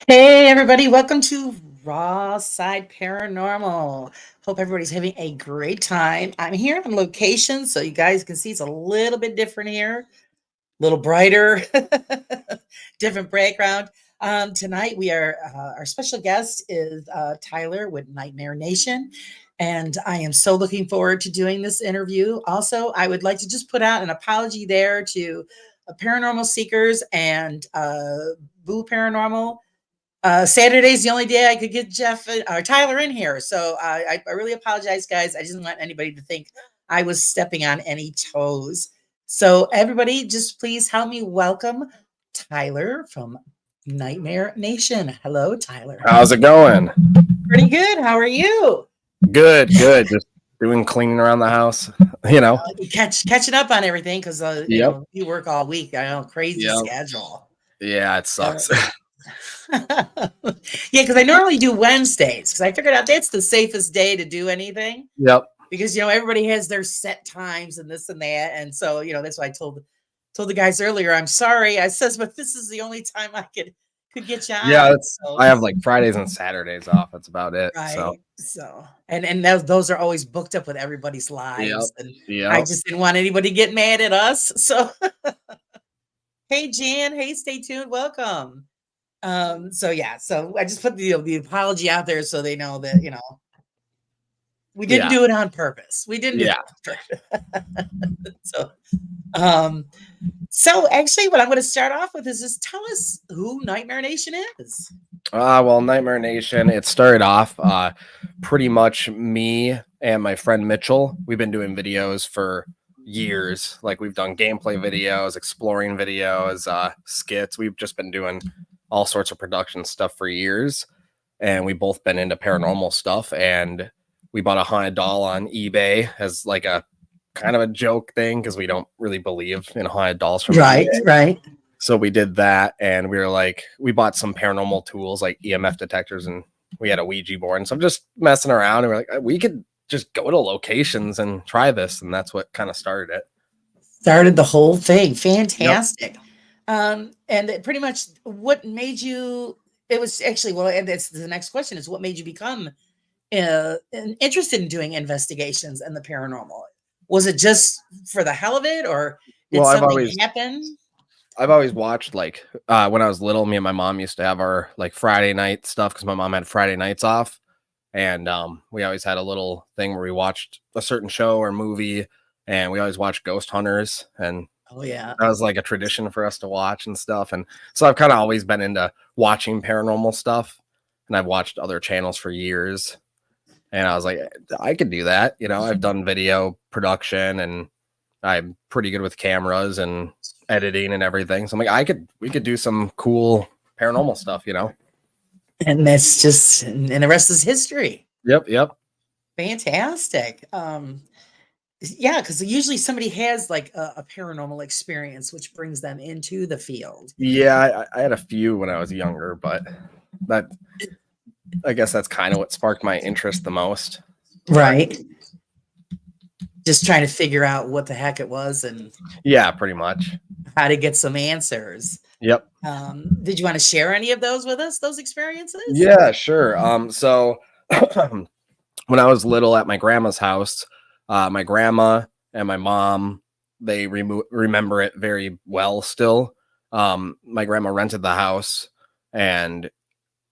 Hey, everybody, welcome to Raw Side Paranormal. Hope everybody's having a great time. I'm here on location, so you guys can see it's a little bit different here, a little brighter, different background. Tonight, our special guest is Tyler with Nightmare Nation, and I am so looking forward to doing this interview. Also, I would like to just put out an apology there to Paranormal Seekers and Boo Paranormal. Saturday's the only day I could get Jeff or Tyler in here. So I really apologize, guys. I didn't want anybody to think I was stepping on any toes. So everybody, just please help me welcome Tyler from Nightmare Nation. Hello, Tyler. How's it going? Pretty good. How are you? Good. Just doing cleaning around the house. Catching up on everything because Yep. You work all week. I know, crazy schedule. Yeah, it sucks. Yeah, because I normally do Wednesdays because I figured out that's the safest day to do anything. Yep. Because everybody has their set times and this and that, and so that's why I told the guys earlier. I'm sorry, I says, but this is the only time I could get you on. Yeah, I have like Fridays and Saturdays off. That's about it. Right. So and those are always booked up with everybody's lives, and I just didn't want anybody to get mad at us. So, hey Jan, hey, stay tuned, welcome. So I just put the apology out there so they know that we didn't do it on purpose. We didn't do it on purpose. So actually what I'm going to start off with is just tell us who Nightmare Nation is. Well, Nightmare Nation, it started off pretty much me and my friend Mitchell. We've been doing videos for years. Like we've done gameplay videos, exploring videos, skits. We've just been doing all sorts of production stuff for years, and we both been into paranormal stuff, and we bought a haunted doll on eBay as like a kind of a joke thing because we don't really believe in haunted dolls from eBay. Right. So we did that, and we bought some paranormal tools like EMF detectors, and we had a Ouija board, and so I'm just messing around, and we're like, we could just go to locations and try this, and that's what kind of started it. Started the whole thing. Fantastic. Yep. And pretty much what made you, it was actually, well, and that's the next question is what made you become interested in doing investigations and the paranormal? Was it just for the hell of it, or did something happen? I've always watched, like, when I was little, me and my mom used to have our like Friday night stuff because my mom had Friday nights off. And we always had a little thing where we watched a certain show or movie, and we always watched Ghost Hunters, and that was like a tradition for us to watch and stuff. And so I've kind of always been into watching paranormal stuff, and I've watched other channels for years, and I was like, I could do that. I've done video production, and I'm pretty good with cameras and editing and everything. So I'm like, we could do some cool paranormal stuff, And that's just, and the rest is history. Yep. Fantastic. Yeah, because usually somebody has like a paranormal experience, which brings them into the field. Yeah, I had a few when I was younger, but I guess that's kind of what sparked my interest the most. Right. Just trying to figure out what the heck it was, and yeah, pretty much how to get some answers. Yep. Did you want to share any of those with us, those experiences? Yeah, sure. So when I was little at my grandma's house, my grandma and my mom, they remember it very well still. My grandma rented the house, and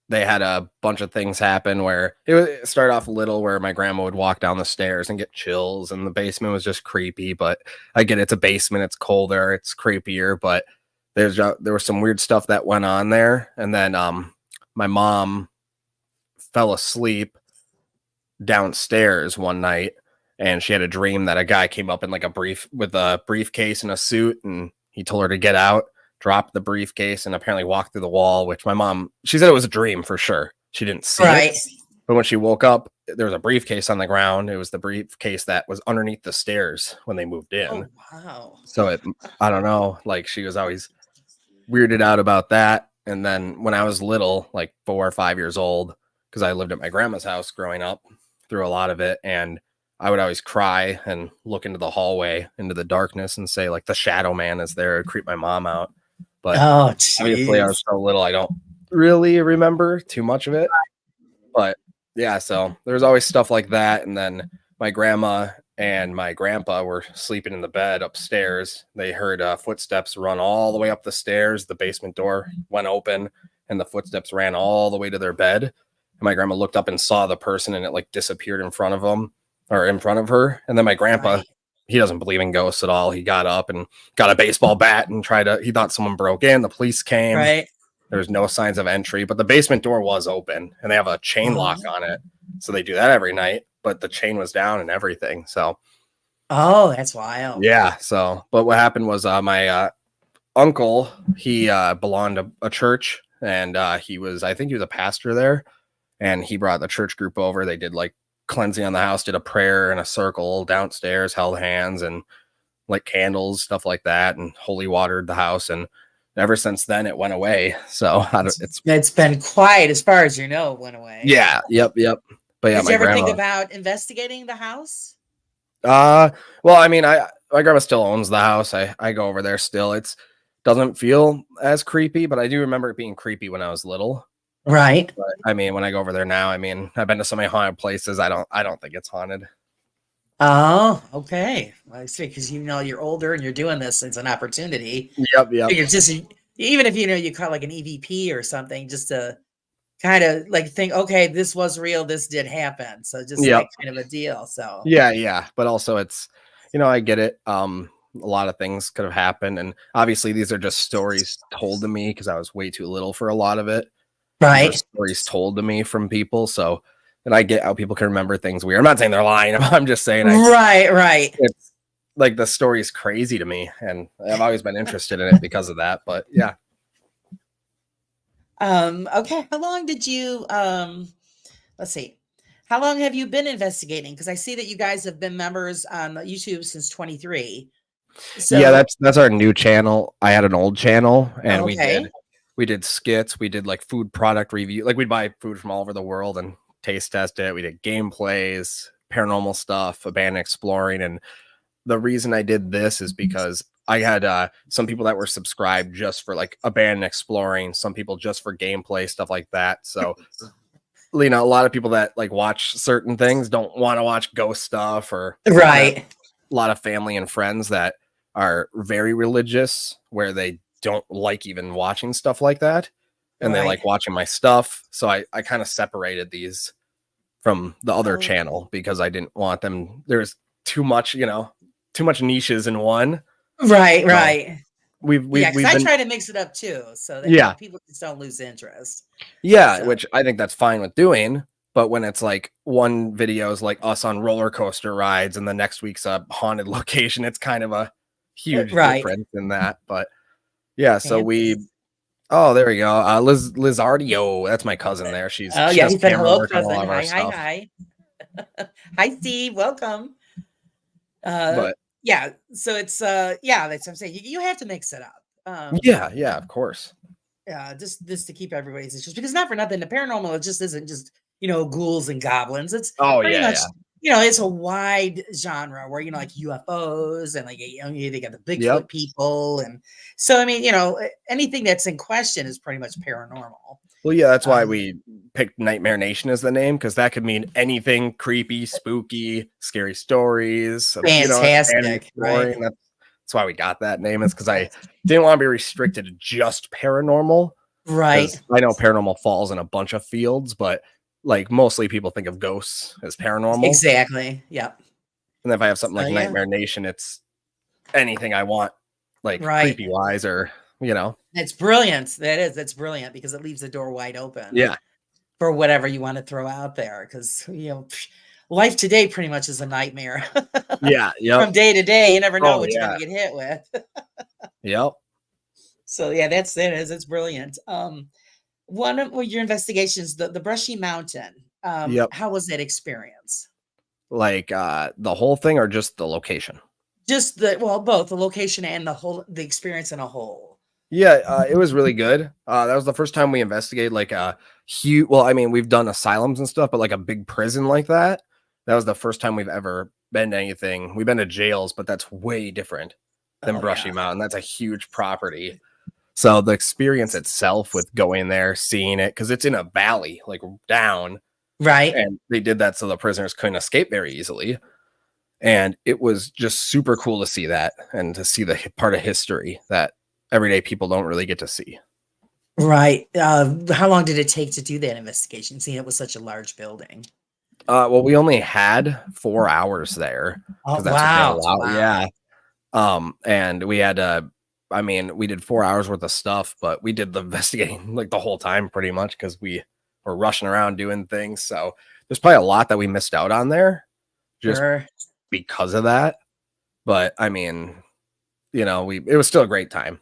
they had a bunch of things happen where it started off little, where my grandma would walk down the stairs and get chills, and the basement was just creepy. But I get it's a basement, it's colder, it's creepier, but there was some weird stuff that went on there. And then my mom fell asleep downstairs one night, and she had a dream that a guy came up in like with a briefcase and a suit, and he told her to get out, dropped the briefcase, and apparently walked through the wall, which my mom, she said it was a dream for sure. She didn't see it. But when she woke up, there was a briefcase on the ground. It was the briefcase that was underneath the stairs when they moved in. Oh, wow. So I don't know, like she was always weirded out about that. And then when I was little, like 4 or 5 years old, because I lived at my grandma's house growing up through a lot of it, and I would always cry and look into the hallway, into the darkness, and say like the shadow man is there, creep my mom out. But obviously I was so little, I don't really remember too much of it. But yeah, so there's always stuff like that. And then my grandma and my grandpa were sleeping in the bed upstairs. They heard footsteps run all the way up the stairs. The basement door went open and the footsteps ran all the way to their bed. And my grandma looked up and saw the person and it like disappeared in front of them or in front of her. And then my grandpa, Right. he doesn't believe in ghosts at all. He got up and got a baseball bat and he thought someone broke in. The police came. Right. There was no signs of entry, but the basement door was open and they have a chain lock on it. So they do that every night, but the chain was down and everything. So, Oh, that's wild. yeah. So, but what happened was my uncle, he belonged to a church and I think he was a pastor there. And he brought the church group over. They did like cleansing on the house, did a prayer in a circle downstairs, held hands and like candles, stuff like that, and holy watered the house. And ever since then, it went away. So It's been quiet as far as you know. It went away. yeah, yep. But yeah, Did you ever think about investigating the house? Well, I mean, my grandma still owns the house. I go over there still. It's doesn't feel as creepy, but I do remember it being creepy when I was little. Right. But I mean, when I go over there now, I mean, I've been to so many haunted places. I don't think it's haunted. Oh, okay. Well, I see, because you're older and you're doing this. It's an opportunity. Yep. It's just even if you call it like an EVP or something, just to kind of like think, okay, this was real. This did happen. So just Yep. like kind of a deal. So Yeah. But also it's, I get it. A lot of things could have happened. And obviously these are just stories told to me because I was way too little for a lot of it. These are right. stories told to me from people. So, and I get how people can remember things weird. I'm not saying they're lying. I'm just saying Right. it's like the story is crazy to me. And I've always been interested in it because of that. But yeah. Okay. How long did you let's see. How long have you been investigating? Because I see that you guys have been members on YouTube since 23. So Yeah, that's our new channel. I had an old channel and okay. we did skits, we did like food product review. Like we'd buy food from all over the world and taste test it. We did gameplays, paranormal stuff, abandoned exploring. And the reason I did this is because I had some people that were subscribed just for like abandoned exploring, some people just for gameplay, stuff like that. So a lot of people that like watch certain things don't want to watch ghost stuff or Right. a lot of family and friends that are very religious where they don't like even watching stuff like that and they Right. like watching my stuff. So I kind of separated these from the other Oh. channel because I didn't want them. There's too much niches in one. Right. So we've Yeah, because I been, try to mix it up too, so that yeah, people just don't lose interest. yeah, So which I think that's fine with doing. But when it's like one video is like us on roller coaster rides and the next week's a haunted location, it's kind of a huge right. difference in that. But yeah, so Fancy. there we go. Lizardio, that's my cousin there. She Oh yeah, does he said camera hello, work on a lot cousin. of our Hi. stuff. Hi, Steve. Welcome. But Yeah, so it's that's what I'm saying. You have to mix it up. yeah, of course. Just to keep everybody's interest, because not for nothing, the paranormal, it just isn't just ghouls and goblins. It's Oh pretty much yeah. it's a wide genre where like UFOs and like they got the Bigfoot Yep. people, and so I mean anything that's in question is pretty much paranormal. Well, yeah, that's why Um, we picked Nightmare Nation as the name, because that could mean anything creepy, spooky, scary stories. Fantastic, right? That's why we got that name. Is because I didn't want to be restricted to just paranormal. Right. Because I know paranormal falls in a bunch of fields, but like mostly people think of ghosts as paranormal. Exactly. Yep. And if I have something So, like yeah. Nightmare Nation, it's anything I want, like Right. creepy wise or It's brilliant. That's brilliant because it leaves the door wide open. Yeah. For whatever you want to throw out there, because life today pretty much is a nightmare. Yeah. Yep. From day to day, you never know Oh, what you're yeah. going to get hit with. Yep. So yeah, it's brilliant. One of your investigations, the Brushy Mountain. Yep. How was that experience? Like the whole thing or just the location? Just both the location and the experience in a whole. Yeah, it was really good. That was the first time we investigated like a huge. Well, I mean, we've done asylums and stuff, but like a big prison like that. That was the first time we've ever been to anything. We've been to jails, but that's way different than Oh, Brushy yeah. Mountain. That's a huge property. So the experience itself with going there, seeing it, because it's in a valley, like down, Right. and they did that so the prisoners couldn't escape very easily. And it was just super cool to see that and to see the part of history that everyday people don't really get to see. Right. How long did it take to do that investigation, seeing it was such a large building? Well, we only had 4 hours there Oh, because that's what they wow. allow. Wow. Yeah. And we had I mean, we did 4 hours worth of stuff, but we did the investigating like the whole time pretty much because we were rushing around doing things. So there's probably a lot that we missed out on there just Sure. because of that. But I mean, it was still a great time.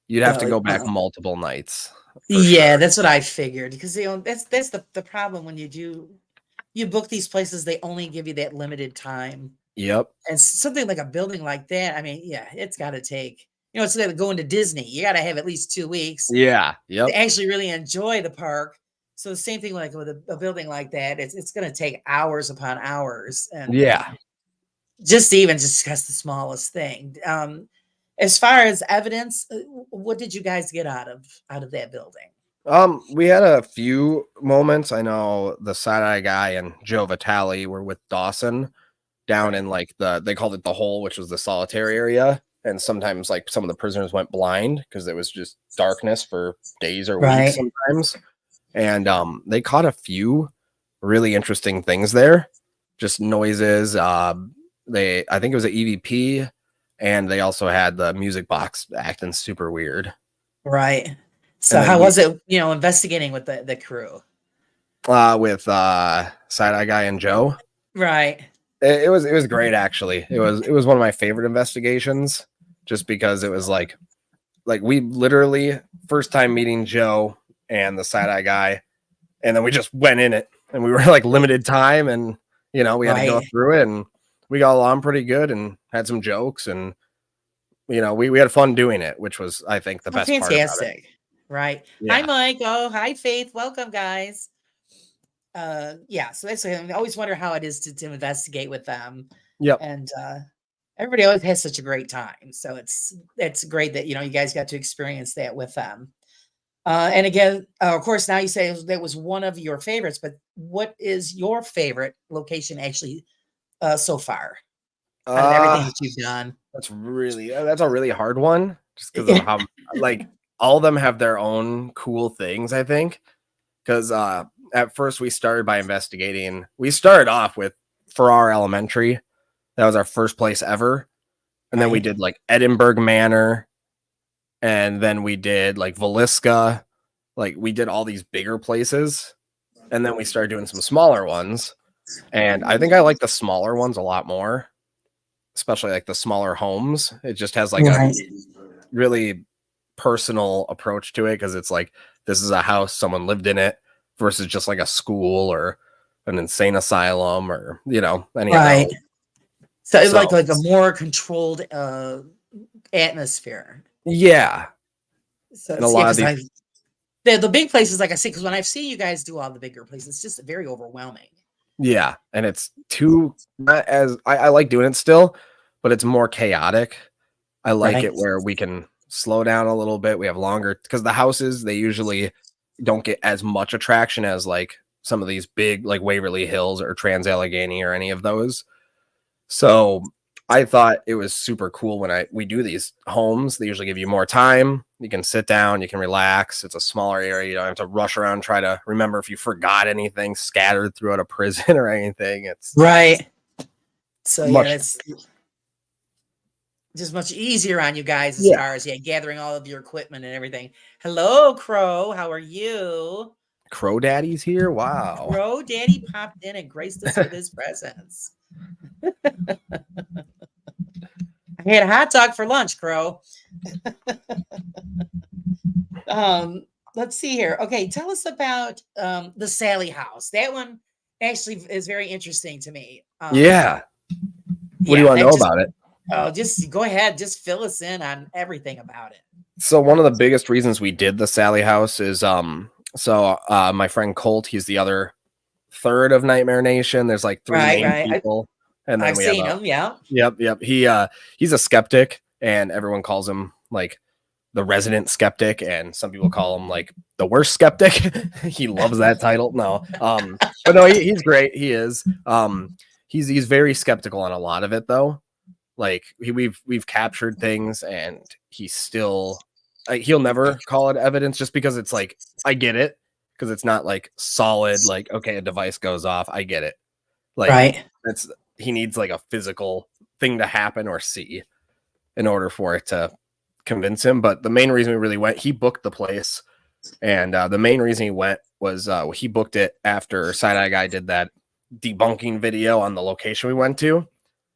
You'd have to go back multiple nights. Yeah, that's what I figured, because that's the problem when you book these places, they only give you that limited time. Yep. And something like a building like that, I mean, yeah, it's got to take, it's like going to Disney. You got to have at least 2 weeks Yeah. Yep. to actually really enjoy the park. So the same thing like with a building like that, it's going to take hours upon hours, and Yeah. just to even discuss the smallest thing. As far as evidence, what did you guys get out of that building? We had a few moments. I know the side-eye guy and Joe Vitale were with Dawson down in like they called it the hole, which was the solitary area. And sometimes like some of the prisoners went blind because it was just darkness for days or weeks sometimes. And they caught a few really interesting things there, just noises. I think it was an EVP, and they also had the music box acting super weird. Right. So how was it, investigating with the crew? With side-eye guy and Joe. Right. It was great, actually. It was one of my favorite investigations, just because it was like we literally first time meeting Joe and the side-eye guy, and then we just went in it, and we were like limited time, and we had to go through it, and we got along pretty good and had some jokes, and we had fun doing it, which was, I think, the best part about it. Right. Yeah. Hi, Mike. Oh, hi, Faith. Welcome, guys. Yeah, so basically I always wonder how it is to investigate with them. Yep. And everybody always has such a great time. So it's great that you guys got to experience that with them. And again, of course, now you say that was one of your favorites, but what is your favorite location actually so far out of everything that you've done? That's a really hard one, just because of how like all of them have their own cool things, I think. Because at first we started by investigating. We started off with Farrar Elementary. That was our first place ever. And then we did like Edinburgh Manor. And then we did like Villisca. Like we did all these bigger places. And then we started doing some smaller ones. And I think I like the smaller ones a lot more, especially like the smaller homes. It just has like a really personal approach to it, because it's like, this is a house, someone lived in it, versus just like a school or an insane asylum or any of those. So it's like a more controlled atmosphere. Yeah. So and a lot of the big places, like I say, because when I've seen you guys do all the bigger places, it's just very overwhelming. Yeah, and it's not as I like doing it still, but it's more chaotic. I like it where we can slow down a little bit. We have longer, because the houses, they usually don't get as much attraction as like some of these big, like Waverly Hills or Trans-Allegheny or any of those. So I thought it was super cool when we do these homes. They usually give you more time. You can sit down, you can relax. It's a smaller area. You don't have to rush around, try to remember if you forgot anything scattered throughout a prison or anything. It's so it's just much easier on you guys as far as gathering all of your equipment and everything. Hello, Crow. How are you? Crow Daddy's here. Wow. Crow Daddy popped in and graced us with his presence. I had a hot dog for lunch, Crow. Let's see here. Okay, tell us about the Sally House. That one actually is very interesting to me. What do you want to know about it? Oh, just go ahead. Just fill us in on everything about it. So one of the biggest reasons we did the Sally House is my friend Colt, he's the other third of Nightmare Nation. There's like three main people. And then I've seen him, yeah. Yep. He's a skeptic, and everyone calls him like the resident skeptic, and some people call him like the worst skeptic. He loves that title. No, but no, he's great. He is. He's very skeptical on a lot of it though. Like we've captured things, and he's still he'll never call it evidence just because it's like I get it, because it's not like solid. Like, okay, a device goes off, I get it. Like Right. he needs like a physical thing to happen or see in order for it to convince him. But the main reason we really went, he booked the place, and the main reason he went was he booked it after Side Eye Guy did that debunking video on the location we went to.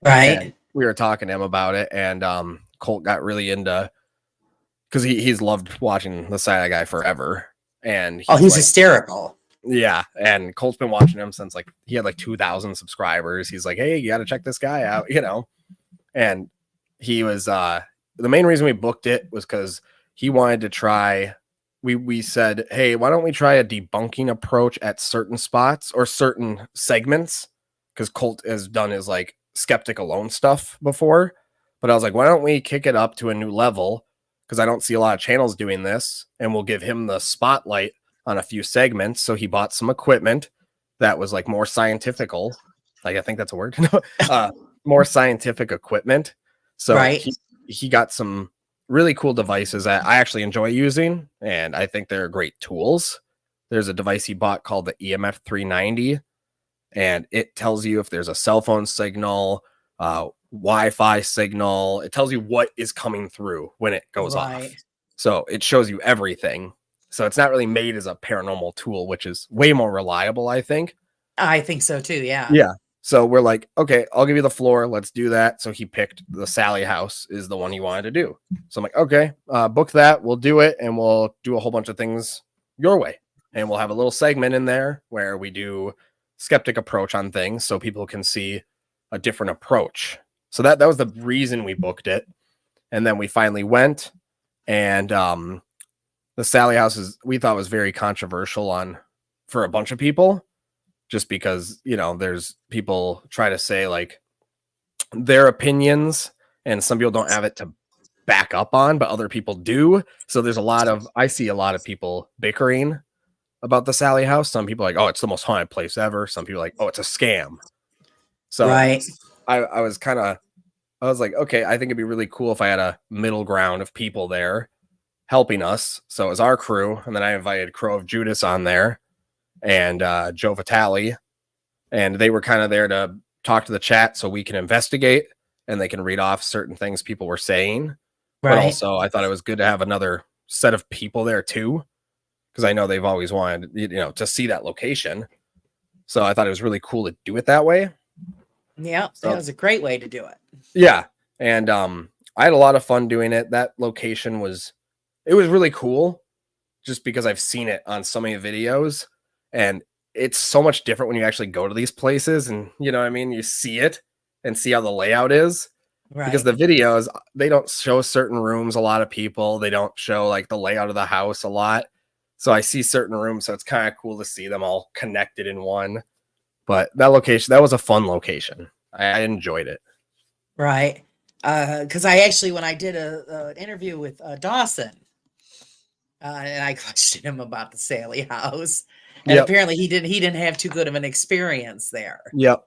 Right. And we were talking to him about it, and Colt got really into, because he's loved watching the Side Eye Guy forever, and He's like, hysterical. yeah, and Colt's been watching him since like he had like 2,000 subscribers. He's like, hey, you got to check this guy out, you know. And he was the main reason we booked it was because he wanted to try. We said, hey, why don't we try a debunking approach at certain spots or certain segments? Because Colt has done his like skeptic alone stuff before, but I was like, why don't we kick it up to a new level? Because I don't see a lot of channels doing this, and we'll give him the spotlight on a few segments. So he bought some equipment that was like more scientifical. Like, I think that's a word. More scientific equipment. So Right. he got some really cool devices that I actually enjoy using, and I think they're great tools. There's a device he bought called the EMF 390, and it tells you if there's a cell phone signal, Wi-Fi signal. It tells you what is coming through when it goes off. So it shows you everything. So it's not really made as a paranormal tool, which is way more reliable, I think. I think so too. Yeah. Yeah. So we're like, okay, I'll give you the floor. Let's do that. So he picked the Sally House is the one he wanted to do. So I'm like, okay, book that. We'll do it. And we'll do a whole bunch of things your way. And we'll have a little segment in there where we do skeptic approach on things so people can see a different approach. So that was the reason we booked it. And then we finally went, and the Sally House we thought was very controversial for a bunch of people, just because, you know, there's people try to say like their opinions, and some people don't have it to back up on, but other people do. So there's I see a lot of people bickering about the Sally House. Some people are like, oh, it's the most haunted place ever. Some people are like, oh, it's a scam. So right. I was like, okay, I think it'd be really cool if I had a middle ground of people there helping us. So it was our crew, and then I invited Crow of Judas on there, and Joe Vitale, and they were kind of there to talk to the chat so we can investigate and they can read off certain things people were saying. Right. But also I thought it was good to have another set of people there too, because I know they've always wanted, you know, to see that location. So I thought it was really cool to do it that way. Yeah, so that was a great way to do it. Yeah. And I had a lot of fun doing it. That location was really cool just because I've seen it on so many videos, and it's so much different when you actually go to these places, and you know what I mean? You see it and see how the layout is. Right. Because the videos, they don't show certain rooms, a lot of people, they don't show like the layout of the house a lot. So I see certain rooms, so it's kind of cool to see them all connected in one. But that location, that was a fun location. I enjoyed it. Right. Because I actually, when I did an interview with Dawson, and I questioned him about the Sally House, and apparently he didn't have too good of an experience there. Yep.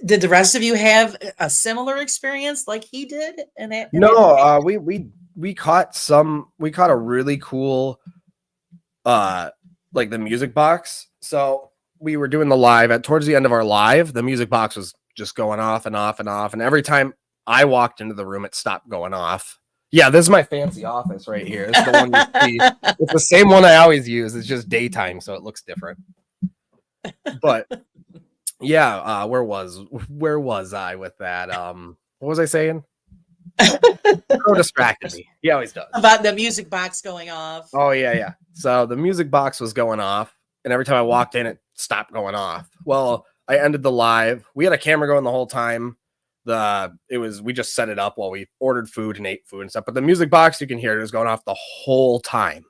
Did the rest of you have a similar experience like he did? No, we caught a really cool, like the music box. So we were doing the live towards the end of our live, the music box was just going off and off and off. And every time I walked into the room, it stopped going off. Yeah, this is my fancy office right here. It's the one you see. It's the same one I always use. It's just daytime, so it looks different. But yeah, where was I with that? What was I saying? So distracted me. He always does. About the music box going off. Oh yeah. So the music box was going off, and every time I walked in, it stopped going off. Well, I ended the live. We had a camera going the whole time. We just set it up while we ordered food and ate food and stuff. But the music box, you can hear it was going off the whole time.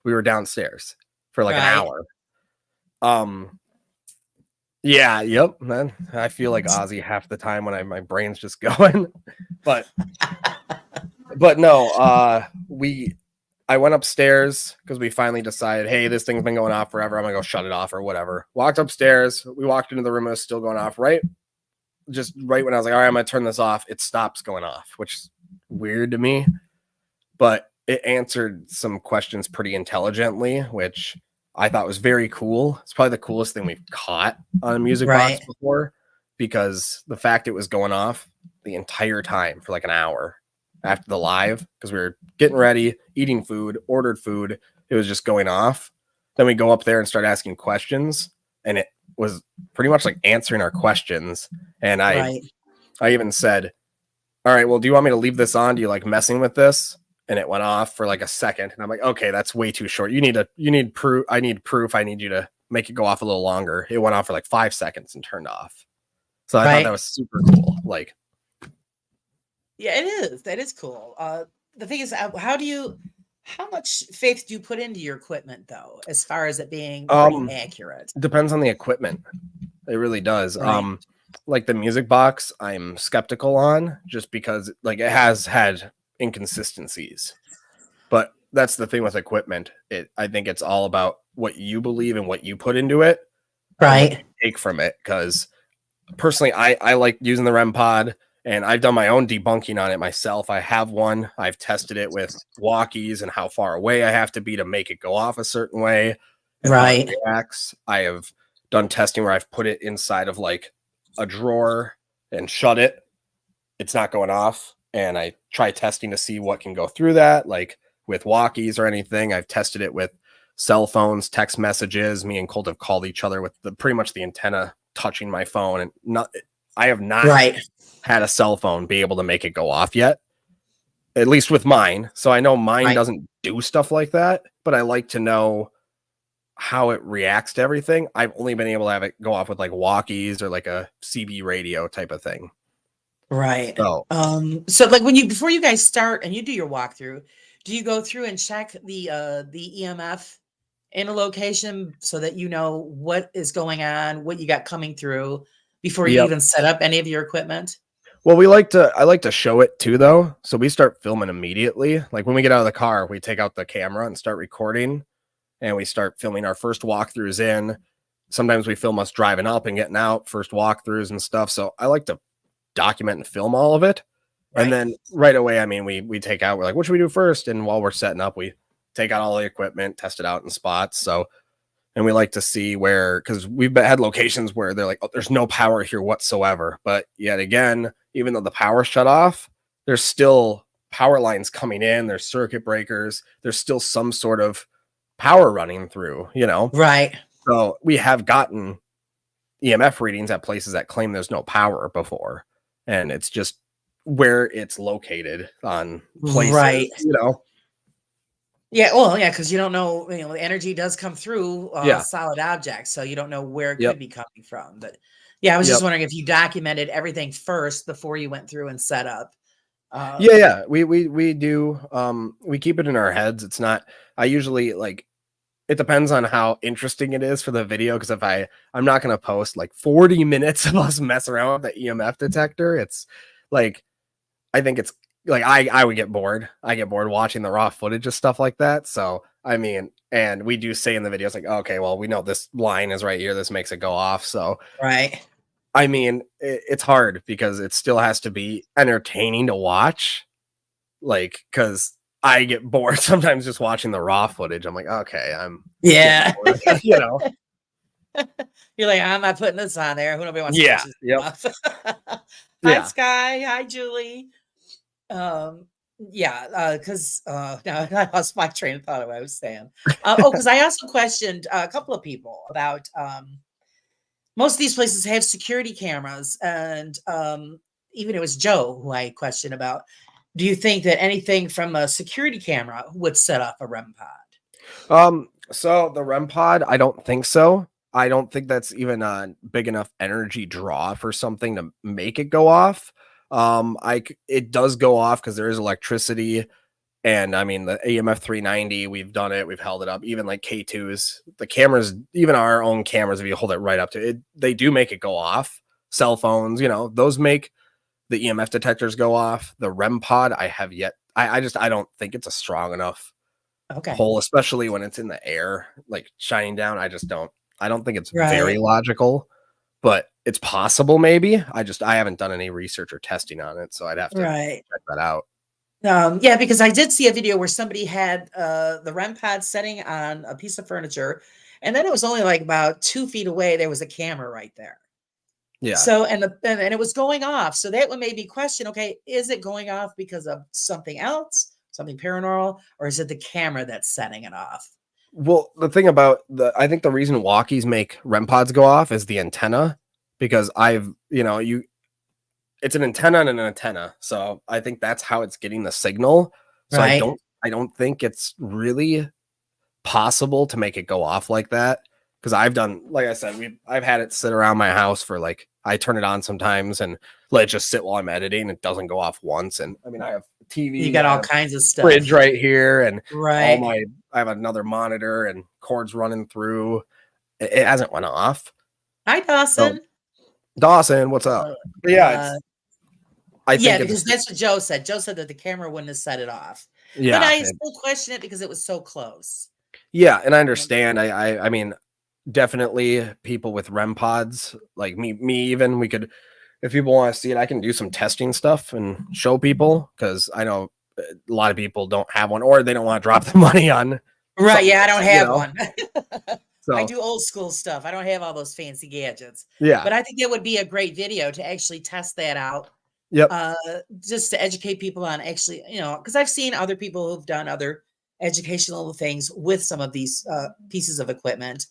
We were downstairs for like an hour. Yeah, yep, man. I feel like Ozzy half the time when my brain's just going. But But no, I went upstairs because we finally decided, hey, this thing's been going off forever. I'm gonna go shut it off or whatever. Walked upstairs. We walked into the room. It was still going off. Just right when I was like, all right, I'm gonna turn this off. It stops going off, which is weird to me. But it answered some questions pretty intelligently, which I thought was very cool. It's probably the coolest thing we've caught on a music box before, because the fact it was going off the entire time for like an hour after the live, because we were getting ready, eating food, ordered food, it was just going off. Then we go up there and start asking questions, and it was pretty much like answering our questions. And I even said, all right, well, do you want me to leave this on? Do you like messing with this? And it went off for like a second. And I'm like, okay, that's way too short. You need proof. I need proof. I need you to make it go off a little longer. It went off for like 5 seconds and turned off. So I thought that was super cool. Like, yeah, it is. That is cool. The thing is, how much faith do you put into your equipment though, as far as it being pretty accurate? Depends on the equipment. It really does. Like the music box, I'm skeptical on, just because like it has had inconsistencies. But that's the thing with equipment. I think it's all about what you believe and what you put into it, right? Take from it. Because personally, I like using the REM pod, and I've done my own debunking on it myself. I have one. I've tested it with walkies and how far away I have to be to make it go off a certain way. Right. I have done testing where I've put it inside of like a drawer and shut it. It's not going off. And I try testing to see what can go through that, like with walkies or anything. I've tested it with cell phones, text messages. Me and Colt have called each other with pretty much the antenna touching my phone, and I have not had a cell phone be able to make it go off yet, at least with mine. So I know mine doesn't do stuff like that, but I like to know how it reacts to everything. I've only been able to have it go off with like walkies or like a CB radio type of thing. Right. So like before you guys start and you do your walkthrough, do you go through and check the EMF in a location so that you know what is going on, what you got coming through before you even set up any of your equipment? Well, I like to show it too, though. So we start filming immediately. Like when we get out of the car, we take out the camera and start recording, and we start filming our first walkthroughs in. Sometimes we film us driving up and getting out, first walkthroughs and stuff. So I like to document and film all of it. And then right away, I mean, we take out, we're like, what should we do first? And while we're setting up, we take out all the equipment, test it out in spots. So, and we like to see where, because we've had locations where they're like, oh, there's no power here whatsoever. But yet again, even though the power shut off, there's still power lines coming in, there's circuit breakers, there's still some sort of power running through, you know? Right. So we have gotten EMF readings at places that claim there's no power before. And it's just where it's located on places, you know? Yeah, well, yeah, because you don't know, the energy does come through solid objects, so you don't know where it could be coming from. But yeah, I was just wondering if you documented everything first before you went through and set up. We do. We keep it in our heads. It's not. I usually like. It depends on how interesting it is for the video. Because if I'm not going to post like 40 minutes of us mess around with the EMF detector. It's like, I think it's like I would get bored. I get bored watching the raw footage of stuff like that. So I mean, and we do say in the videos like, okay, well, we know this line is right here. This makes it go off. So I mean, it's hard because it still has to be entertaining to watch. Like, because I get bored sometimes just watching the raw footage. I'm like, okay, you know. You're like, I'm not putting this on there. Who nobody wants to watch this stuff. Hi, Sky. Hi, Julie. Because now I lost my train of thought of what I was saying. Because I also questioned a couple of people about most of these places have security cameras, and even it was Joe who I questioned about. Do you think that anything from a security camera would set up a REM pod? So the REM pod, I don't think so. I don't think that's even a big enough energy draw for something to make it go off. It does go off because there is electricity, and I mean the AMF 390, we've done it, we've held it up, even like K2s, the cameras, even our own cameras, if you hold it right up to it, they do make it go off. Cell phones, those make the EMF detectors go off. The REM pod, I have yet I don't think it's a strong enough Okay. pull, especially when it's in the air, like shining down. I don't think it's very Right. logical, but it's possible maybe. I haven't done any research or testing on it, so I'd have to Right. check that out. Yeah, because I did see a video where somebody had the REM pod setting on a piece of furniture, and then it was only like about 2 feet away. There was a camera right there. Yeah. So, and it was going off. So that would made me question, okay, is it going off because of something else, something paranormal, or is it the camera that's setting it off? Well, the thing about I think the reason walkies make REM pods go off is the antenna, because it's an antenna and an antenna. So I think that's how it's getting the signal. So Right. I don't think it's really possible to make it go off like that. Because like I said, I've had it sit around my house for like, I turn it on sometimes and let it just sit while I'm editing. It doesn't go off once. And I mean, I have You TV, got I all have kinds of fridge stuff. right here, and Right. I have another monitor and cords running through. It hasn't went off. Hi, So Dawson. Dawson, what's up? Uh, But yeah, uh, I yeah, think it's because that's what Joe said. Joe said that the camera wouldn't have set it off. But yeah, I still question it because it was so close. yeah, and I Um, understand. I mean, definitely people with REM pods, like me even, we could, if people want to see it, I can do some testing stuff and show people, because I know a lot of people don't have one, or they don't want to drop the money on Right. something Yeah, I like don't that, have one. I So do old school stuff. I don't have all those fancy gadgets. yeah, But I think it would be a great video to actually test that out. yep, Uh, just to educate people on actually, because I've seen other people who've done other educational things with some of these pieces of equipment,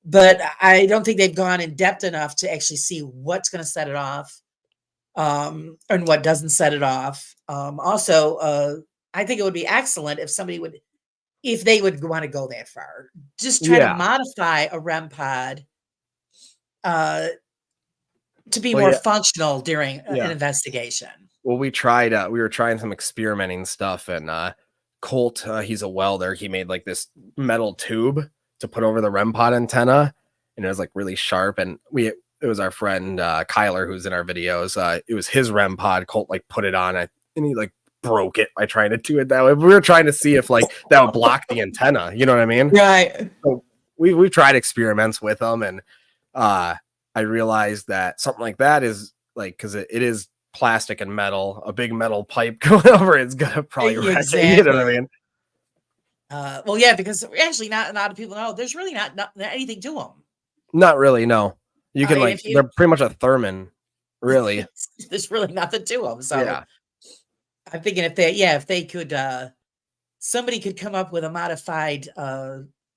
but I don't think they've gone in depth enough to actually see what's going to set it off, and what doesn't set it off. Also, I think it would be excellent if somebody would, if they would want to go that far, just try to yeah, modify a REM pod uh, to be well, more yeah, functional during an yeah. investigation. Well, we were trying some experimenting stuff, and Colt, he's a welder. He made like this metal tube to put over the REM pod antenna, and it was like really sharp. And it was our friend Kyler, who's in our videos. It was his REM pod. Colt like put it on it, and he like broke it by trying to do it that way. We were trying to see if like that would block the antenna. You know what I mean? Right. So we've tried experiments with them, and I realized that something like that is like, because it is plastic and metal, a big metal pipe going over it's gonna probably wreck it. You know what I Exactly. mean? Well, yeah, because actually, not a lot of people know there's really not anything to them. Not really. No, you I can mean, like, if you, they're pretty much a Therman, really. there's really nothing to them. So Yeah, I'm thinking if they, yeah, if they could, somebody could come up with a modified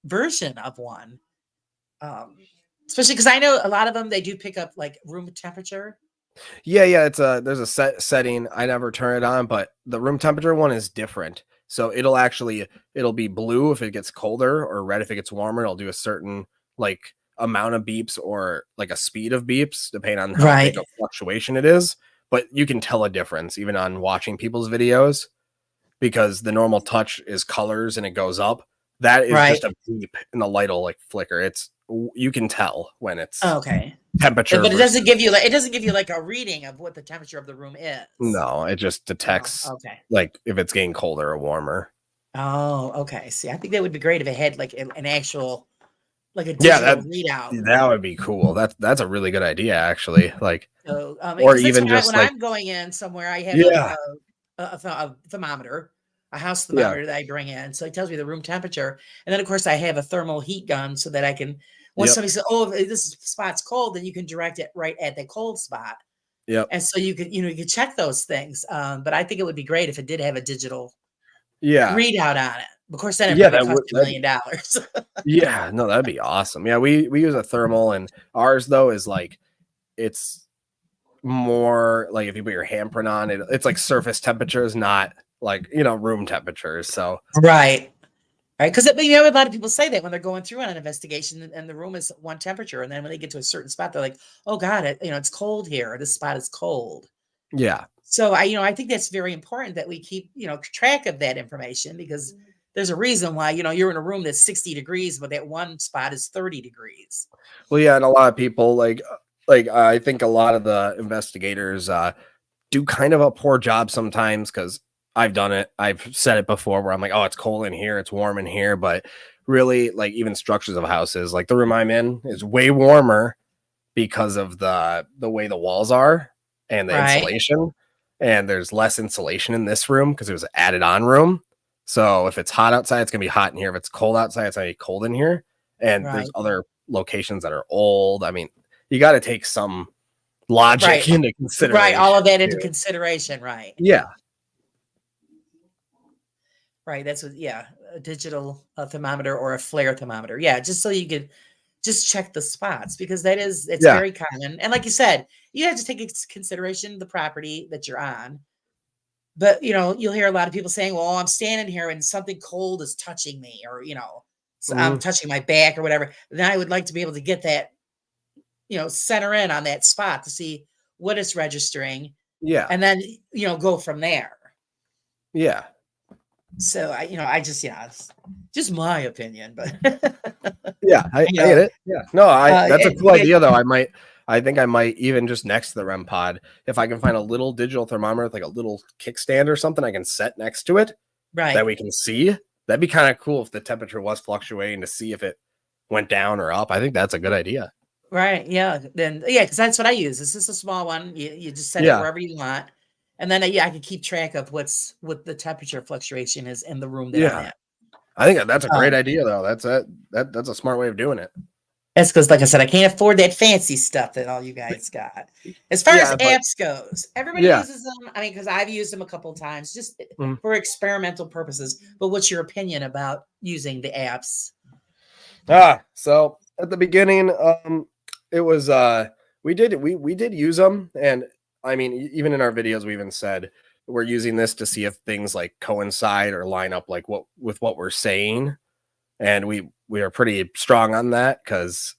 version of one, um, especially because I know a lot of them they do pick up like room temperature. yeah. There's a setting. I never turn it on, but the room temperature one is different. So it'll be blue if it gets colder, or red if it gets warmer. It'll do a certain like amount of beeps, or like a speed of beeps, depending on how big Right. a fluctuation it is. But you can tell a difference even on watching people's videos, because the normal touch is colors and it goes up. That is Right. just a beep, and the light will like flicker. You can tell when it's Okay. temperature But it versus, doesn't give you like, it doesn't give you like a reading of what the temperature of the room is. no, it just Oh, detects okay. like if it's getting colder or warmer. Oh, okay. See, I think that would be great if it had like an actual, like a Yeah, digital readout. that would be cool. That's a really good idea, actually. Like, So, or because that's even what just when like, I'm going in somewhere, I have yeah, a thermometer, a house yeah, thermometer that I bring in. So it tells me the room temperature. And then, of course, I have a thermal heat gun so that I can, once yep, somebody says, oh, this spot's cold, then you can direct it right at the cold spot. yep, And so you could, you could check those things. But I think it would be great if it did have a digital yeah, readout on it. Of course, then it yeah. probably That cost would $1 million. yeah, no, that'd be awesome. Yeah, we use a thermal, and ours though is like, it's more like if you put your handprint on it, it's like surface temperatures, not like, room temperatures. So Right. Right, because a lot of people say that when they're going through on an investigation and the room is one temperature, and then when they get to a certain spot, they're like, "Oh God, it's cold here. Or this spot is cold." yeah, So I think that's very important that we keep, track of that information because there's a reason why, you're in a room that's 60 degrees, but that one spot is 30 degrees. well, yeah, and a lot of people like I think a lot of the investigators do kind of a poor job sometimes, because I've done it. I've said it before where I'm like, oh, it's cold in here, it's warm in here, but really, like even structures of houses, like the room I'm in is way warmer because of the way the walls are and the Right. insulation. And there's less insulation in this room because it was an added on room. So if it's hot outside, it's gonna be hot in here. If it's cold outside, it's gonna be cold in here. And there's Right. other locations that are old. I mean, you got to take some logic Right. into Right. consideration. All of that into too. consideration. Right. Yeah. Right. That's what, yeah, a digital thermometer or a flare thermometer. Yeah. Just so you could just check the spots because it's Yeah. very common. And like you said, you have to take into consideration the property that you're on. But, you'll hear a lot of people saying, well, I'm standing here and something cold is touching me or, so I'm Mhm. touching my back or whatever. Then I would like to be able to get that, center in on that spot to see what it's registering Yeah. and then, go from there. Yeah. So I just, it's just my opinion, but Yeah. I you get know, it. Yeah. No, that's a cool yeah, idea though. I think I might even just next to the REM pod, if I can find a little digital thermometer with like a little kickstand or something I can set next to it that right, we can see. That'd be kind of cool if the temperature was fluctuating to see if it went down or up. I think that's a good idea. right, yeah. Then yeah, because that's what I use. This is a small one. You just set it Yeah. wherever you want, and then I can keep track of what the temperature fluctuation is in the room that I'm Yeah. in. I think that's a great Um, idea though. That's a smart way of doing it. That's because, like I said, I can't afford that fancy stuff that all you guys got. As far as Yeah, but apps goes, everybody yeah. uses them. I mean, because I've used them a couple of times just Mhm. for experimental purposes. But what's your opinion about using the apps? So at the beginning, it was we did use them, and I mean, even in our videos, we even said we're using this to see if things like coincide or line up like what we're saying, and we are pretty strong on that because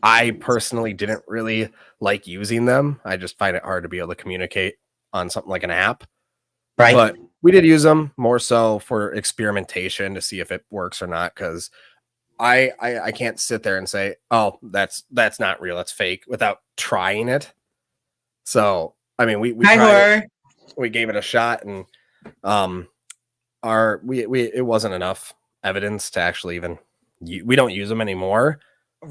I personally didn't really like using them. I just find it hard to be able to communicate on something like an app, Right. but we did use them more so for experimentation to see if it works or not because I can't sit there and say, oh, that's not real, that's fake without trying it. So I mean, we Hi, tried it, horror. we gave it a shot, and our we it wasn't enough evidence to actually even we don't use them anymore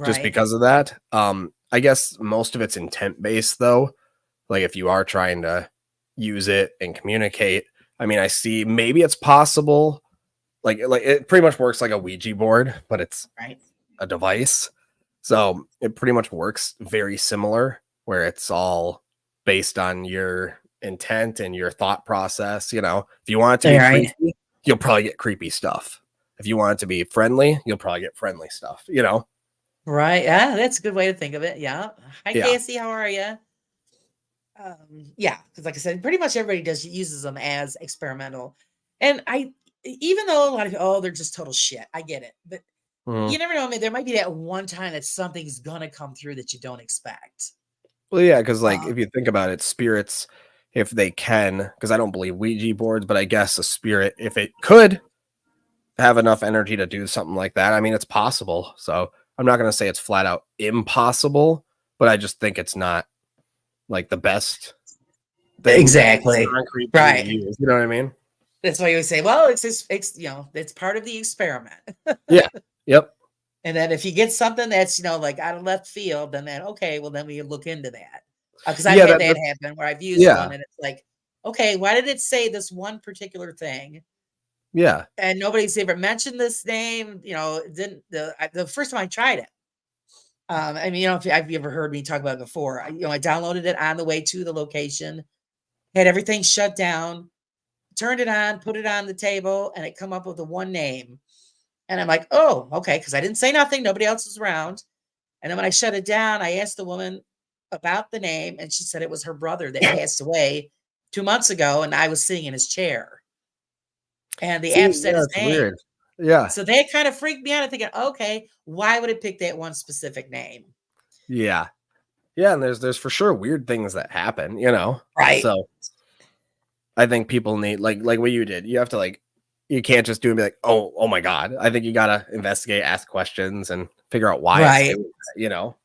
just Right. because of that. I guess most of it's intent based though. Like if you are trying to use it and communicate, I mean, I see maybe it's possible. Like it pretty much works like a Ouija board, but it's Right. a device. So it pretty much works very similar, where it's all based on your intent and your thought process. You know, if you want it to be Right. creepy, you'll probably get creepy stuff. If you want it to be friendly, you'll probably get friendly stuff. You know? Right. Yeah, that's a good way to think of it. Yeah. Hi, Yeah. Casey. How are you? Yeah, because like I said, pretty much everybody uses them as experimental. And even though a lot of people, oh, they're just total shit. I get it, but Mhm. you never know. I mean, there might be that one time that something's gonna come through that you don't expect. Well, yeah, because like Uh, if you think about it, spirits, if they can, because I don't believe Ouija boards, but I guess a spirit, if it could have enough energy to do something like that, I mean, it's possible. So I'm not gonna say it's flat out impossible, but I just think it's not like the best thing to exactly. concrete thing to Right. use. You know what I mean? That's why you always say, well, it's it's part of the experiment. Yeah. Yep. And then if you get something that's, like out of left field, then okay, well then we look into that. Because I've Yeah. had that happen where I've used Yeah. one and it's like, okay, why did it say this one particular thing? Yeah. And nobody's ever mentioned this name, it didn't the first time I tried it. I mean, if have you ever heard me talk about it before? I downloaded it on the way to the location, had everything shut down, turned it on, put it on the table, and it come up with the one name. And I'm like, oh, okay, because I didn't say nothing, nobody else was around. And then when I shut it down, I asked the woman about the name, and she said it was her brother that passed away 2 months ago, and I was sitting in his chair. And the app See, said yeah, his it's name. weird. Yeah. So that kind of freaked me out. I'm thinking, okay, why would it pick that one specific name? Yeah. Yeah. And there's for sure weird things that happen, you know? Right. So I think people need like what you did. You have to you can't just do and be like, oh my God. I think you gotta investigate, ask questions, and figure out why it's Right. doing that, you know?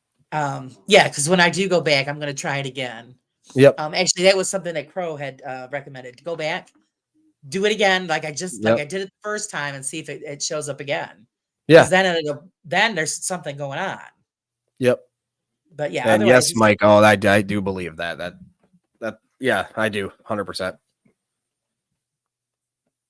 Yeah, because when I do go back, I'm gonna try it again. Yep. Actually, that was something that Crow had recommended to go back, do it again, like I Yep. did it the first time, and see if it shows up again. Yeah. Because then there's something going on. Yep. But yeah, And otherwise, yes, Mike. Oh, I do believe that. Yeah, I do 100%.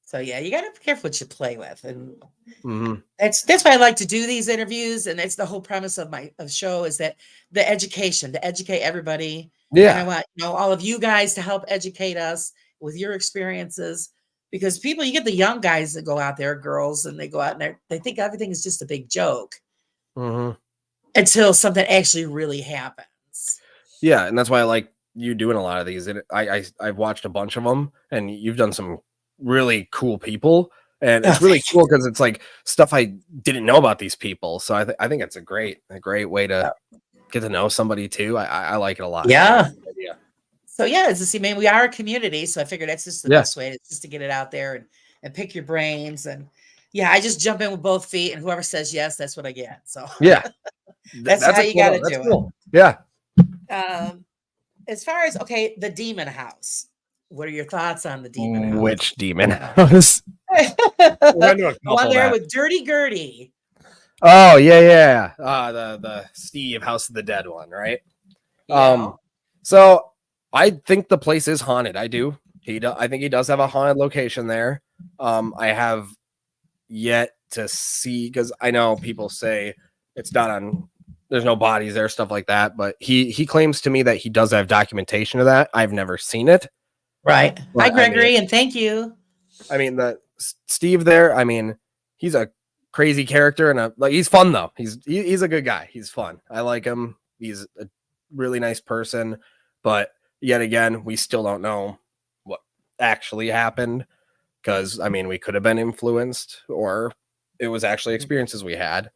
so yeah, you got to be careful what you play with, and Hmm. that's why I like to do these interviews, and that's the whole premise of my show is that the education to educate everybody, and I Yeah. want all of you guys to help educate us with your experiences, because people, you get the young guys that go out there, girls, and they go out and they think everything is just a big joke Hmm. until something actually really happens. Yeah, and that's why I like you doing a lot of these. And I've watched a bunch of them, and you've done some really cool people, and Oh, it's really thank you. cool because it's like stuff I didn't know about these people. So I think it's a great way to get to know somebody too. I like it a lot. Yeah. Yeah. So yeah, it's just, I mean, we are a community, so I figured that's just the Yeah. best way to just to get it out there and pick your brains. And yeah, I just jump in with both feet, and whoever says yes, that's what I get. So Yeah. that's That's how a you cool got one. to That's do cool. Yeah. it. As far as the demon house, what are your thoughts on the demon house? Which demon house? The one there with Dirty Gertie. Oh yeah. The Steve House of the Dead one, right? Yeah. So I think the place is haunted. I do. I think he does have a haunted location there. I have yet to see, because I know people say it's not on. There's no bodies there, stuff like that. But he claims to me that he does have documentation of that. I've never seen it. Right. Hi, But, Gregory, and thank you. I mean, the Steve there. I mean, he's a crazy character, and he's fun though. He's a good guy. He's fun. I like him. He's a really nice person. But yet again, we still don't know what actually happened, because I mean, we could have been influenced, or it was actually experiences we had.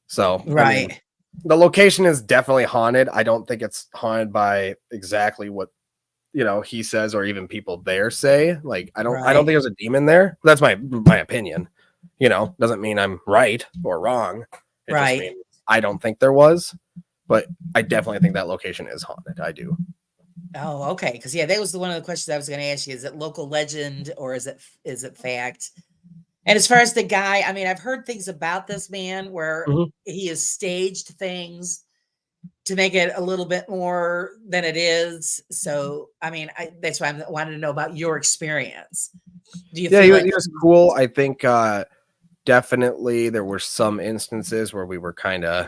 So Right. I mean, the location is definitely haunted. I don't think it's haunted by exactly what he says, or even people there say. Like I don't think there's a demon there. That's my opinion. Doesn't mean I'm right or wrong. It just means I don't think there was, but I definitely think that location is haunted. I do. Oh, okay. Because yeah, that was one of the questions I was going to ask you. Is it local legend or is it fact? And as far as the guy, I mean, I've heard things about this man where he has staged things to make it a little bit more than it is. So, I mean, that's why I wanted to know about your experience. Do you feel he like was cool. I think definitely there were some instances where we were kind of,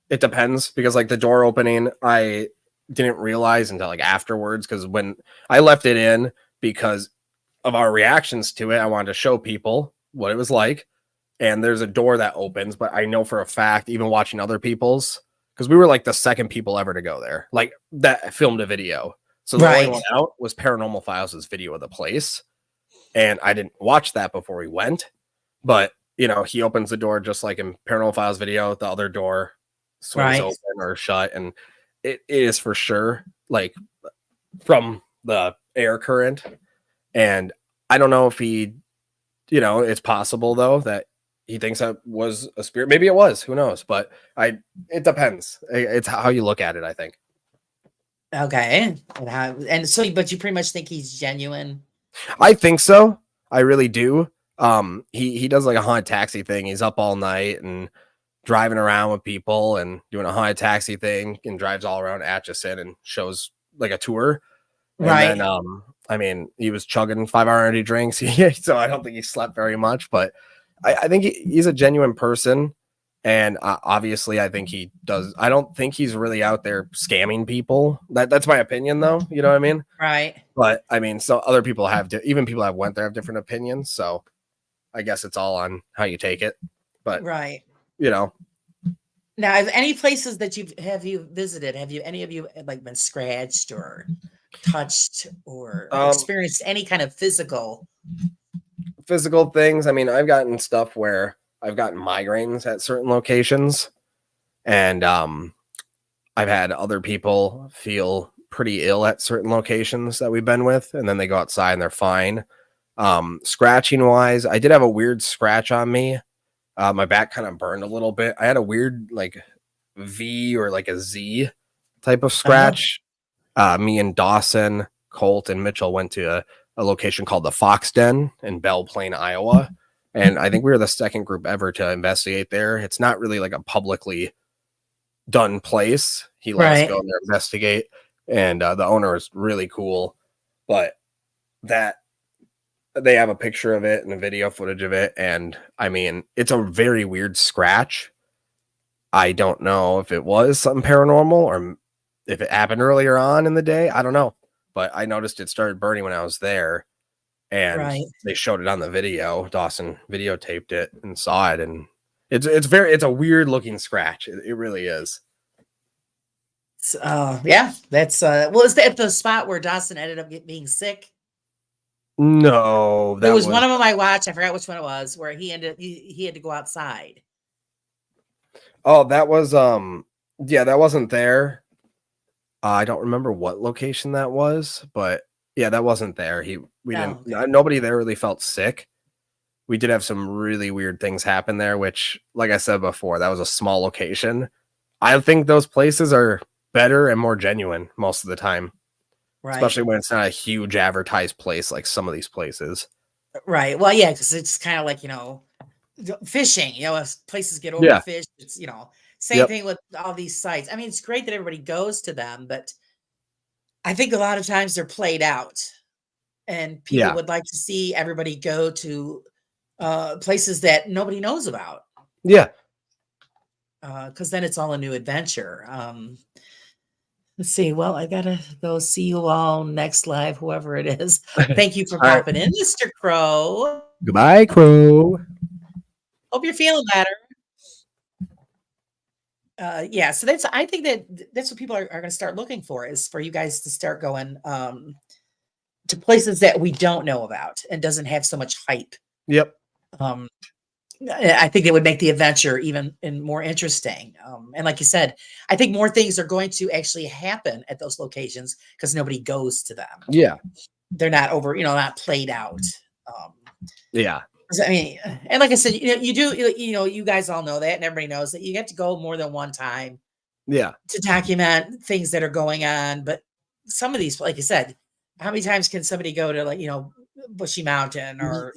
it depends, because like the door opening, I didn't realize until like afterwards, because when I left it in because of our reactions to it, I wanted to show people what it was like. And there's a door that opens, but I know for a fact, even watching other people's, because we were like the second people ever to go there, like that filmed a video. So the only one out was Paranormal Files' video of the place. And I didn't watch that before we went, but he opens the door just like in Paranormal Files video. The other door swings open or shut, and it is for sure like from the air current. And I don't know if he, it's possible though that he thinks that was a spirit. Maybe it was. Who knows? But it depends. It's how you look at it, I think. Okay. But you pretty much think he's genuine? I think so. I really do. He does like a haunted taxi thing. He's up all night and driving around with people and doing a haunted taxi thing, and drives all around Atchison and shows like a tour. And then, I mean, he was chugging 5-hour energy drinks. So I don't think he slept very much, but I think he's a genuine person. And obviously I think he does. I don't think he's really out there scamming people. That's my opinion though. You know what I mean? Right. But I mean, so other people have even people that went there have different opinions. So I guess it's all on how you take it. But now, any places that have you visited? Have you any of you like been scratched or touched or experienced any kind of physical things? I mean, I've gotten stuff where I've gotten migraines at certain locations, and I've had other people feel pretty ill at certain locations that we've been with, and then they go outside and they're fine. Scratching wise, I did have a weird scratch on me. My back kind of burned a little bit. I had a weird like V or like a Z type of scratch. Me and Dawson, Colt, and Mitchell went to a location called the Fox Den in Belle Plaine, Iowa. And I think we were the second group ever to investigate there. It's not really like a publicly done place. He let us go there, investigate. And the owner is really cool. But that they have a picture of it and a video footage of it. And I mean, it's a very weird scratch. I don't know if it was something paranormal or if it happened earlier on in the day. I don't know. But I noticed it started burning when I was there. And they showed it on the video. Dawson videotaped it and saw it. And it's a weird looking scratch. It really is. Yeah, that's well, is that the spot where Dawson ended up being sick? No, that was one of them I watched. I forgot which one it was, where he had to go outside. Oh, that was yeah, that wasn't there. I don't remember what location that was, but yeah, that wasn't there. Nobody there really felt sick. We did have some really weird things happen there, which, like I said before, that was a small location. I think those places are better and more genuine most of the time. Especially when it's not a huge advertised place like some of these places. Right. Well, yeah, because it's kind of like, fishing, if places get overfished, it's, same thing with all these sites. I mean, it's great that everybody goes to them, but I think a lot of times they're played out and people would like to see everybody go to places that nobody knows about. Yeah. Because then it's all a new adventure. Let's see. Well, I gotta go see you all next live, whoever it is. Thank you for popping in, Mr. Crow. Goodbye, Crow. Hope you're feeling better. Yeah, so I think that's what people are going to start looking for, is for you guys to start going to places that we don't know about and doesn't have so much hype. Yep. I think it would make the adventure even more interesting. And like you said, I think more things are going to actually happen at those locations because nobody goes to them. Yeah. They're not not played out. Yeah. I mean, and like I said, you guys all know that, and everybody knows that you have to go more than one time. Yeah. To document things that are going on. But some of these, like you said, how many times can somebody go to Bushy Mountain or,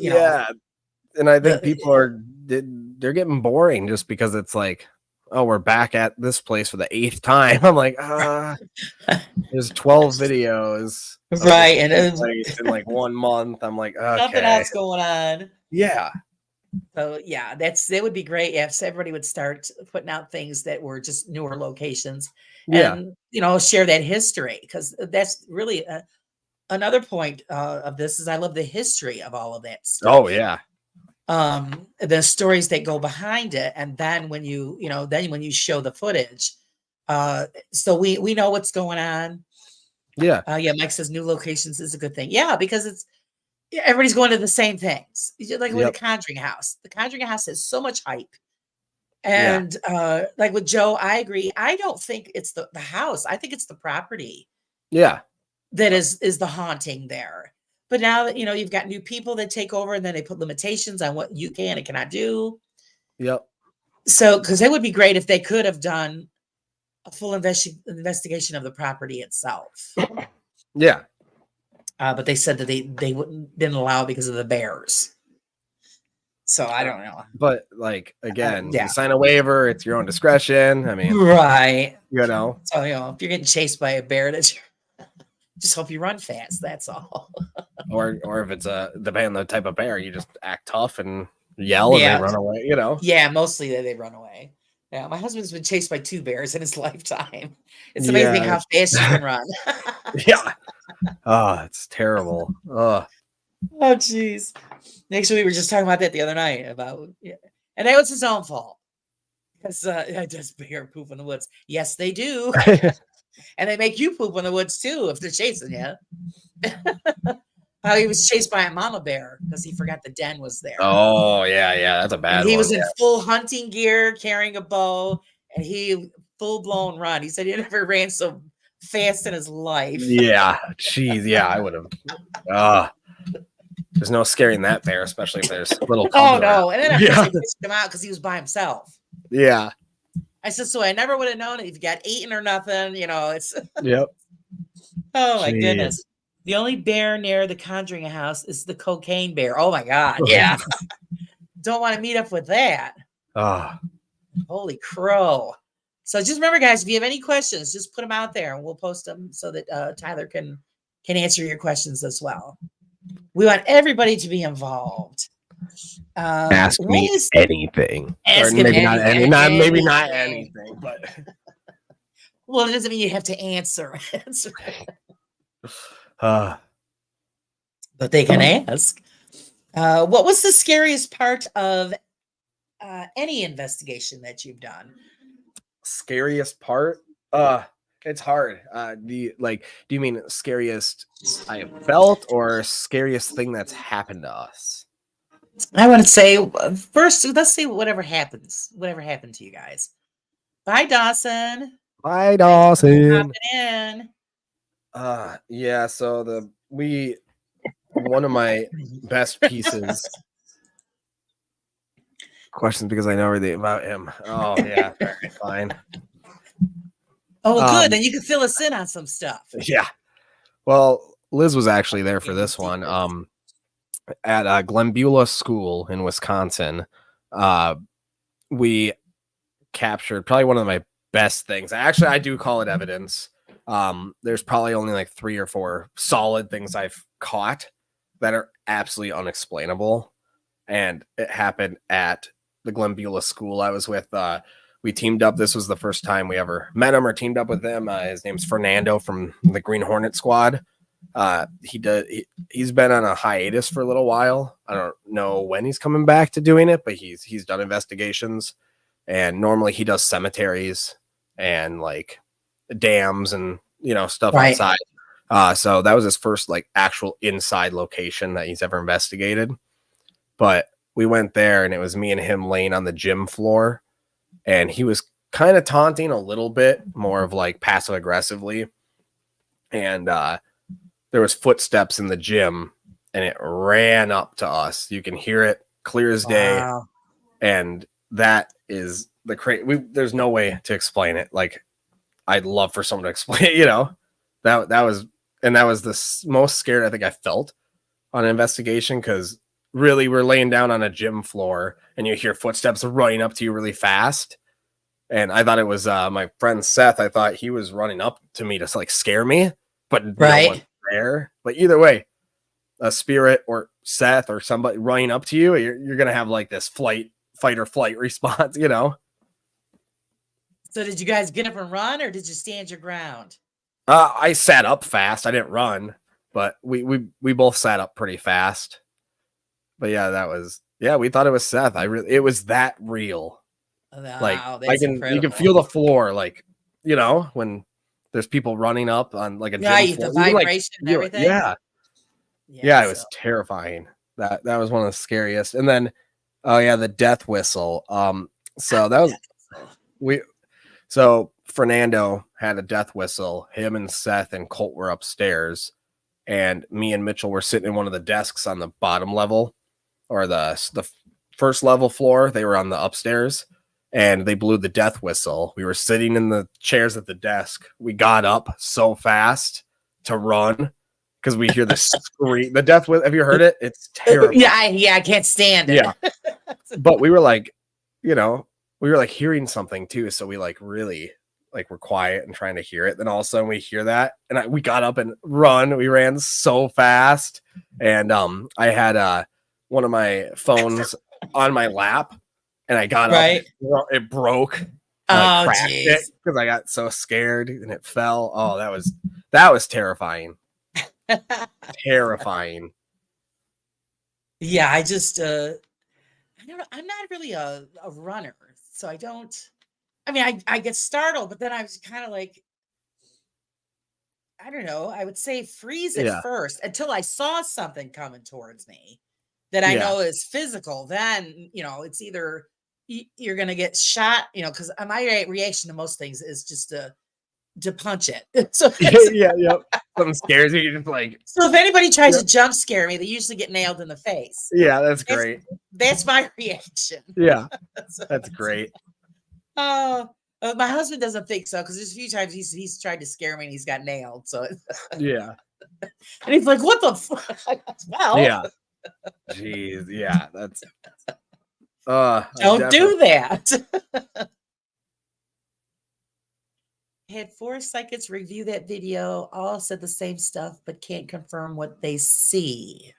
And I think people they're getting boring just because it's like, oh, we're back at this place for the 8th time. I'm like, there's 12 videos. Right. And in like 1 month. I'm like, okay. Nothing else going on. Yeah. So yeah, that would be great if everybody would start putting out things that were just newer locations and, share that history, because that's really another point of this is I love the history of all of that stuff. Oh yeah. The stories that go behind it, and then when you show the footage, so we know what's going on. Yeah. Mike says new locations is a good thing. Yeah, because everybody's going to the same things. Like with the Conjuring House. The Conjuring House has so much hype. And like with Joe, I agree. I don't think it's the house. I think it's the property. Yeah. That is the haunting there. But now that you've got new people that take over, and then they put limitations on what you can and cannot do. Yep. So, because it would be great if they could have done a full investigation of the property itself. Yeah. But they said that they didn't allow it because of the bears. So I don't know. But like again, you sign a waiver, it's your own discretion. I mean, right. So if you're getting chased by a bear, just hope you run fast. That's all. or if it's depending on the type of bear, you just act tough and yell and they run away. Yeah, mostly they run away. Yeah, my husband's been chased by 2 bears in his lifetime. It's amazing how fast you can run. Yeah. Oh, it's terrible. Oh, geez. Actually, we were just talking about that the other night and that was his own fault. Because does bear poop in the woods? Yes, they do. And they make you poop in the woods too if they're chasing you. He was chased by a mama bear because he forgot the den was there. Oh yeah, that's a bad one. He was in full hunting gear, carrying a bow, and he full blown run. He said he never ran so fast in his life. Yeah, jeez, yeah, I would have. There's no scaring that bear, especially if there's little. Oh no! And then I they pushed him out because he was by himself. Yeah. I said, so I never would have known if you got eaten or nothing. It's. Yep. Oh my goodness. The only bear near the Conjuring house is the cocaine bear. Oh my God. Yeah. Don't want to meet up with that. Ah, Holy crow. So just remember, guys, if you have any questions, just put them out there and we'll post them so that Tyler can answer your questions as well. We want everybody to be involved. ask me anything. Ask Or him maybe not anything. maybe not anything, but Well, it doesn't mean you have to answer. uh, But they can ask. What was the scariest part of any investigation that you've done? scariest part? It's hard. Do you mean scariest I have felt or scariest thing that's happened to us? I want to say first, let's say whatever happened to you guys. Bye, Dawson. Bye, Thanks for Dawson. popping in. Yeah, so one of my best pieces questions because I know everything about him. Oh yeah, fine. Oh, well, good. Then you can fill us in on some stuff. Yeah. Well, Liz was actually there for this one. At Glenbeulah School in Wisconsin, we captured probably one of my best things. Actually, I do call it evidence. There's probably only like 3 or 4 solid things I've caught that are absolutely unexplainable. And it happened at the Glenbeulah School I was with. We teamed up. This was the first time we ever met him or teamed up with him. His name's Fernando from the Green Hornet Squad. He's been on a hiatus for a little while. I don't know when he's coming back to doing it, but he's done investigations, and normally he does cemeteries and like dams and stuff outside. So that was his first like actual inside location that he's ever investigated. But we went there and it was me and him laying on the gym floor, and he was kind of taunting a little bit, more of like passive aggressively. And there was footsteps in the gym and it ran up to us. You can hear it clear as day. Wow. And that is there's no way to explain it. Like, I'd love for someone to explain it, that was the most scared I think I felt on an investigation. Cause really we're laying down on a gym floor and you hear footsteps running up to you really fast. And I thought it was my friend Seth. I thought he was running up to me to like scare me, but no one there. But either way, a spirit or Seth or somebody running up to you, you're gonna have like this fight or flight response, So did you guys get up and run, or did you stand your ground? I sat up fast. I didn't run, but we both sat up pretty fast. But yeah, we thought it was Seth. It was that real. Wow, like you can feel the floor, like when there's people running up on like a gym floor. The vibration and everything. Yeah, it was terrifying. That was one of the scariest. And then the death whistle. So that was so Fernando had a death whistle. Him and Seth and Colt were upstairs, and me and Mitchell were sitting in one of the desks on the bottom level, or the first level floor. They were on the upstairs, and they blew the death whistle. We were sitting in the chairs at the desk. We got up so fast to run because we hear the scream. The death whistle. Have you heard it? It's terrible. Yeah, I can't stand it. Yeah, but we were like, hearing something too. So we like really like were quiet and trying to hear it. Then all of a sudden we hear that, and we got up and run. We ran so fast, and I had one of my phones on my lap. And I got up, it broke. I cracked it because I got so scared and it fell. Oh, that was terrifying. Terrifying. Yeah, I just I'm not really a runner, so I don't. I mean, I get startled, but then I was kind of like, I don't know. I would say freeze at first until I saw something coming towards me that I know is physical. Then it's either you're gonna get shot, because my reaction to most things is just to punch it. So something scares you, you're just like. So if anybody tries to jump scare me, they usually get nailed in the face. Yeah, that's great. That's my reaction. Yeah, that's great. Oh, my husband doesn't think so, because there's a few times he's tried to scare me and he's got nailed. So yeah, And he's like, what the fuck? Well, Yeah. Jeez. Yeah. That's don't do that. Had 4 psychics review that video, all said the same stuff, but can't confirm what they see.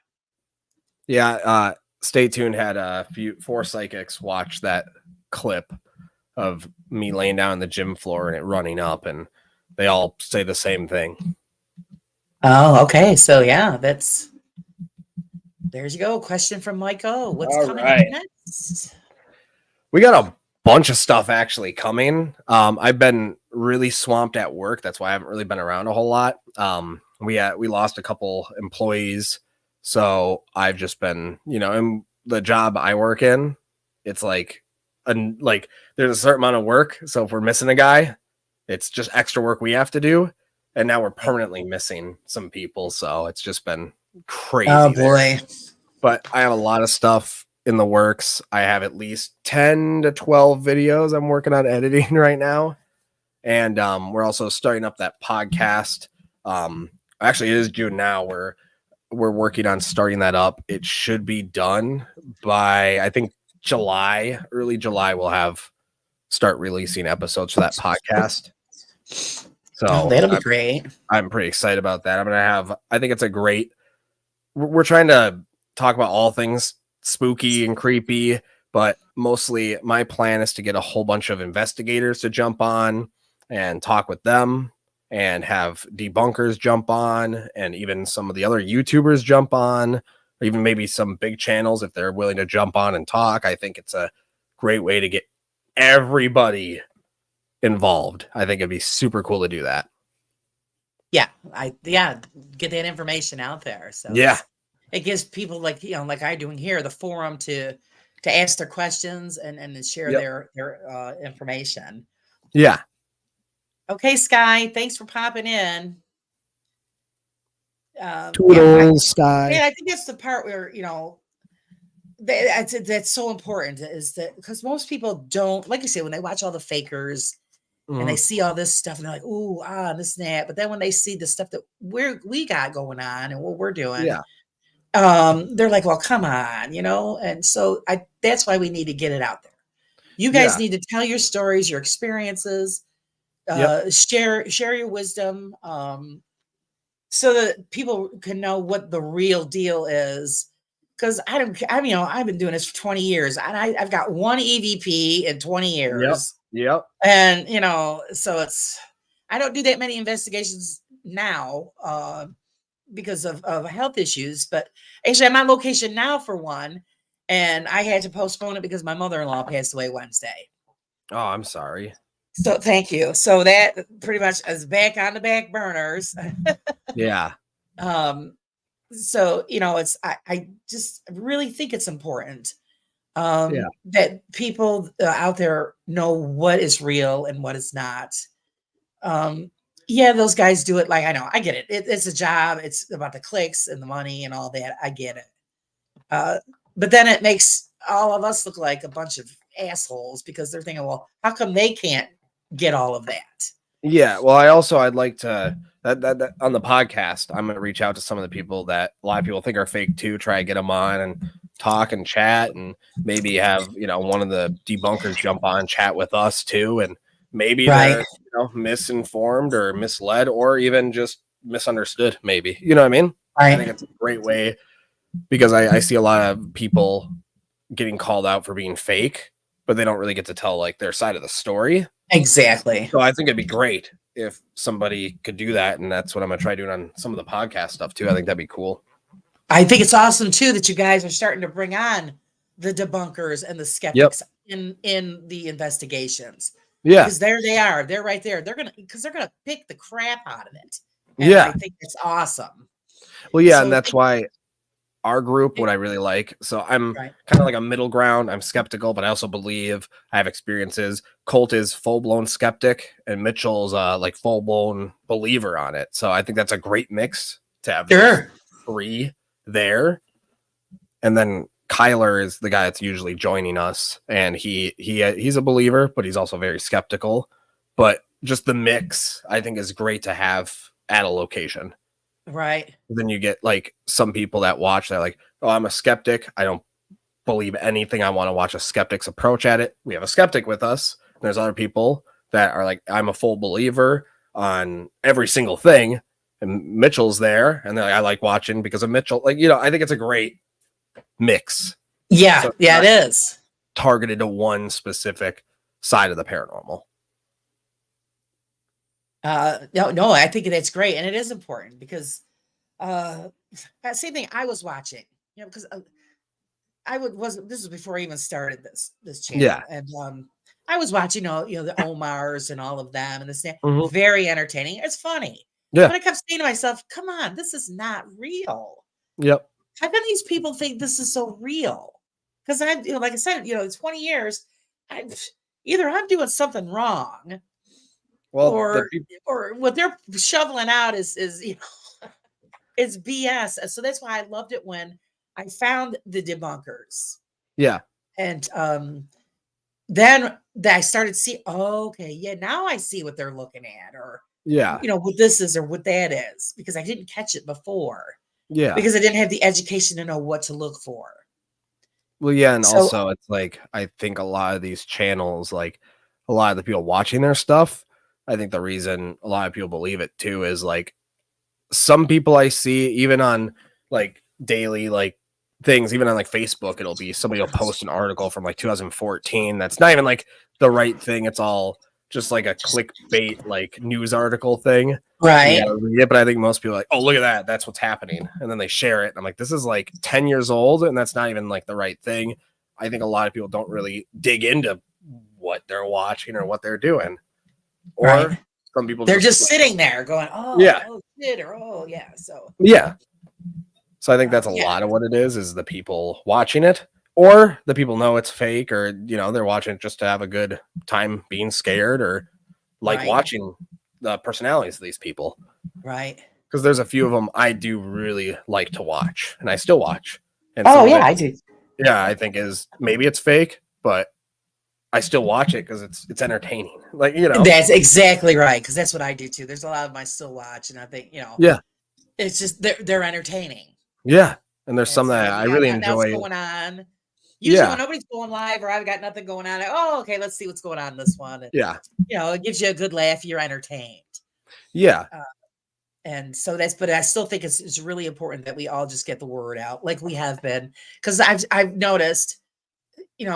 Yeah. Stay tuned. Had 4 psychics watch that clip of me laying down on the gym floor and it running up, and they all say the same thing. Oh, okay. So yeah, there's you go. Question from Mike O. What's All coming right. up next? We got a bunch of stuff actually coming. I've been really swamped at work. That's why I haven't really been around a whole lot. We lost a couple employees, so I've just been, in the job I work in, it's like there's a certain amount of work. So if we're missing a guy, it's just extra work we have to do. And now we're permanently missing some people. So it's just been crazy. Oh boy. But I have a lot of stuff in the works. I have at least 10 to 12 videos I'm working on editing right now. And we're also starting up that podcast. Actually, it is June now. We're working on starting that up. It should be done by, I think, July, early July. We'll start releasing episodes for that podcast. So that'll be great. I'm pretty excited about that. I think it's we're trying to talk about all things spooky and creepy, but mostly my plan is to get a whole bunch of investigators to jump on and talk with them, and have debunkers jump on, and even some of the other YouTubers jump on, or even maybe some big channels if they're willing to jump on and talk. I think it's a great way to get everybody involved. I think it'd be super cool to do that. Yeah, get that information out there. So Yeah, it gives people like I doing here the forum to ask their questions and share their information. Yeah. Okay, Sky, thanks for popping in. Toodles, Sky. And I think that's the part where that's so important, is that because most people don't, like you say, when they watch all the fakers and they see all this stuff and they're like, ooh, this and that. But then when they see the stuff that we got going on and what we're doing, they're like, well, come on, and so that's why we need to get it out there. You guys need to tell your stories, your experiences, share your wisdom, so that people can know what the real deal is. Because I've been doing this for 20 years, and I've got one EVP in 20 years. Yep. And so I don't do that many investigations now because of health issues. But actually, I'm on location now for one, and I had to postpone it because my mother-in-law passed away Wednesday. Oh, I'm sorry. So thank you. So that pretty much is back on the back burners. Yeah. So I just really think it's important that people out there know what is real and what is not. Those guys do it. Like, I know, I get it. It's a job. It's about the clicks and the money and all that. I get it. But then it makes all of us look like a bunch of assholes because they're thinking, well, how come they can't get all of that? Yeah. Well, I'd like to that on the podcast, I'm going to reach out to some of the people that a lot of people think are fake too, try to get them on and talk and chat, and maybe have, one of the debunkers jump on, chat with us too. And maybe they're, misinformed or misled or even just misunderstood. Maybe, you know what I mean? Right. I think it's a great way, because I see a lot of people getting called out for being fake, but they don't really get to tell like their side of the story. Exactly. So I think it'd be great if somebody could do that. And that's what I'm going to try doing on some of the podcast stuff too. I think that'd be cool. I think it's awesome too that you guys are starting to bring on the debunkers and the skeptics in the investigations. Yeah. Because there they are. They're right there. They're going to pick the crap out of it. And I think it's awesome. Well, yeah. So and that's why our group, what I really like. So I'm kind of like a middle ground. I'm skeptical, but I also believe I have experiences. Colt is full-blown skeptic, and Mitchell's like full-blown believer on it. So I think that's a great mix to have three there. And then Kyler is the guy that's usually joining us, and he's a believer, but he's also very skeptical. But just the mix, I think, is great to have at a location. Right. Then you get like some people that watch that like, oh, I'm a skeptic. I don't believe anything. I want to watch a skeptic's approach at it. We have a skeptic with us. There's other people that are like, I'm a full believer on every single thing. And Mitchell's there, and I like watching because of Mitchell. Like, I think it's a great mix. Yeah. So Yeah, it is. targeted to one specific side of the paranormal. No, I think that's great. And it is important because that same thing I was watching, because this was before I even started this channel. Yeah. And I was watching the Omars and all of them, and this Mhm. very entertaining. It's funny. Yeah. But I kept saying to myself, come on, this is not real. Yep. How can these people think this is so real? Because like I said, 20 years, either I'm doing something wrong, Well, or what they're shoveling out is it's BS. And so that's why I loved it when I found the debunkers. yeah. And then I started seeing, okay, yeah, now I see what they're looking at, or Yeah. what this is or what that is, because I didn't catch it before. Yeah. Because I didn't have the education to know what to look for. Well, yeah, and So- also it's like I think a lot of these channels, like a lot of the people watching their stuff, I think the reason a lot of people believe it too is like some people I see even on like daily like things, even on like Facebook, it'll be somebody will post an article from like 2014 that's not even like the right thing. It's all just like a clickbait like news article thing. Right. You gotta read it, but I think most people are like, oh, look at that, that's what's happening, and then they share it. And I'm like, this is like 10 years old, and that's not even like the right thing. I think a lot of people don't really dig into what they're watching or what they're doing, or Right. some people They're just sitting there going, oh, Yeah. oh shit, or oh yeah. So yeah. So I think that's a Yeah. lot of what it is the people watching it, or the people know it's fake, or they're watching it just to have a good time being scared, or like Right. watching the personalities of these people. right. Because there's a few of them I do really like to watch, and I still watch. And Oh some of yeah, it, I do. yeah, I think is maybe it's fake, but I still watch it because it's entertaining. Like That's exactly right, because that's what I do too. There's a lot of them I still watch, and I think Yeah. it's just they're entertaining. yeah, and there's And some so that if I you got really nothing else enjoy. going on. Usually Yeah. when nobody's going live or I've got nothing going on, okay, let's see what's going on in this one. And, Yeah, it gives you a good laugh. You're entertained. yeah, And so but I still think it's really important that we all just get the word out like we have been. Because I've noticed,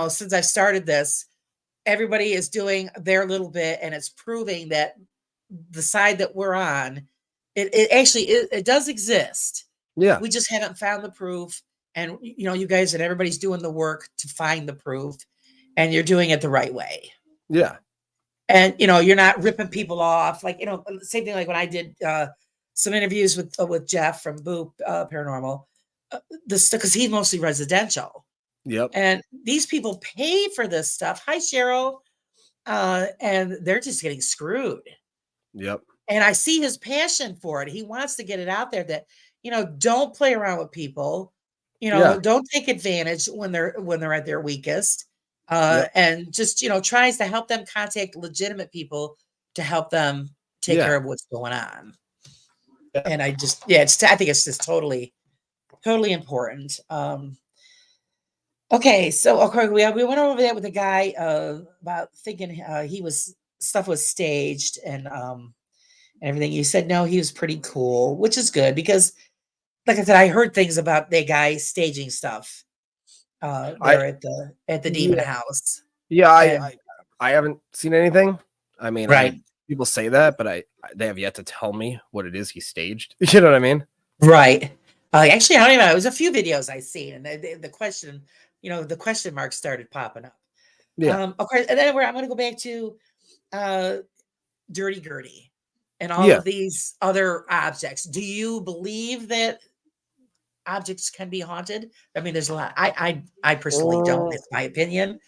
since I've started this, everybody is doing their little bit, and it's proving that the side that we're on, it actually it does exist. yeah, We just haven't found the proof. And you guys and everybody's doing the work to find the proof, and you're doing it the right way. yeah, And you're not ripping people off. Like same thing like when I did some interviews with Jeff from Boop Paranormal, because he's mostly residential, yep, and these people pay for this stuff. Hi, Cheryl, and they're just getting screwed. yep, And I see his passion for it. He wants to get it out there that don't play around with people. Yeah. Don't take advantage when they're at their weakest. Yep. And just tries to help them contact legitimate people to help them take Yeah. care of what's going on. Yeah. And I think it's just totally important. Okay, so okay, we went over that with the guy about thinking stuff was staged and everything. You said no, he was pretty cool, which is good because, like I said, I heard things about that guy staging stuff there at the Demon House. Yeah, And- I haven't seen anything. I mean, Right. people say that, but they have yet to tell me what it is he staged. You know what I mean? Right. Actually, I don't even know. It was a few videos I seen, and the question, the question marks started popping up. Yeah. Okay, and then I'm going to go back to Dirty Gertie and all Yeah. of these other objects. Do you believe that objects can be haunted? I mean, there's a lot. I personally don't. It's my opinion,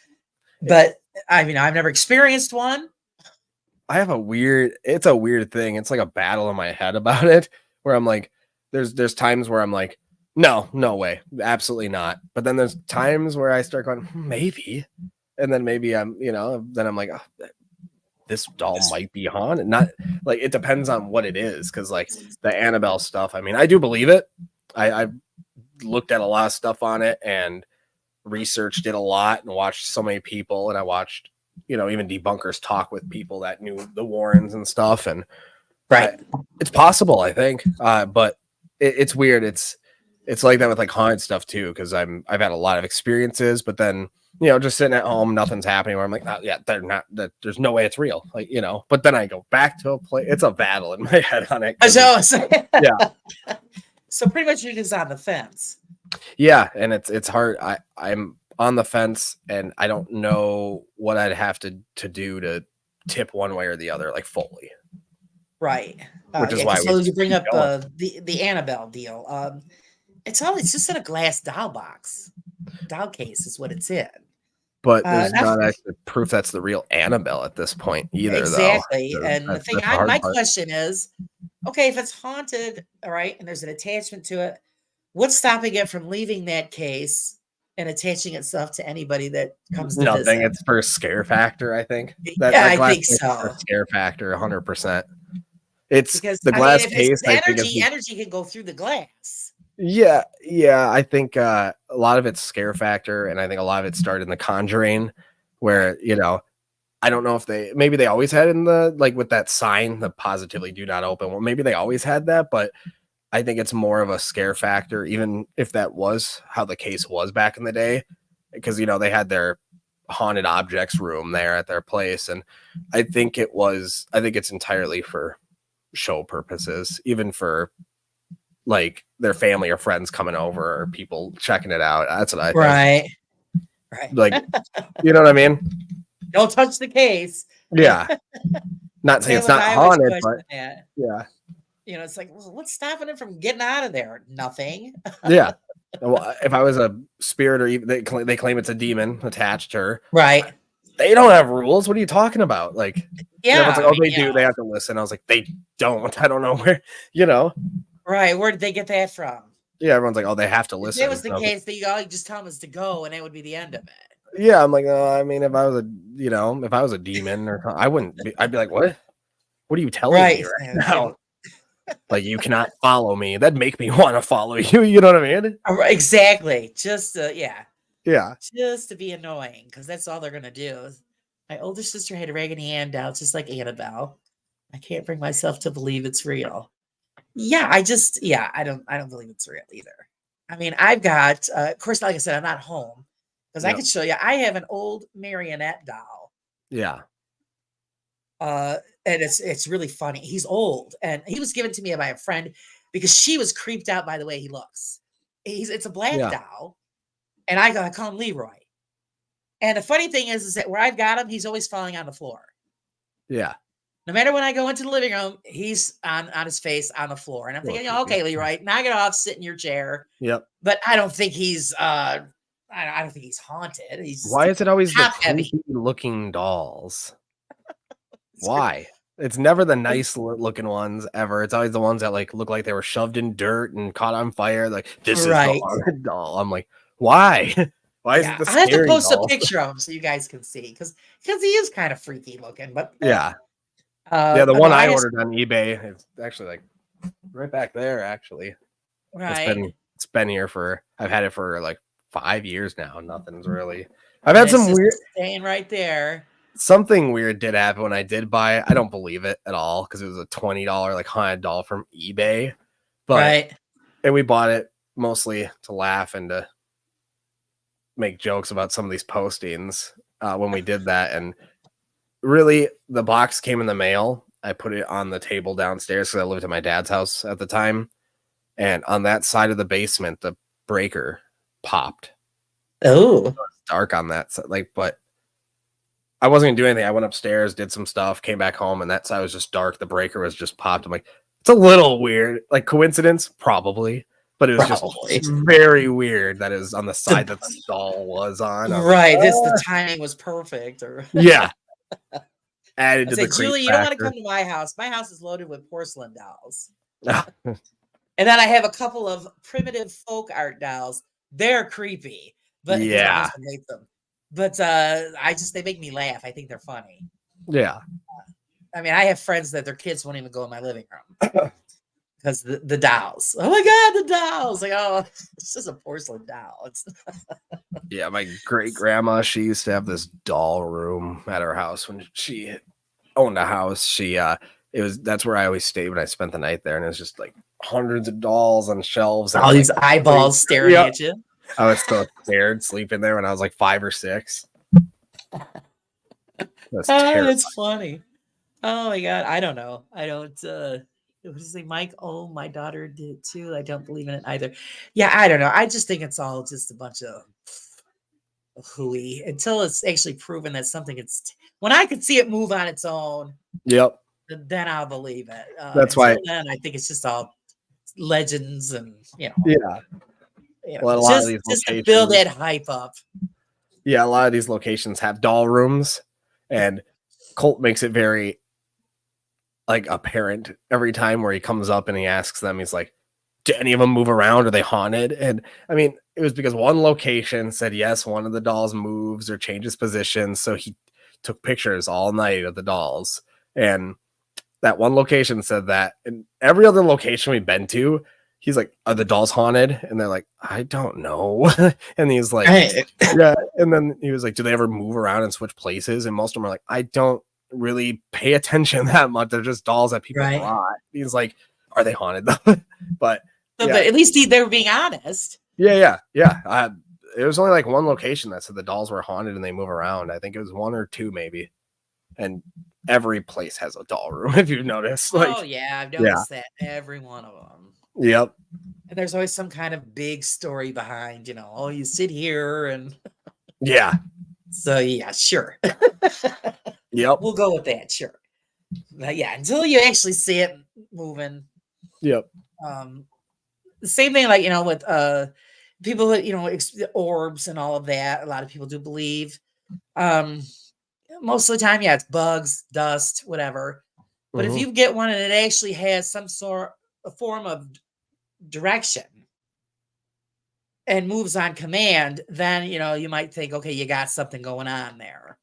but I've never experienced one. I have it's a weird thing. It's like a battle in my head about it where I'm like, there's times where I'm like, no way, absolutely not. But then there's times where I start going, maybe. And then maybe I'm, then I'm like, oh, this doll might be haunted. Not like it depends on what it is, because like the Annabelle stuff, I mean, I do believe it. I've looked at a lot of stuff on it and researched it a lot and watched so many people, and I watched, you know, even debunkers talk with people that knew the Warrens and stuff, and Right. it's possible, I think, but it's weird. It's like that with like haunted stuff too, because I've had a lot of experiences, but then, you know, just sitting at home, nothing's happening, where I'm like, oh, yeah, they're not, that there's no way it's real, like, you know. But then I go back to a place. It's a battle in my head on it. So, Yeah. So pretty much you're just on the fence. Yeah, and it's hard. I'm on the fence, and I don't know what I'd have to do to tip one way or the other, like fully. Right. Which is why so we you bring keep up the Annabelle deal. It's just in a glass doll box. Doll case is what it's in. But there's not actually proof that's the real Annabelle at this point either, exactly. though. And the thing, my question is, okay, if it's haunted, all right, and there's an attachment to it, what's stopping it from leaving that case and attaching itself to anybody that comes to Nothing. visit? It's for scare factor, I think. I think so. For scare factor, 100%. It's because the glass if case. energy can go through the glass. Yeah. I think a lot of it's scare factor, and I think a lot of it started in The Conjuring, where, you know, I don't know if maybe they always had in the, like, with that sign, the positively do not open. Well, maybe they always had that, but I think it's more of a scare factor, even if that was how the case was back in the day, because, you know, they had their haunted objects room there at their place, and I think it's entirely for show purposes, even for like their family or friends coming over or people checking it out. That's what I think. Right. Like, you know what I mean? Don't touch the case. Yeah. Not saying it's not haunted, but yeah. You know, it's like, well, what's stopping it from getting out of there? Nothing. Yeah. Well, if I was a spirit, or even they claim it's a demon attached to her. Right. They don't have rules. What are you talking about? Like, yeah. Like, oh, they do. They have to listen. I was like, they don't. I don't know where, you know. Right. Where did they get that from? Yeah, everyone's like, oh, they have to listen. If it was the case that you just tell them to go, and it would be the end of it. Yeah, I'm like, I mean, if I was a demon, or I wouldn't be. I'd be like, what? What are you telling me right now? Like, you cannot follow me. That'd make me want to follow you. You know what I mean? Exactly. Just yeah. Just to be annoying, because that's all they're gonna do. My older sister had raggedy handouts, just like Annabelle. I can't bring myself to believe it's real. Yeah, I don't believe it's real either. I mean, I've got, of course, like I said, I'm not home, because I could show you. I have an old marionette doll. Yeah. And it's really funny. He's old, and he was given to me by a friend because she was creeped out by the way he looks. It's a black doll, and I call him Leroy. And the funny thing is that where I've got him, he's always falling on the floor. Yeah. No matter when I go into the living room, he's on his face on the floor. And I'm thinking, okay, Leroy, knock it off, sit in your chair. Yep. But I don't think he's I don't think he's haunted. Why is it always the creepy looking dolls? Why? It's never the nice looking ones ever. It's always the ones that like look like they were shoved in dirt and caught on fire. Like, this is the haunted doll. I'm like, why? Why is it the scary I have to post doll? a picture of him so you guys can see, because he is kind of freaky looking. But yeah. The one I ordered on eBay is actually like right back there. Actually, right. It's been here I've had it for like 5 years now. Nothing's really. I've had some weird staying right there. Something weird did happen when I did buy it. I don't believe it at all, because it was a $20 like haunted doll from eBay. But and we bought it mostly to laugh and to make jokes about some of these postings when we did that. And really, the box came in the mail. I put it on the table downstairs because I lived at my dad's house at the time. And on that side of the basement, the breaker popped. Oh, it was dark on that side. Like, but I wasn't gonna do anything. I went upstairs, did some stuff, came back home, and that side was just dark. The breaker was just popped. I'm like, it's a little weird. Like, coincidence, probably. But it was just very weird that it was on the side that the doll was on. Right. The timing was perfect. Yeah. Added to the Julie, you don't want to come to my house. My house is loaded with porcelain dolls. And then I have a couple of primitive folk art dolls. They're creepy. But yeah. But they make me laugh. I think they're funny. Yeah. I mean, I have friends that their kids won't even go in my living room because the dolls. Oh my God, the dolls! Like, oh, it's just a porcelain doll. It's Yeah, my great grandma, she used to have this doll room at her house when she owned a house. That's where I always stayed when I spent the night there, and it was just like hundreds of dolls on shelves. all these eyeballs staring Yep. at you. I was so scared sleeping there when I was like 5 or 6. That's terrible. That's funny. Oh my God, I don't know. I don't. What does he say, Mike? Oh, my daughter did too. I don't believe in it either. Yeah, I don't know. I just think it's all just a bunch of hooey until it's actually proven that something. When I could see it move on its own. Yep. Then I'll believe it. That's why. Then I think it's just all legends and Yeah. Well, a lot of these just to build that hype up. Yeah, a lot of these locations have doll rooms, and Colt makes it very like apparent every time where he comes up and he asks them. He's like, "Do any of them move around? Are they haunted?" And I mean, it was because one location said yes, one of the dolls moves or changes position, so he took pictures all night of the dolls, and that one location said that. And every other location we've been to, he's like, "Are the dolls haunted?" And they're like, "I don't know." And he's like, "Yeah." And then he was like, "Do they ever move around and switch places?" And most of them are like, "I don't really pay attention that much. They're just dolls that people brought." He's like, "Are they haunted though?" But at least they were being honest. Yeah. It was only like one location that said the dolls were haunted and they move around. I think it was 1 or 2 maybe. And every place has a doll room, if you've noticed. Oh yeah, I've noticed that every one of them. Yep. And there's always some kind of big story behind, oh, you sit here and yeah. So yeah, sure. Yep. We'll go with that, sure. But yeah, until you actually see it moving. Yep. The same thing, like with people that orbs and all of that. A lot of people do believe. Most of the time, yeah, it's bugs, dust, whatever. But if you get one and it actually has some form of direction and moves on command, then you might think, okay, you got something going on there.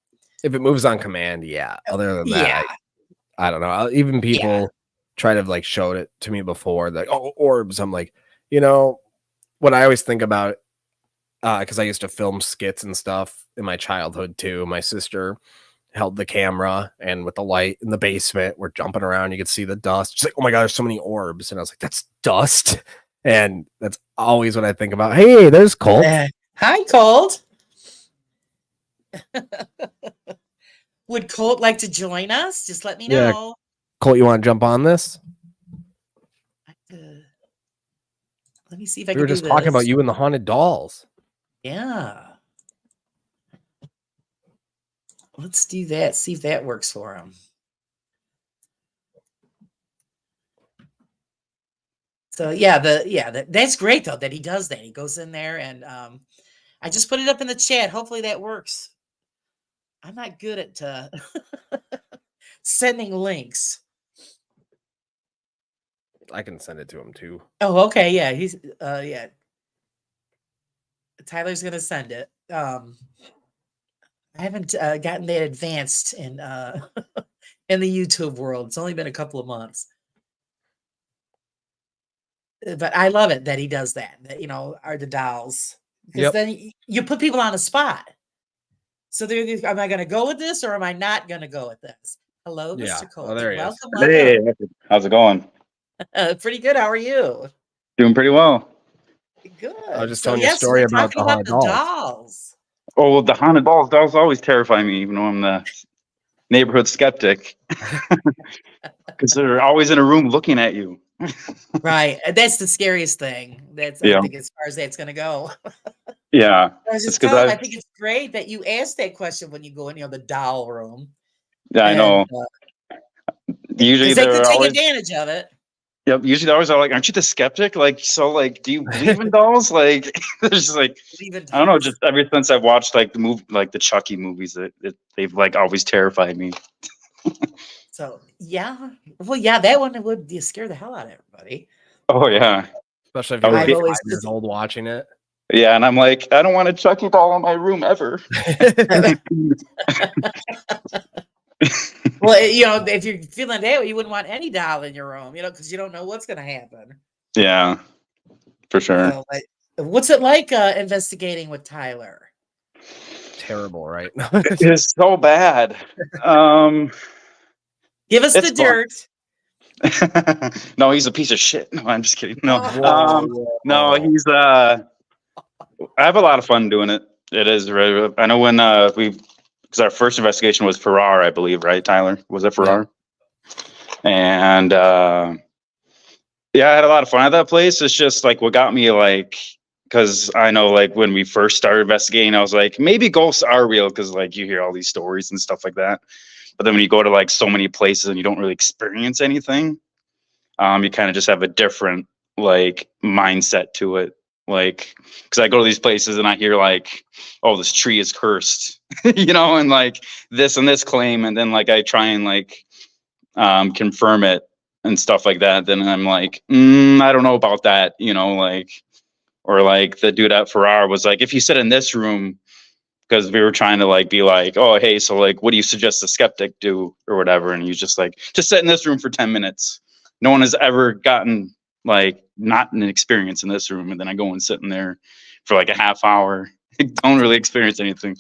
If it moves on command, yeah. Other than that, I don't know. Even people try to like showed it to me before, like, oh, orbs. I'm like, what I always think about, because I used to film skits and stuff in my childhood too. My sister held the camera, and with the light in the basement, we're jumping around. You could see the dust. She's like, "Oh my God, there's so many orbs." And I was like, "That's dust." And that's always what I think about. Hey, there's Colt. Hi, Colt. Would Colt like to join us? Just let me know. Colt, you want to jump on this? Let me see if I can. We were just talking about you and the haunted dolls. Yeah. Let's do that. See if that works for him. So yeah, that's great though that he does that. He goes in there and I just put it up in the chat. Hopefully that works. I'm not good at sending links. I can send it to him too. Oh, okay. Yeah, he's Tyler's gonna send it. I haven't gotten that advanced in in the YouTube world. It's only been a couple of months. But I love it that he does that. Are the dolls. Because then you put people on the spot. So am I going to go with this or am I not going to go with this? Hello, Mr. Cole. Oh, there he is. Hey, how's it going? Pretty good. How are you? Doing pretty well. Good. I was just telling you a story about the haunted dolls. Oh, well, the haunted dolls always terrify me, even though I'm the neighborhood skeptic. Because they're always in a room looking at you. Right. That's the scariest thing. I think as far as that's going to go. Yeah. I was just telling I think it's great that you asked that question when you go in the doll room. Yeah, I know. Usually they could take advantage of it. Yep. Usually they always are like, "Aren't you the skeptic?" Like, so like, do you believe in dolls? Like, there's just like, I don't know. Just ever since I've watched like the movie, like the Chucky movies, they've like always terrified me. So yeah, well, yeah, that one would scare the hell out of everybody. Oh yeah, especially if you're like 5 years old watching it. Yeah, and I'm like, I don't want a Chucky doll in my room ever. Well, if you're feeling that way, you wouldn't want any doll in your room, because you don't know what's going to happen. Yeah, for sure. What's it like investigating with Tyler? Terrible, right? It's so bad. Give us the fun. dirt. No, he's a piece of shit. No, I'm just kidding. No, Whoa. he's I have a lot of fun doing it. It is really, I know when because our first investigation was Farrar, I believe, right, Tyler? Was it Farrar? Yeah. And yeah, I had a lot of fun at that place. It's just like what got me because I know like when we first started investigating, I was like, maybe ghosts are real because like you hear all these stories and stuff like that. But then when you go to like so many places and you don't really experience anything, you kind of just have a different like mindset to it. Like, because I go to these places and I hear like, oh, this tree is cursed, and like this and this claim, and then like I try and like confirm it and stuff like that. Then I'm like, I don't know about that, like, or like the dude at Farrar was like, if you sit in this room, because we were trying to like be like, oh, hey, so like, what do you suggest a skeptic do or whatever? And he's just like, just sit in this room for 10 minutes. No one has ever gotten like not an experience in this room. And then I go and sit in there for like a half hour. Don't really experience anything.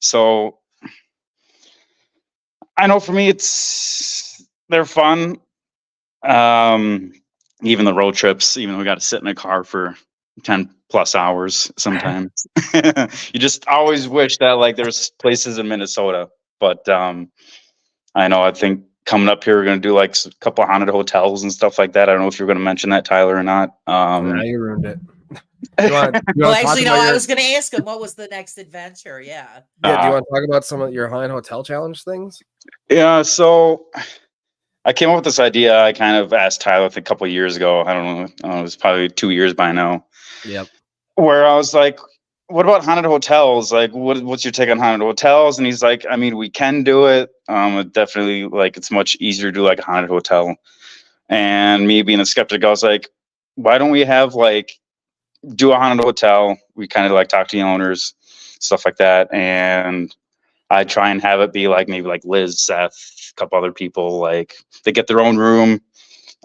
So I know for me, they're fun. Even the road trips, even though we got to sit in a car for 10 plus hours sometimes. You just always wish that like there's places in Minnesota, but I think coming up here we're going to do like a couple of haunted hotels and stuff like that. I don't know if you're going to mention that, Tyler, or not. Now you ruined it. Well, actually, no, I was going to ask him what was the next adventure. Yeah. Do you want to talk about some of your haunted hotel challenge things? Yeah, so I came up with this idea. I kind of asked Tyler a couple of years ago. I don't know, it was probably 2 years by now. Yep. Where I was like, what about haunted hotels? Like, what's your take on haunted hotels? And he's like, I mean, we can do it. Definitely, like, it's much easier to do like a haunted hotel. And me being a skeptic, I was like, why don't we have like do a haunted hotel? We kind of like talk to the owners, stuff like that. And I try and have it be like maybe like Liz, Seth, a couple other people, like they get their own room.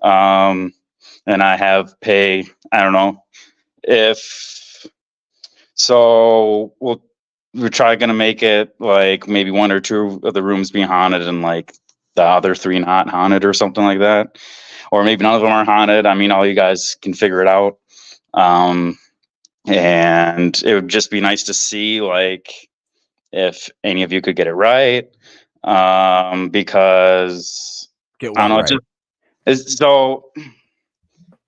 And I have pay, I don't know so we're trying to make it like maybe 1 or 2 of the rooms be haunted and like the other 3 not haunted or something like that. Or maybe none of them are haunted. I mean, all you guys can figure it out. And it would just be nice to see like if any of you could get it right. Because I don't know, right.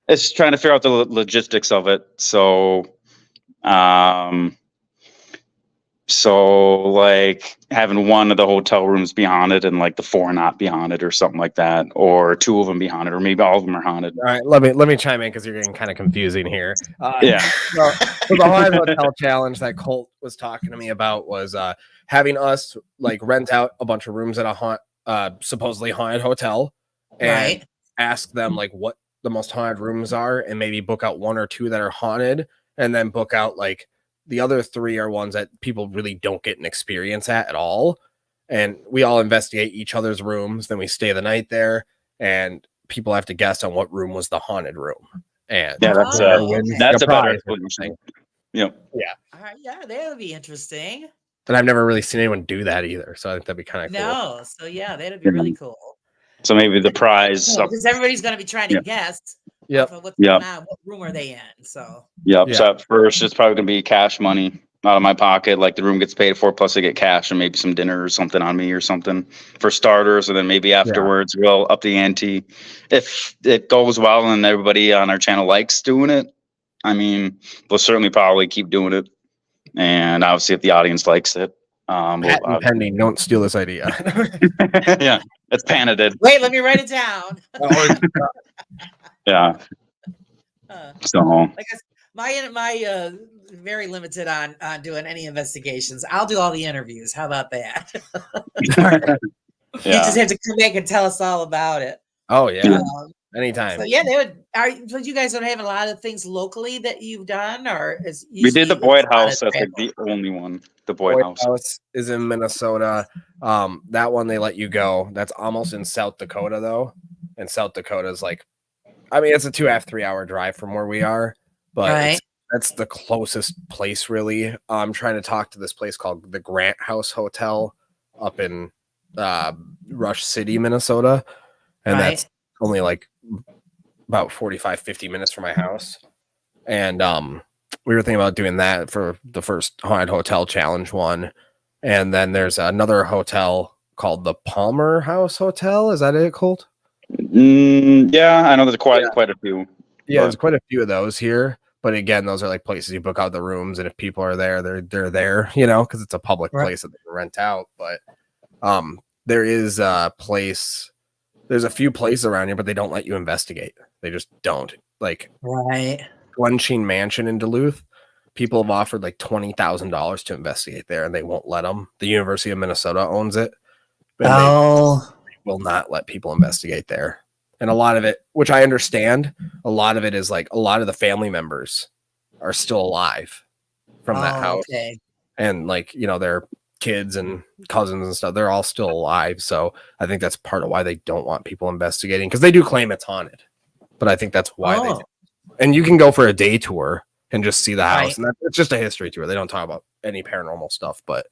It's trying to figure out the logistics of it. So like having 1 of the hotel rooms be haunted and like the 4 not be haunted or something like that, or 2 of them be haunted, or maybe all of them are haunted. All right, let me chime in because you're getting kind of confusing here. Yeah. So the haunted hotel challenge that Colt was talking to me about was having us like rent out a bunch of rooms at a supposedly haunted hotel and ask them like what the most haunted rooms are, and maybe book out 1 or 2 that are haunted, and then book out like the other 3 are ones that people really don't get an experience at all. And we all investigate each other's rooms. Then we stay the night there, and people have to guess on what room was the haunted room. And yeah, that's a better thing. Yep. Yeah. All right. Yeah, that would be interesting. And I've never really seen anyone do that either. So I think that'd be kind of cool. No. So yeah, that'd be really cool. So maybe the prize. Because everybody's going to be trying to guess. Yep. What's going on, what room are they in? So. Yep. Yeah. So at first, it's probably going to be cash money out of my pocket. Like the room gets paid for, plus I get cash and maybe some dinner or something on me or something for starters. And then maybe afterwards we'll up the ante. If it goes well and everybody on our channel likes doing it, I mean, we'll certainly probably keep doing it. And obviously if the audience likes it, pending, don't steal this idea. Yeah, it's patented. Wait, let me write it down. Yeah. So like my very limited on doing any investigations. I'll do all the interviews. How about that? You just have to come back and tell us all about it. Oh yeah. Anytime. So yeah, they would. So you guys don't have a lot of things locally that you've done, or we did the Boyd House. That's like the only one. The Boyd House is in Minnesota. That one they let you go. That's almost in South Dakota though. And South Dakota is like, I mean, it's a 2.5-3 hour drive from where we are, but that's the closest place really. I'm trying to talk to this place called the Grant House Hotel up in Rush City, Minnesota. And that's only like about 45-50 minutes from my house. And we were thinking about doing that for the first Haunted Hotel Challenge one. And then there's another hotel called the Palmer House Hotel. Is that it, Colt? Yeah, I know there's quite a few. Yeah, there's quite a few of those here. But again, those are like places you book out the rooms, and if people are there, they're there, you know, because it's a public place that they can rent out. But there is a place. There's a few places around here, but they don't let you investigate. They just don't. Like Glensheen Mansion in Duluth, people have offered like $20,000 to investigate there, and they won't let them. The University of Minnesota owns it. They will not let people investigate there. And a lot of it, which I understand, a lot of it is like a lot of the family members are still alive from that house. And like, you know, their kids and cousins and stuff, they're all still alive. So I think that's part of why they don't want people investigating, because they do claim it's haunted. But I think that's why they do. And you can go for a day tour and just see the house. And it's just a history tour. They don't talk about any paranormal stuff, but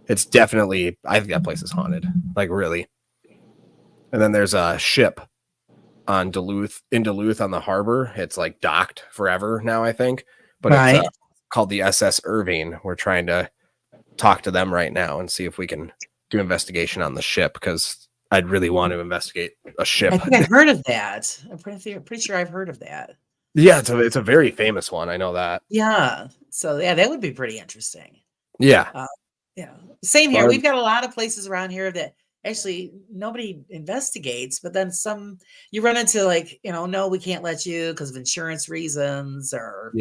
it's definitely, I think that place is haunted. Like really. And then there's a ship in Duluth on the harbor. It's like docked forever now, I think. But it's called the SS Irving. We're trying to talk to them right now and see if we can do investigation on the ship, because I'd really want to investigate a ship. I think I've heard of that. I'm pretty sure I've heard of that. Yeah, it's a very famous one. I know that. Yeah. So yeah, that would be pretty interesting. Yeah. Same here. We've got a lot of places around here that actually nobody investigates, but then some you run into like, you know, no, we can't let you because of insurance reasons, or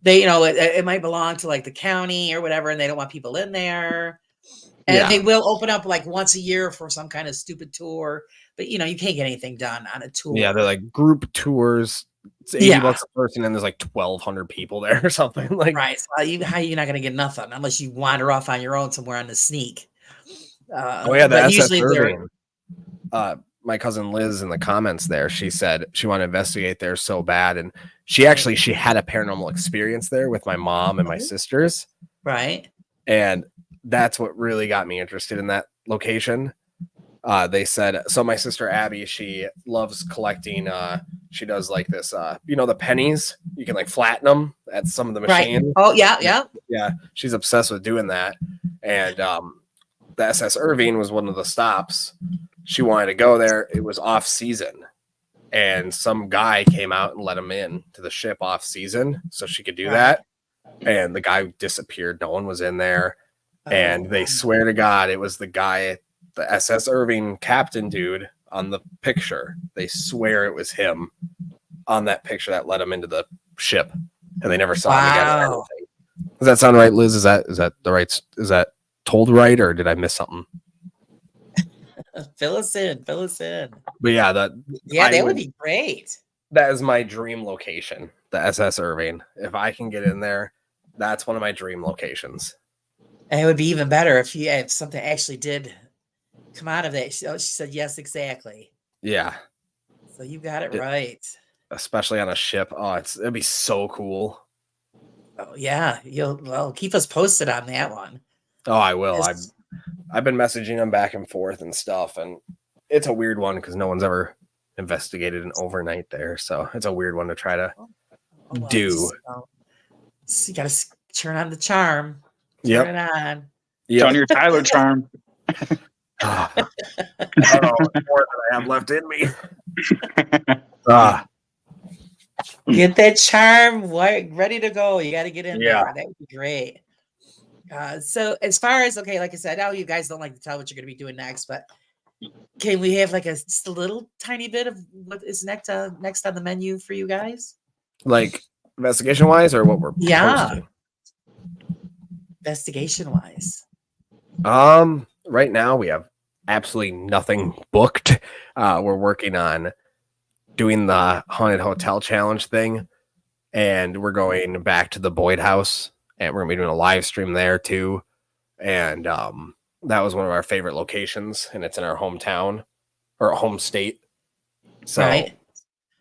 they, you know, it might belong to like the county or whatever, and they don't want people in there. And they will open up like once a year for some kind of stupid tour, but you know, you can't get anything done on a tour. Yeah, they're like group tours. It's $80 a person, and there's like 1,200 people there or something. Like, So how are you not going to get nothing unless you wander off on your own somewhere on the sneak? The SS Irving. My cousin Liz in the comments there, she said she wanted to investigate there so bad, and she had a paranormal experience there with my mom and my sisters. And that's what really got me interested in that location. They said, so my sister Abby, she loves collecting, she does like this, you know, the pennies, you can like flatten them at some of the machines. Yeah, she's obsessed with doing that. And the SS Irving was one of the stops. She wanted to go there. It was off season, and some guy came out and let him in to the ship off season so she could do that. And the guy disappeared. No one was in there. And they swear to God it was the guy, the SS Irving captain dude on the picture. They swear it was him on that picture that let him into the ship, and they never saw him again or anything. Does that sound right, Liz? Is that the right? Is that told right, or did I miss something? Fill us in. But yeah, that would be great. That is my dream location, the SS Irving. If I can get in there, that's one of my dream locations. And it would be even better if something actually did come out of that. She said yes, exactly. Yeah. So you got it right. Especially on a ship. Oh, it'd be so cool. Oh yeah, you'll keep us posted on that one. Oh, I will. I've been messaging them back and forth and stuff, and it's a weird one because no one's ever investigated an overnight there, so it's a weird one to try to do. So you got to turn on the charm. Turn it on. Turn your Tyler charm. I don't know what more that I have left in me. Get that charm ready to go. You got to get in there. That would be great. So as far as, okay, like I said, I know you guys don't like to tell what you're going to be doing next, but can we have like just a little tiny bit of what is next on the menu for you guys? Like investigation wise, or what we're posting? Investigation wise. Right now we have absolutely nothing booked. We're working on doing the Haunted Hotel Challenge thing, and we're going back to the Boyd House, and we're gonna be doing a live stream there too. And that was one of our favorite locations, and it's in our hometown or home state. So Right.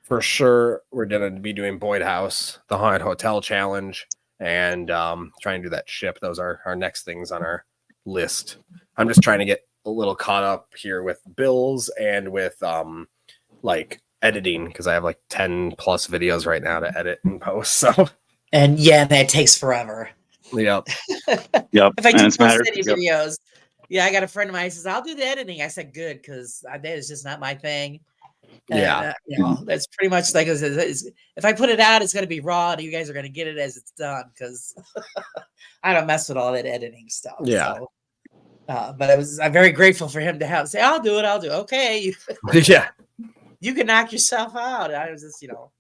for sure, we're gonna be doing Boyd House, the Haunted Hotel Challenge, and trying to do that ship. Those are our next things on our list. I'm just trying to get a little caught up here with bills and with like editing, because I have like 10 plus videos right now to edit and post. So And yeah, that takes forever. yep. Yep. If I And do it's post matter. any Yep. videos, yeah, I got a friend of mine who says, I'll do the editing. I said, good, because that is just not my thing. And, Yeah. you know, that's pretty much like, if I put it out, it's going to be raw and you guys are going to get it as it's done, because I don't mess with all that editing stuff. Yeah. So, but I'm very grateful for him to say, I'll do it. Okay. Yeah. You can knock yourself out. I was just, Well,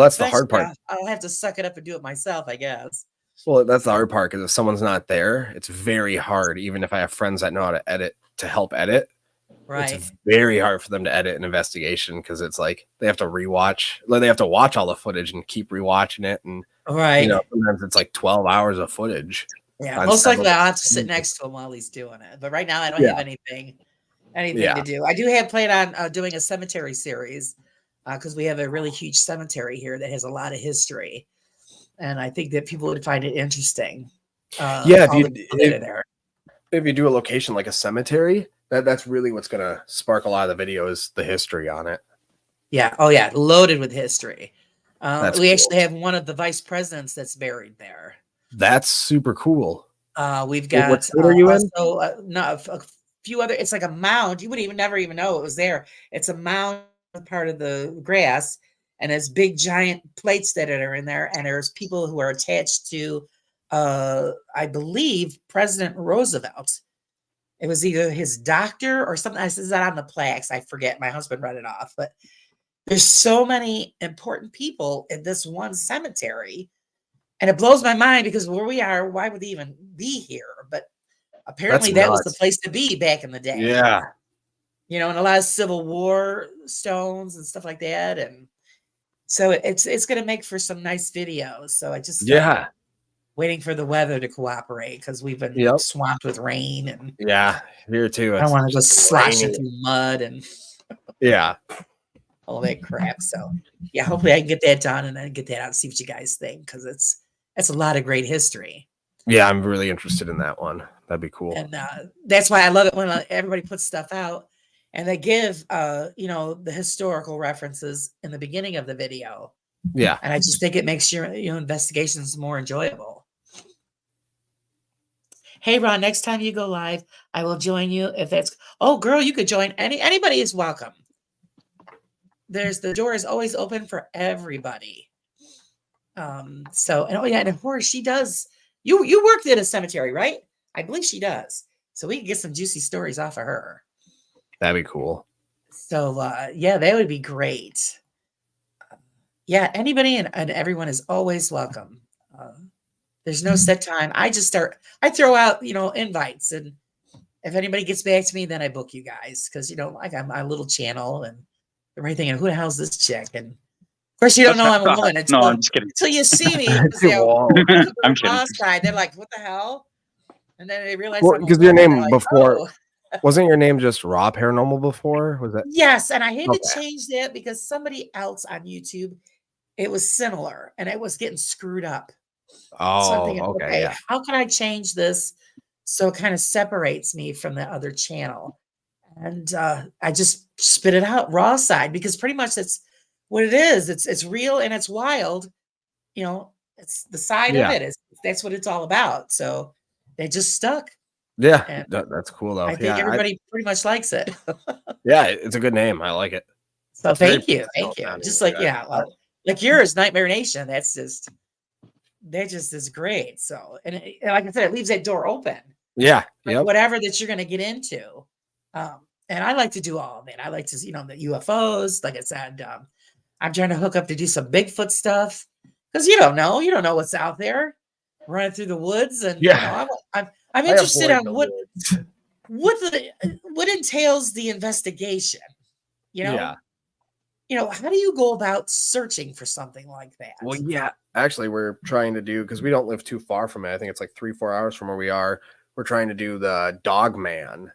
that's the hard part. I'll have to suck it up and do it myself, I guess. Well, that's the hard part, because if someone's not there, it's very hard. Even if I have friends that know how to edit to help edit, Right. it's very hard for them to edit an investigation, because it's like they have to rewatch, like they have to watch all the footage and keep rewatching it. And Right. you know, sometimes it's like 12 hours of footage. Yeah, most likely I'll have to sit next to him while he's doing it. But right now I don't have anything to do. I do have planned on doing a cemetery series, because we have a really huge cemetery here that has a lot of history, and I think that people would find it interesting. Yeah, if you do a location like a cemetery, that's really what's gonna spark a lot of the videos, the history on it. Yeah. Oh yeah, loaded with history. We actually cool. have one of the vice presidents that's buried there. That's super cool. We've got what state are you in? A few other. It's like a mound. You would never even know it was there. It's a mound, part of the grass, and there's big giant plates that are in there. And there's people who are attached to, I believe, President Roosevelt. It was either his doctor or something. I said that on the plaques. I forget. My husband read it off, but there's so many important people in this one cemetery. And it blows my mind, because where we are, why would they even be here? But apparently that was the place to be back in the day. Yeah. You know, and a lot of Civil War stones and stuff like that. And so it's going to make for some nice videos. So I just waiting for the weather to cooperate, because we've been swamped with rain. And here too. I don't want to go sloshing through mud and all that crap. So yeah, hopefully I can get that done and then get that out and see what you guys think, because it's a lot of great history. Yeah, I'm really interested in that one. That'd be cool. And that's why I love it when everybody puts stuff out and they give you know, the historical references in the beginning of the video. Yeah. And I just think it makes your investigations more enjoyable. Hey Ron, next time you go live, I will join you. If that's girl, you could join. Anybody is welcome. The door is always open for everybody. So, and and of course she does. You worked at a cemetery, right? I believe she does. So we can get some juicy stories off of her. That'd be cool. So yeah, that would be great. Yeah, anybody and everyone is always welcome. There's no set time. I throw out, invites, and if anybody gets back to me, then I book you guys, because like I'm my little channel and everything. And who the hell's this chick? And of course, you don't know I'm a woman until, I'm just kidding. Until you see me. I'm kidding. Side, they're like, "What the hell?" And then they realize, because your name like, before wasn't your name just Raw Paranormal before? Was that? Yes, and I had to change that because somebody else on YouTube, it was similar, and it was getting screwed up. Oh, so thinking, okay. Yeah. How can I change this so it kind of separates me from the other channel? And I just spit it out, Raw Side, because pretty much that's what it is. It's real and it's wild. It's the side of it. That's what it's all about. So they just stuck. Yeah, and that's cool though. I think everybody pretty much likes it. Yeah, it's a good name. I like it. So thank you. Just like like yours, Nightmare Nation. That just is great. So and like I said, it leaves that door open. Yeah. Whatever that you're going to get into. And I like to do all of it. I like to, the UFOs. Like I said, I'm trying to hook up to do some Bigfoot stuff, because you don't know what's out there running through the woods. And I'm interested in what entails the investigation. How do you go about searching for something like that? Well, yeah, actually, we're trying to do, because we don't live too far from it. I think it's like 3-4 hours from where we are. we're trying to do the Dog Man,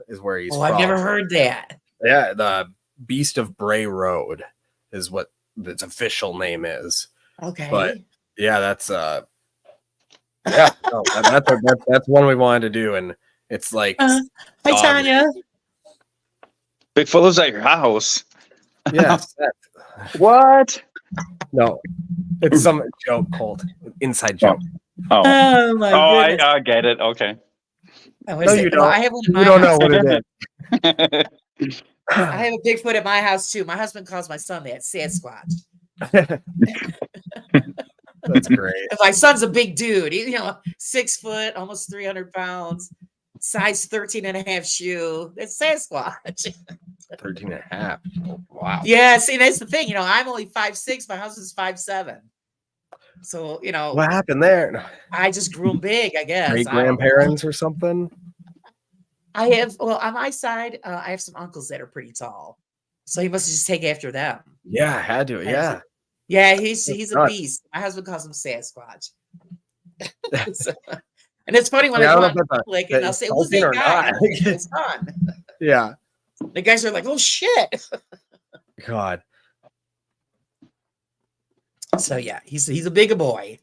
is where he's Oh, from. I've never heard that. Yeah, the Beast of Bray Road is what its official name is. Okay. But yeah, that's yeah, no, that's one we wanted to do, and it's like Hi, dog- Tanya. Bigfoot lives at your house. yeah, What? no, it's some joke, Colt, inside joke. Oh, Oh my goodness. I get it. Okay. What No, is it? you Well, don't. I have one in You my don't know house. what it is. I have a Bigfoot at my house too. My husband calls my son that Sasquatch. That's great. And my son's a big dude. He, 6 foot, almost 300 pounds, size 13 and a half shoe. It's Sasquatch. 13 and a half. Oh, wow. Yeah, see, that's the thing. I'm only 5'6". My husband's 5'7". So, What happened there? I just grew him big, I guess. Great I don't know. grandparents or something? I have, on my side, I have some uncles that are pretty tall. So he must just take after them. Yeah, I had to. Yeah. Yeah, he's a nuts. beast. My husband calls him Sasquatch. So, and it's funny when Yeah, I I don't go know on if that's public and they'll say, "Who's insulting that or guy?" not. It's fun. Yeah. The guys are like, "Oh shit!" God. So yeah, he's a bigger boy.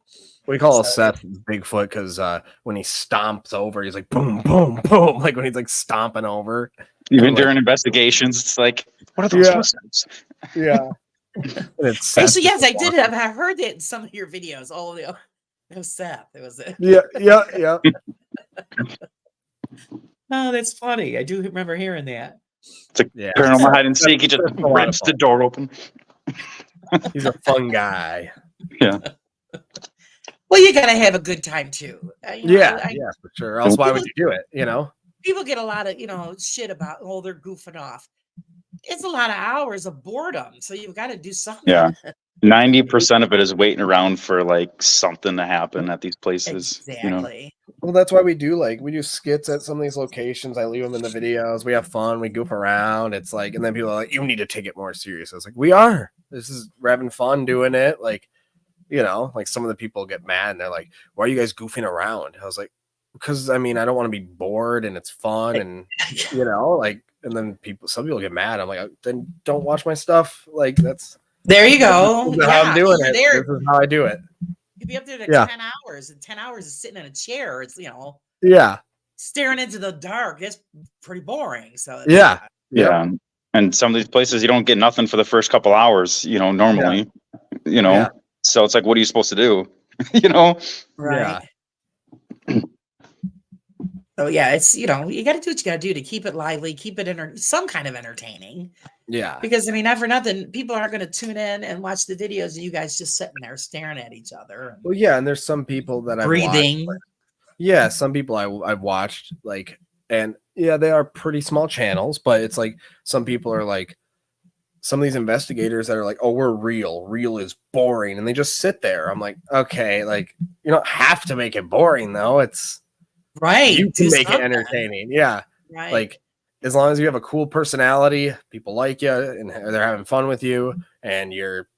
We call So- Seth Bigfoot because when he stomps over, he's like boom, boom, boom. Like when he's like stomping over. Even like- during investigations, it's like, what are those Yeah. footsteps? Yeah. It's Seth Actually, yes, I did walking. have. I heard that in some of your videos. Oh, it was Seth. It was it. Yeah, yeah, yeah. Oh, that's funny. I do remember hearing that. Yeah. Paranormal hide and seek. He just That's a lot of rips the fun. door open. He's a fun guy. Well, you gotta have a good time too. Yeah, yeah, for sure. Else, why would you do it? People get a lot of shit about they're goofing off. It's a lot of hours of boredom, so you've got to do something. Yeah. 90% of it is waiting around for like something to happen at these places. Exactly. Well, that's why we do skits at some of these locations. I leave them in the videos. We have fun. We goof around. It's like, and then people are like, "You need to take it more serious." I was like, "We are. We're having fun doing it." Like, like some of the people get mad and they're like, "Why are you guys goofing around?" I was like, "Because I don't want to be bored and it's fun and like." And then some people get mad. I'm like, "Then don't watch my stuff." Like that's. There you go. This is how I'm doing you're it. there. This is how I do it. You'd be up there to Yeah. 10 hours, and 10 hours is sitting in a chair. It's Yeah. staring into the dark. That's pretty boring. So Yeah. Yeah. And some of these places you don't get nothing for the first couple hours, normally. Yeah. So it's like, what are you supposed to do? right. So yeah, it's you got to do what you got to do to keep it lively, keep it some kind of entertaining. Yeah. Because not for nothing, people aren't going to tune in and watch the videos of you guys just sitting there staring at each other, and Well, yeah, and there's some people that I've breathing. watched, yeah, some people I've watched, like, and yeah, they are pretty small channels, but it's like some people are like some of these investigators that are like, "Oh, we're real. Real is boring," and they just sit there. I'm like, okay, like you don't have to make it boring though. It's Right. you can do make it something. entertaining. Yeah, Right. like as long as you have a cool personality, people like you, and they're having fun with you, and you're,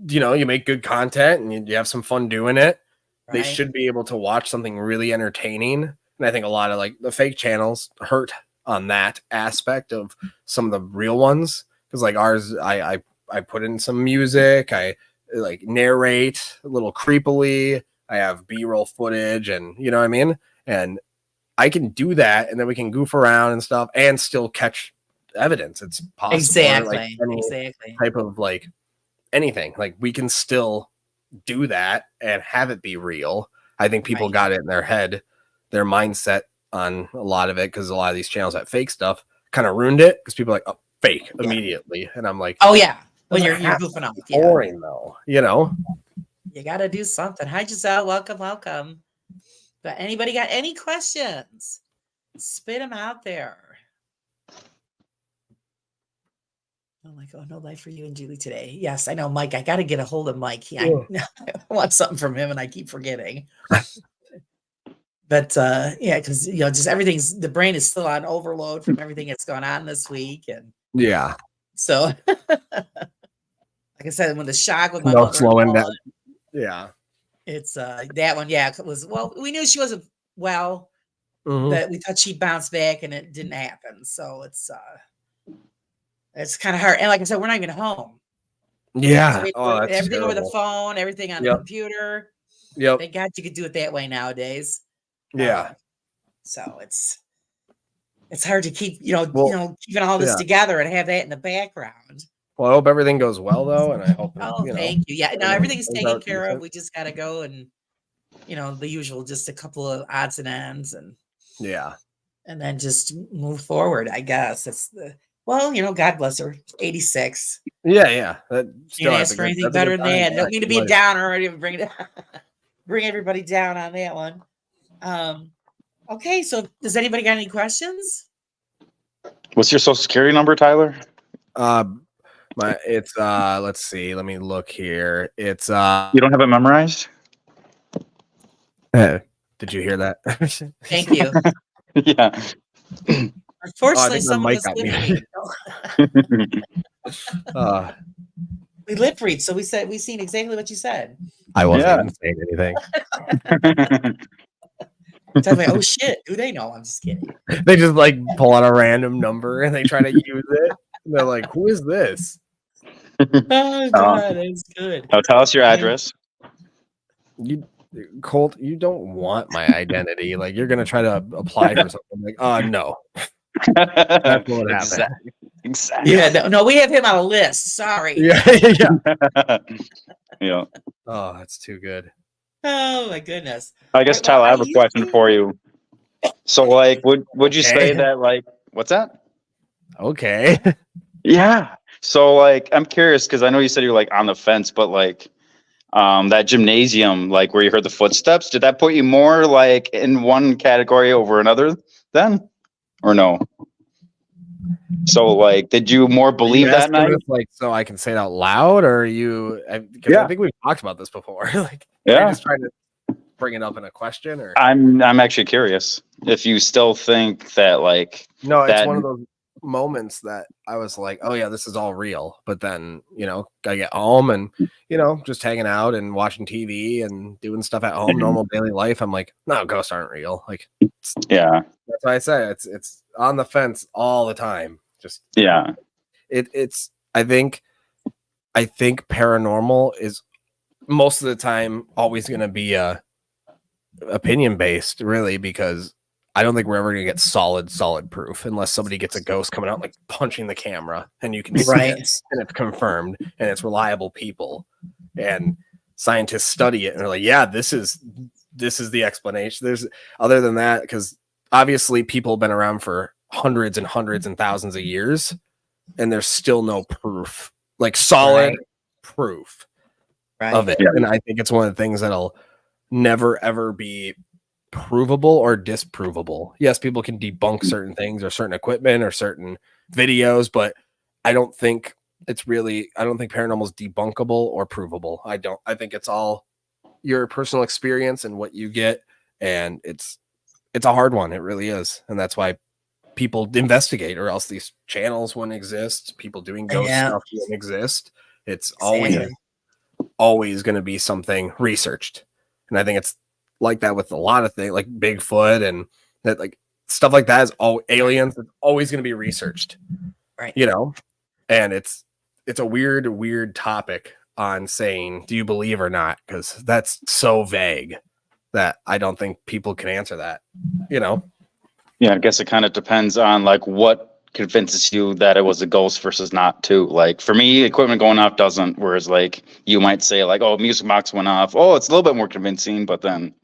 you make good content, and you have some fun doing it. They right. should be able to watch something really entertaining. And I think a lot of like the fake channels hurt on that aspect of some of the real ones. Because like ours, I put in some music, I like narrate a little creepily, I have B-roll footage, and you know what I mean? And I can do that, and then we can goof around and stuff and still catch evidence. It's possible. Exactly. Like any Exactly. type of like anything. Like we can still do that and have it be real. I think people Right. got it in their head, their mindset on a lot of it, because a lot of these channels that fake stuff kind of ruined it because people are like, "Oh, fake," Yeah. immediately. And I'm like, Oh yeah. When doesn't you're have to goofing off. be Yeah. boring though, You got to do something. Hi, Giselle. Welcome. But anybody got any questions? Spit them out there. Oh my God, no life for you and Julie today. Yes, I know, Mike. I got to get a hold of Mike. I want something from him, and I keep forgetting. But yeah, because just the brain is still on overload from everything that's gone on this week, and Yeah. so like I said, when the shock with my No mother, slowing down. Yeah. it's that one. Yeah, it was. Well, we knew she wasn't well, Mhm. but we thought she'd bounce back and it didn't happen. So it's kind of hard. And like I said, we're not even home. So Yeah. we Oh, that's everything over the terrible. phone, everything on the Yep. computer. Yep. Thank God you could do it that way nowadays. Yeah. So it's hard to keep, Well, keeping all this yeah. together and have that in the background. Well, I hope everything goes well though, and I hope that, Oh, thank you. Yeah, no, everything's turns taken out care of. decent. We just gotta go and the usual, just a couple of odds and ends Yeah. and then just move forward, I guess. God bless her. 86. Yeah. That You can that's ask for anything that's a better good than time. that. Yeah, Don't mean to good be a life. downer or even bring everybody down on that one. Okay, so does anybody got any questions? What's your social security number, Tyler? It's let's see, let me look here. It's You don't have it memorized? did you hear that? Thank you. Yeah. Unfortunately, the some of mic us got lip muted. read. We lip read, so we seen exactly what you said. I wasn't Yeah. even saying anything. Tell me, oh shit, do they know? I'm just kidding. They just like pull out a random number and they try to use it. And they're like, who is this? Oh god, that's good. Now tell us your address. Colt, you don't want my identity. Like you're gonna try to apply for something. Like, no. That's what would happen. Exactly. Yeah, no, we have him on a list. Sorry. Yeah. Yeah. Oh, that's too good. Oh my goodness. I guess, Tyler, I have a question for you. So, like, would you say that, like, what's that? Okay. Yeah. So, like, I'm curious because I know you said you're like on the fence, but like, that gymnasium, like where you heard the footsteps, did that put you more like in one category over another then, or no? So, like, did you more believe that night? Like, so I can say it out loud, or you? Because I think we've talked about this before. Like, Yeah. you're just trying to bring it up in a question, or I'm actually curious if you still think that, like, no? It's that one of those moments that I was like, oh yeah, this is all real. But then I get home and just hanging out and watching TV and doing stuff at home, normal daily life. I'm like, no, ghosts aren't real. Like, yeah, that's why I say it's on the fence all the time. Just yeah, it's I think paranormal is most of the time always going to be opinion based, really, because I don't think we're ever going to get solid proof unless somebody gets a ghost coming out like punching the camera and you can see it and it's confirmed and it's reliable people and scientists study it and they're like, yeah, this is the explanation. There's other than that, because obviously people have been around for hundreds and thousands of years and there's still no proof, like solid proof of it. And I think it's one of the things that'll never ever be provable or disprovable. Yes, people can debunk certain things or certain equipment or certain videos, but I don't think paranormal is debunkable or provable. I think it's all your personal experience and what you get, and it's a hard one. It really is. And that's why people investigate, or else these channels wouldn't exist. People doing ghost stuff wouldn't exist. It's always going to be something researched. And I think it's like that with a lot of things, like Bigfoot and that, like stuff like that is all aliens. It's always going to be researched, right? And it's a weird topic on saying, do you believe or not? Because that's so vague that I don't think people can answer that, Yeah, I guess it kind of depends on like what convinces you that it was a ghost versus not too. Like for me, equipment going off doesn't, whereas like you might say like, oh, music box went off. Oh, it's a little bit more convincing, but then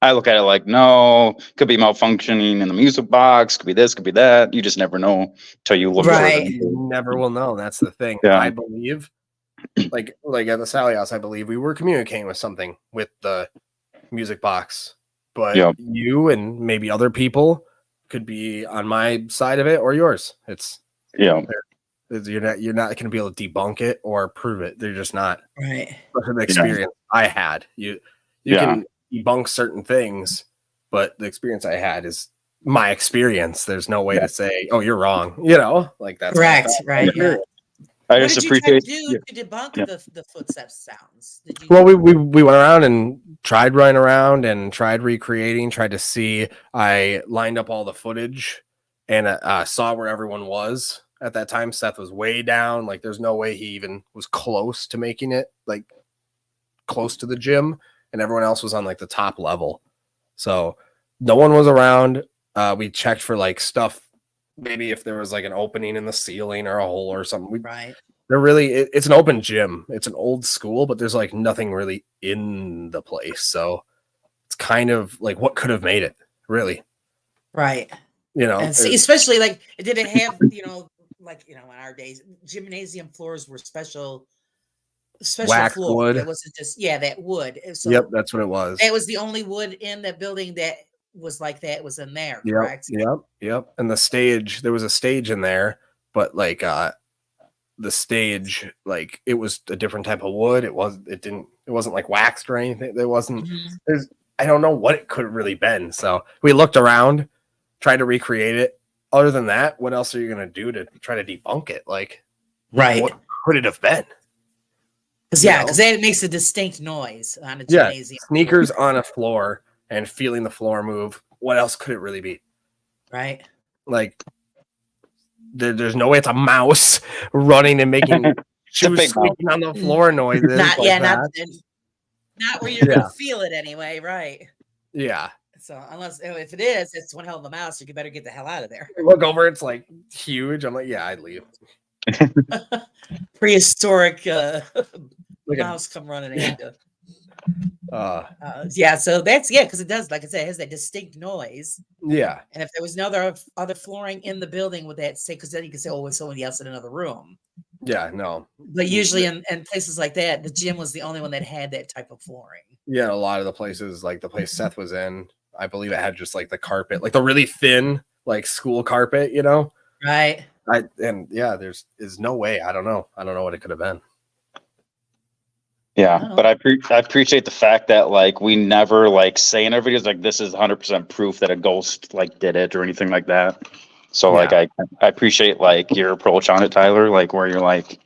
I look at it like, no, could be malfunctioning in the music box, could be this, could be that. You just never know till you look at it. You never will know. That's the thing. Yeah. I believe like at the Sally House, I believe we were communicating with something with the music box, but you and maybe other people could be on my side of it or yours. It's you're not going to be able to debunk it or prove it. They're just not. Right. From the experience I had, you can debunk certain things, but the experience I had is my experience. There's no way to say, oh, you're wrong. Like that's correct. Right. I What just did you try to appreciate. do to debunk the footsteps sounds? Did you? Well, we went around and tried running around and tried recreating, tried to see. I lined up all the footage and saw where everyone was at that time. Seth was way down. Like, there's no way he even was close to making it, like, close to the gym, and everyone else was on like the top level. So no one was around. We checked for like stuff, maybe if there was like an opening in the ceiling or a hole or something. Right. They're really, it's an open gym. It's an old school, but there's like nothing really in the place. So it's kind of like what could have made it, really. Right. You know, And see, especially like, did it have, like, in our days, gymnasium floors were special wax floor. wood. It wasn't just, that wood. So Yep, that's what it was. that was the only wood in that building that was like that was in there, correct? Yep. And the stage, there was a stage in there, but like the stage, like it was a different type of wood. It wasn't like waxed or anything. There wasn't, I don't know what it could have really been. So we looked around, tried to recreate it. Other than that, what else are you going to do to try to debunk it? Like, right. What could it have been? Because that makes a distinct noise on a gymnasium. Sneakers on a floor and feeling the floor move. What else could it really be? Right. Like, there's no way it's a mouse running and making shoes squeaking on the floor noises. Not where you're gonna feel it anyway, right? Yeah. So unless if it is, it's one hell of a mouse. You better get the hell out of there. Look over, it's like huge. I'm like, I'd leave. Prehistoric mouse come running at you. So that's because it does, like I said, it has that distinct noise. Yeah. And if there was other flooring in the building with that, say, because then you can say, it's somebody else in another room. Yeah, no. But usually in places like that, the gym was the only one that had that type of flooring. Yeah, a lot of the places, like the place Seth was in, I believe it had just like the carpet, like the really thin, like school carpet, Right. There's no way. I don't know what it could have been. Yeah, but I appreciate the fact that like we never like say in our videos like this is 100% proof that a ghost like did it or anything like that. So like I appreciate like your approach on it, Tyler, like where you're like,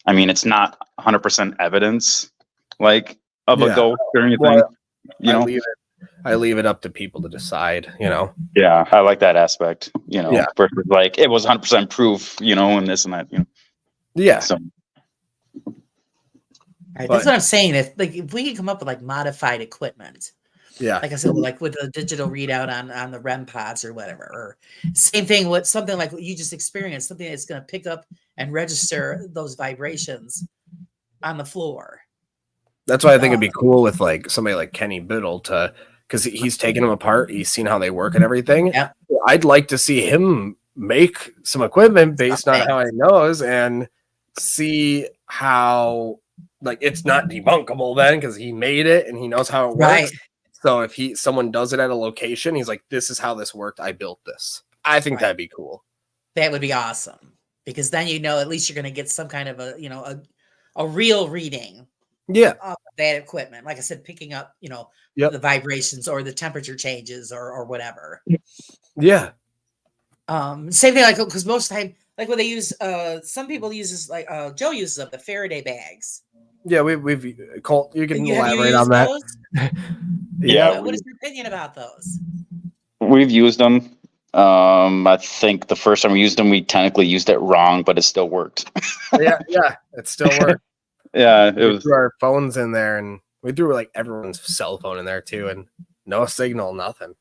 I mean, it's not 100% evidence like of a ghost or anything. Well, I leave it up to people to decide. Yeah, I like that aspect. Versus like it was 100% proof. And this and that. Yeah. So. Right, that's what I'm saying. If we can come up with like modified equipment, like I said, like with the digital readout on the REM pods or whatever, or same thing with something like what you just experienced, something that's going to pick up and register those vibrations on the floor. That's why I think it'd be cool with like somebody like Kenny Biddle because he's taken them apart, he's seen how they work and everything. Yeah, I'd like to see him make some equipment based on how he knows and see how. Like it's not debunkable then because he made it and he knows how it works. Right. So if someone does it at a location, he's like, "This is how this worked. I built this." I think that'd be cool. That would be awesome because then at least you're going to get some kind of a real reading. Yeah. Of that equipment, like I said, picking up the vibrations or the temperature changes or whatever. Yeah. Same thing like because most of the time, like when they use some people uses like Joe uses up the Faraday bags. Yeah, we've Colt, you can elaborate on that. Yeah. What is your opinion about those? We've used them. I think the first time we used them, we technically used it wrong, but it still worked. yeah, it still worked. Yeah, we threw our phones in there, and we threw like everyone's cell phone in there too, and no signal, nothing.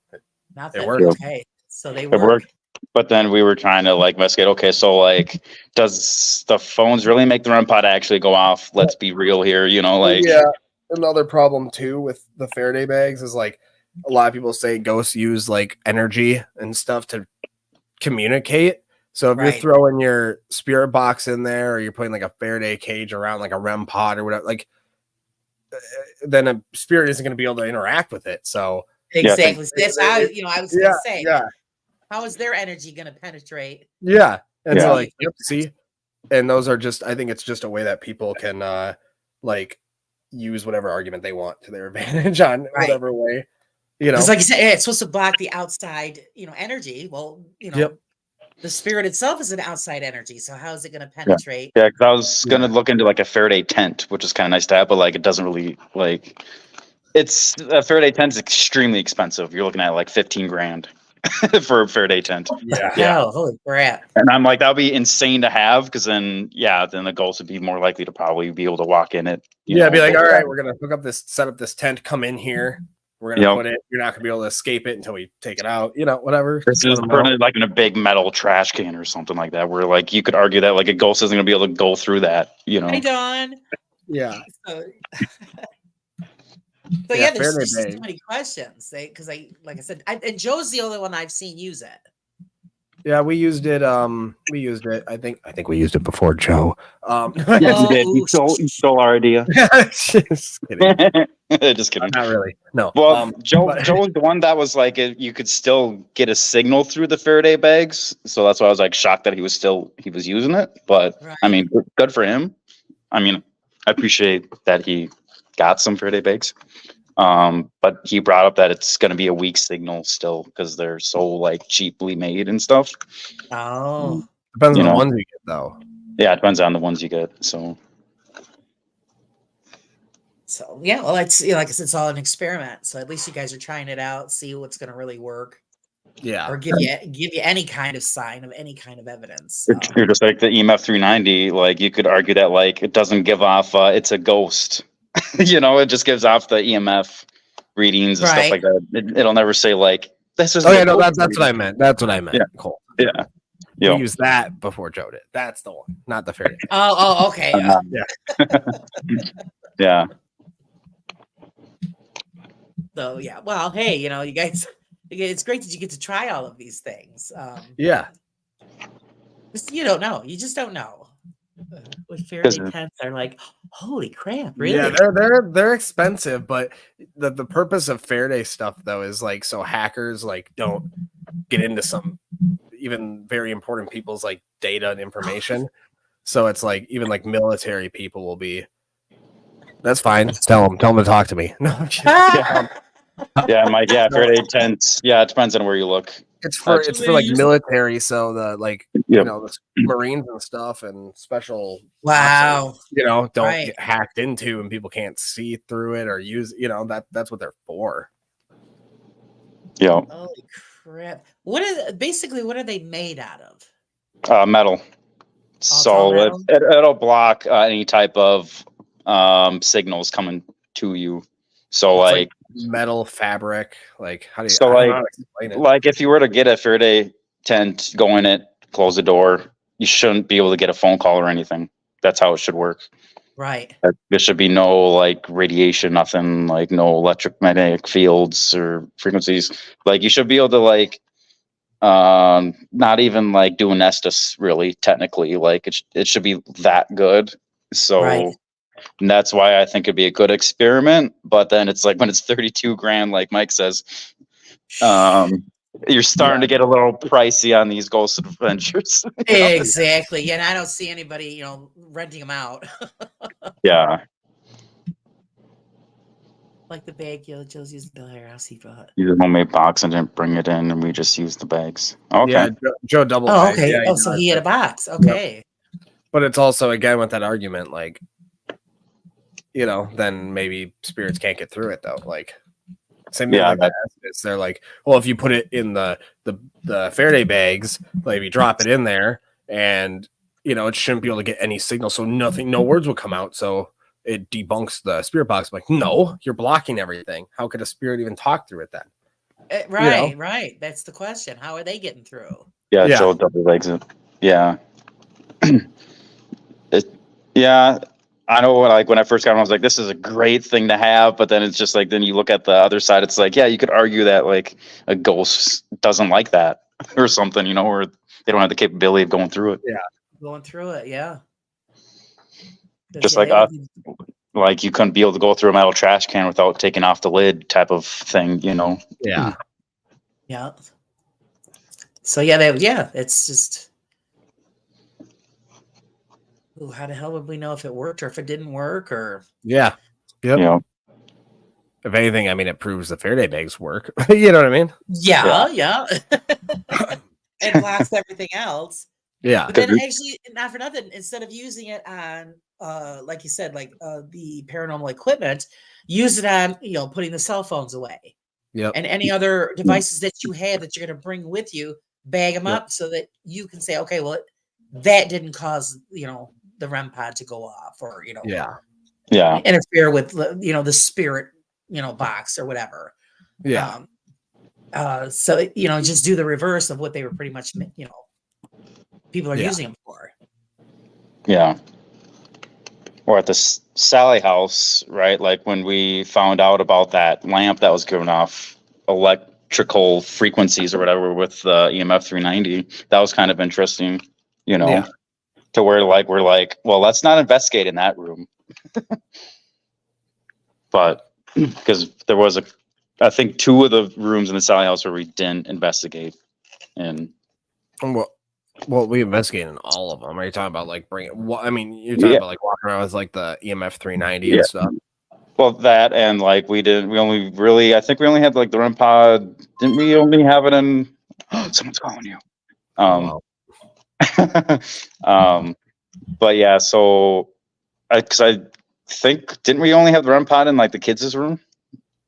It worked. Okay, so they work. It worked. But then we were trying to like investigate. Okay, so like, does the phones really make the REM pod actually go off? Let's be real here, Yeah. Another problem too with the Faraday bags is like a lot of people say ghosts use like energy and stuff to communicate. So if you're throwing your spirit box in there, or you're putting like a Faraday cage around like a REM pod or whatever, like then a spirit isn't going to be able to interact with it. So exactly, that's how I was going to say. Yeah. How is their energy going to penetrate? Yeah. And so like, see, and those are just, I think it's just a way that people can like use whatever argument they want to their advantage on whatever way, Because like you said, it's supposed to block the outside, energy. Well, The spirit itself is an outside energy, so how is it going to penetrate? Yeah, because I was gonna look into like a Faraday tent, which is kind of nice to have, but like it doesn't really like. It's a Faraday tent is extremely expensive. You're looking at like 15 grand for a Faraday tent. Yeah. Oh, holy crap! And I'm like, that would be insane to have, because then the ghost would be more likely to probably be able to walk in it. Be like, all right, we're gonna set up this tent, come in here. We're gonna put it. You're not gonna be able to escape it until we take it out. Whatever. This is put it like in a big metal trash can or something like that, where like you could argue that like a ghost isn't gonna be able to go through that. Hey, Dawn. Yeah. So there's just so many questions. Like I said, and Joe's the only one I've seen use it. Yeah, we used it. I think we used it before Joe. Yes, you did. You stole our idea. Just kidding. Just kidding. Not really. No. Well, Joe was the one that was like, you could still get a signal through the Faraday bags. So that's why I was like shocked that he was using it. But right. I mean, good for him. I mean, I appreciate that he got some Faraday bags. But he brought up that it's going to be a weak signal still because they're so like cheaply made and stuff. Oh, depends on the ones you get though. Yeah, it depends on the ones you get. So yeah, well, it's like I said, it's all an experiment. So at least you guys are trying it out, see what's going to really work. Yeah, or give you any kind of sign of any kind of evidence. You're just like the EMF 390. Like you could argue that like it doesn't give off. It's a ghost. It just gives off the EMF readings and stuff like that. It'll never say like this is. Oh yeah, no, that's what I meant. That's what I meant. Yeah. Cool. Yeah. We use that before Joe did. That's the one, not the Faraday. Oh, okay. Yeah. Yeah. So yeah, well, hey, you guys, it's great that you get to try all of these things. Yeah. You don't know. You just don't know. With Faraday tents are like, holy crap, really? Yeah, they're expensive, but the purpose of Faraday stuff though is like so hackers like don't get into some even very important people's like data and information. So it's like even like military people will be. That's fine. Just tell them to talk to me. No, yeah, Mike. Yeah, Faraday tents. Yeah, it depends on where you look. It's for like military, so the like the Marines and stuff and special. Wow. Don't get hacked into and people can't see through it or use. That's what they're for. Yeah. Holy crap! What are they made out of? Metal. So metal? It'll block any type of signals coming to you. So like metal fabric, like how do you? So like if you were to get a Faraday tent, go in it, close the door, you shouldn't be able to get a phone call or anything. That's how it should work. Right. There should be no like radiation, nothing, like no electromagnetic fields or frequencies. Like you should be able to like not even like do an Estes really technically. Like it should be that good. So and that's why I think it'd be a good experiment. But then it's like when it's 32 grand, like Mike says, you're starting to get a little pricey on these ghost adventures. Exactly. Yeah, and I don't see anybody, renting them out. Yeah. Like the bag, Joe's used the Bel Air House he brought. Use a homemade box and didn't bring it in, and we just used the bags. Okay. Yeah, Joe double. Oh, okay. Yeah, so he had a box. Okay. But it's also again with that argument, like, then maybe spirits can't get through it though. Like, same thing like that. They're like, well, if you put it in the Faraday bags, like if you drop it in there, and it shouldn't be able to get any signal, so no words will come out. So it debunks the spirit box. I'm like, no, you're blocking everything. How could a spirit even talk through it then? Right. That's the question. How are they getting through? Yeah. Joe double legs it. Yeah. Yeah. I know when I first got him, I was like, this is a great thing to have. But then it's just like, then you look at the other side. It's like, yeah, you could argue that like a ghost doesn't like that or something, or they don't have the capability of going through it. Yeah. Going through it. Yeah. Just like us, like you couldn't be able to go through a metal trash can without taking off the lid type of thing, Yeah. Yeah. So it's just. Ooh, how the hell would we know if it worked or if it didn't work or? Yeah. Yep. If anything, I mean, it proves the Faraday bags work. You know what I mean? Yeah. and blocks everything else. Yeah. But then actually, not for nothing, instead of using it on, like you said, like the paranormal equipment, use it on, putting the cell phones away. Yep. And any other devices that you have that you're going to bring with you, bag them up so that you can say, okay, well, that didn't cause, the REM pod to go off or, interfere with, the spirit, box or whatever. Yeah. So, just do the reverse of what they were pretty much, people are using them for. Yeah. Or at the Sally house, right? Like when we found out about that lamp that was giving off electrical frequencies or whatever with the EMF 390, that was kind of interesting, to where we're like, well, let's not investigate in that room. But because there was I think 2 of the rooms in the Sally house where we didn't investigate. And well, we investigate in all of them. Are you talking about like bringing? Well, I mean, you're talking about like walking around with like the EMF 390 and stuff. Well, that and like I think we only had like the REM pod. Didn't we only have it in? Someone's calling you. Wow. But yeah, so because I think didn't we only have the REM pod in like the kids' room?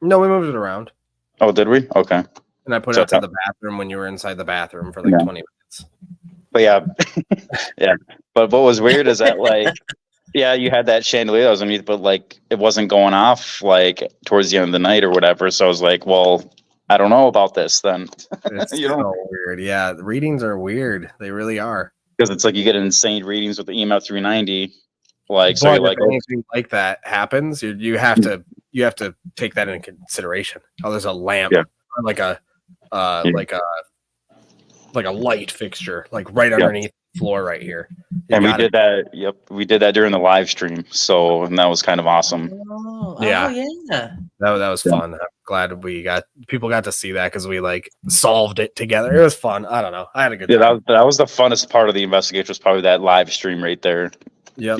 No, we moved it around. Oh, did we? Okay. And I put it outside the bathroom when you were inside the bathroom for like 20 minutes. But yeah, yeah. But what was weird is that like, yeah, you had that chandelier that was underneath, but like it wasn't going off like towards the end of the night or whatever. So I was like, well, I don't know about this then. It's so weird. Yeah, the readings are weird. They really are. Because it's like you get insane readings with the EMF 390. Like, so but you're like, anything like that happens, you have to take that into consideration. Oh, there's a lamp, like a light fixture, like right underneath the floor right here. And we did that. Yep, we did that during the live stream. So, and that was kind of awesome. Yeah. That was fun. I'm glad people got to see that because we like solved it together. It was fun. I don't know. I had a good time. Yeah, that was the funnest part of the investigation. Was probably that live stream right there. Yeah,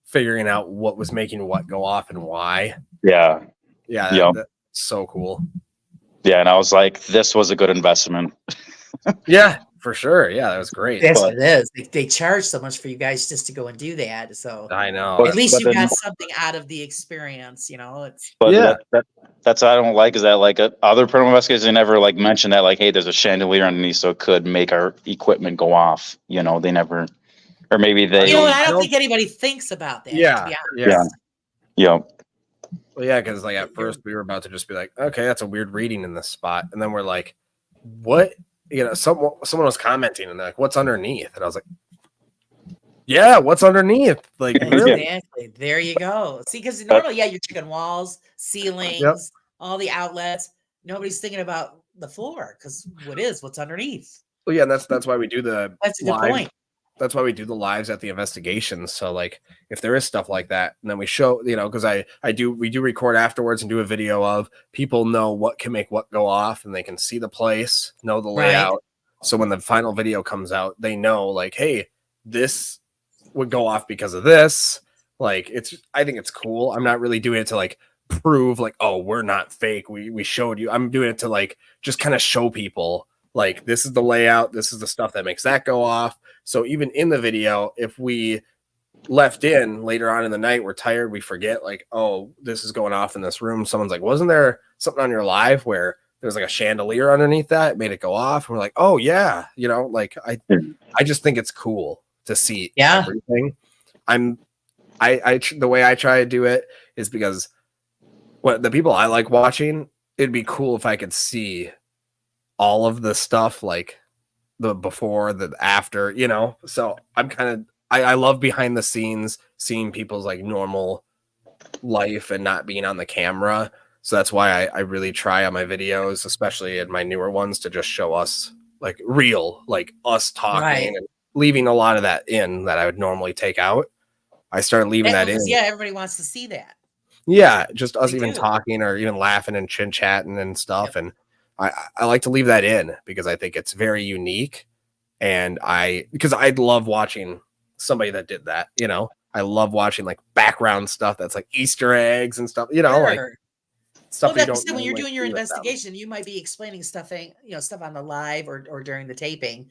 figuring out what was making what go off and why. Yeah. That's so cool. Yeah, and I was like, this was a good investment. Yeah, for sure. Yeah, that was great. That's what it is. They charge so much for you guys just to go and do that. So I know. At least you got something out of the experience, It's that's what I don't like is that like other paranormal investigators, they never like mention that like, hey, there's a chandelier underneath, so it could make our equipment go off. They never, or maybe they. I don't think anybody thinks about that. Yeah. Yeah. Well, yeah, because like at first we were about to just be like, okay, that's a weird reading in this spot, and then we're like, what? Someone was commenting and they're like, what's underneath? And I was like, yeah, what's underneath? Like, really? Exactly. There you go. See, because normally, you're checking walls, ceilings, all the outlets. Nobody's thinking about the floor because what's underneath? Well, yeah, and that's why we do the. That's a good point. That's why we do the lives at the investigations. So like if there is stuff like that, and then we show, because we do record afterwards and do a video of people know what can make what go off and they can see the place, know the layout. Right. So when the final video comes out, they know like, hey, this would go off because of this. Like I think it's cool. I'm not really doing it to like prove like, oh, we're not fake. We showed you. I'm doing it to like just kind of show people like this is the layout, this is the stuff that makes that go off. So even in the video, if we left in later on in the night, we're tired, we forget like, oh, this is going off in this room. Someone's like, wasn't there something on your live where there's like a chandelier underneath that made it go off? And we're like, oh yeah, like I just think it's cool to see everything. The way I try to do it is because what the people I like watching, it'd be cool if I could see all of the stuff like the before, the after, so I'm kind of, I love behind the scenes, seeing people's like normal life and not being on the camera. So that's why I really try on my videos, especially in my newer ones, to just show us like real, like us talking and leaving a lot of that in that I would normally take out. I started leaving that in. Yeah, everybody wants to see that. Yeah, just us even talking or even laughing and chin-chatting and stuff. Yep. And I like to leave that in because I think it's very unique. And because I love watching somebody that did that, I love watching like background stuff that's like Easter eggs and stuff, like stuff Well, you like I don't said, when you're normally doing your see with them. investigation, you might be explaining stuff on the live or during the taping.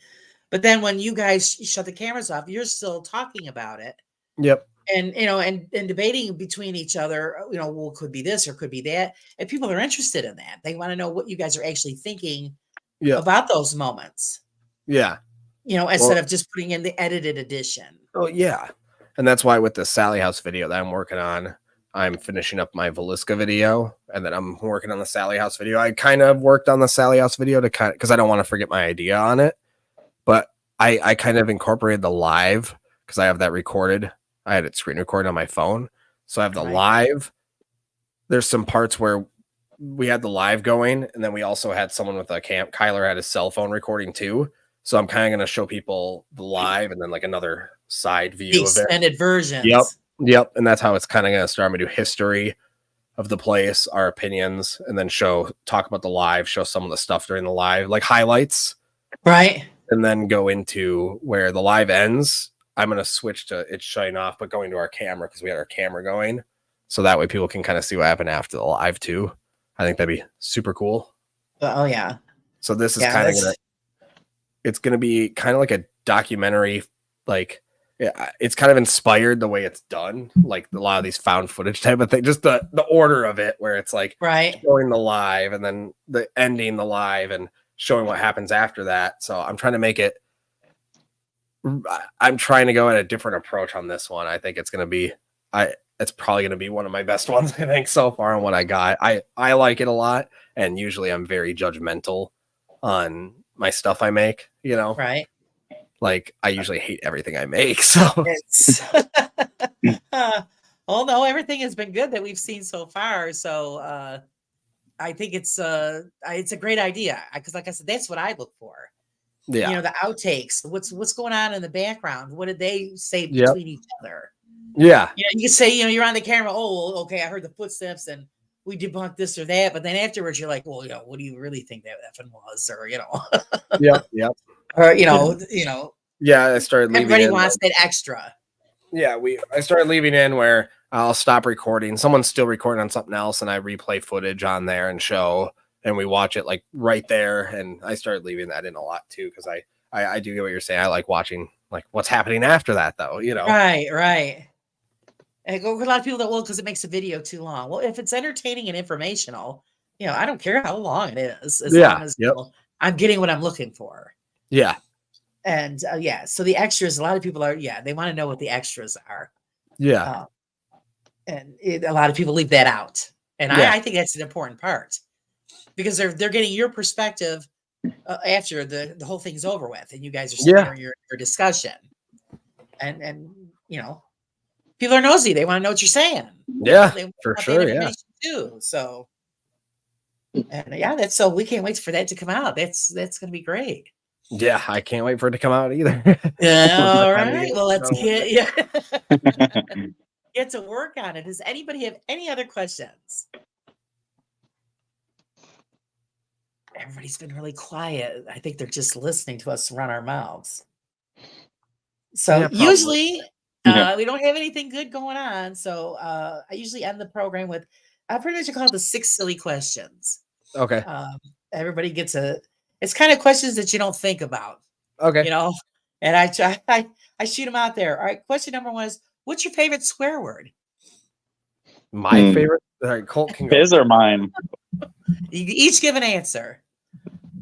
But then when you guys shut the cameras off, you're still talking about it Yep. and and debating between each other, well, could be this or could be that. And people are interested in that. They want to know what you guys are actually thinking Yeah. about those moments, Yeah. instead of just putting in the edited edition. Oh yeah. And that's why with the Sally House video that I'm working on, I'm finishing up my Velisca video, and then I'm working on the Sally House video. I kind of worked on the Sally House video because I don't want to forget my idea on it, but I kind of incorporated the live because I have that recorded. I had it screen recorded on my phone, so I have the Right. live. There's some parts where we had the live going, and then we also had someone with a Kyler had his cell phone recording too. So I'm kind of going to show people the live and then like another side The view of it. extended versions. Yep. And that's how it's kind of going to start. I'm going to do history of the place, our opinions, and then talk about the live, show some of the stuff during the live, like highlights. Right. And then go into where the live ends. I'm going to switch to it shutting off, but going to our camera because we had our camera going. So that way people can kind of see what happened after the live too. I think that'd be super cool. Oh, yeah. So this is kind of going to, it's going to be kind of like a documentary, like it's kind of inspired the way it's done, like a lot of these found footage type of thing, just the order of it, where it's like showing the live and then the ending the live and showing what happens after that. So I'm trying to go at a different approach on this one. I think it's going to be, it's probably going to be one of my best ones, I think, so far on what I got. I like it a lot, and usually I'm very judgmental on my stuff I make, Right. Like I usually hate everything I make. So oh no, everything has been good that we've seen so far. So I think it's a great idea because, like I said, that's what I look for. Yeah, the outtakes. What's going on in the background? What did they say between each other? Yeah, you can say you're on the camera. Oh, well, okay, I heard the footsteps and we debunked this or that. But then afterwards, you're like, well, what do you really think that effing was? Or Yep. Or Yeah, I started leaving. Everybody wants that extra. Yeah, I started leaving in where I'll stop recording. Someone's still recording on something else, and I replay footage on there and show, and we watch it like right there. And I started leaving that in a lot too because I do get what you're saying. I like watching like what's happening after that, though. Right. And a lot of people that because it makes a video too long. Well, if it's entertaining and informational, I don't care how long it is, as long as I'm getting what I'm looking for. Yeah. And so the extras, a lot of people they want to know what the extras are. Yeah. And a lot of people leave that out. And I think that's an important part because they're getting your perspective after the whole thing's over with and you guys are sitting in your discussion. And people are nosy. They want to know what you're saying. Yeah, they for sure. Yeah. Too. So, and so we can't wait for that to come out. That's going to be great. Yeah, I can't wait for it to come out either. All right. Well, let's get to work on it. Does anybody have any other questions? Everybody's been really quiet. I think they're just listening to us run our mouths. So usually we don't have anything good going on. So I usually end the program with pretty much I call it the 6 silly questions. Okay. Everybody gets it's kind of questions that you don't think about. Okay. And I shoot them out there. All right. Question number 1 is, what's your favorite swear word? My favorite? All right, Colt can go. His or mine? You each give an answer.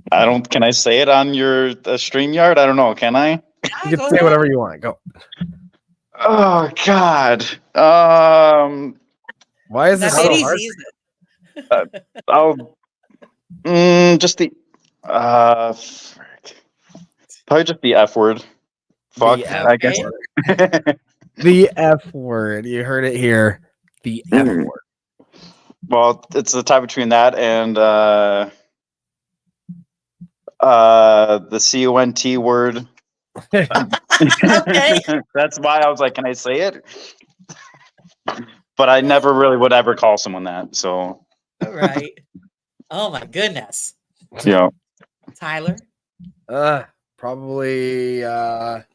Can I say it on your StreamYard? I don't know. Can I? You can say whatever you want. Go. Oh, God. Why is this so easy, hard? is it? I'll just the probably just the F word. Fuck, I guess. The F word. You heard it here. The F word. Well, it's the tie between that and the CONT word. Okay. That's why I was like, can I say it? But I never really would ever call someone that. So. All right. Oh my goodness. Yeah. Tyler? Probably I'd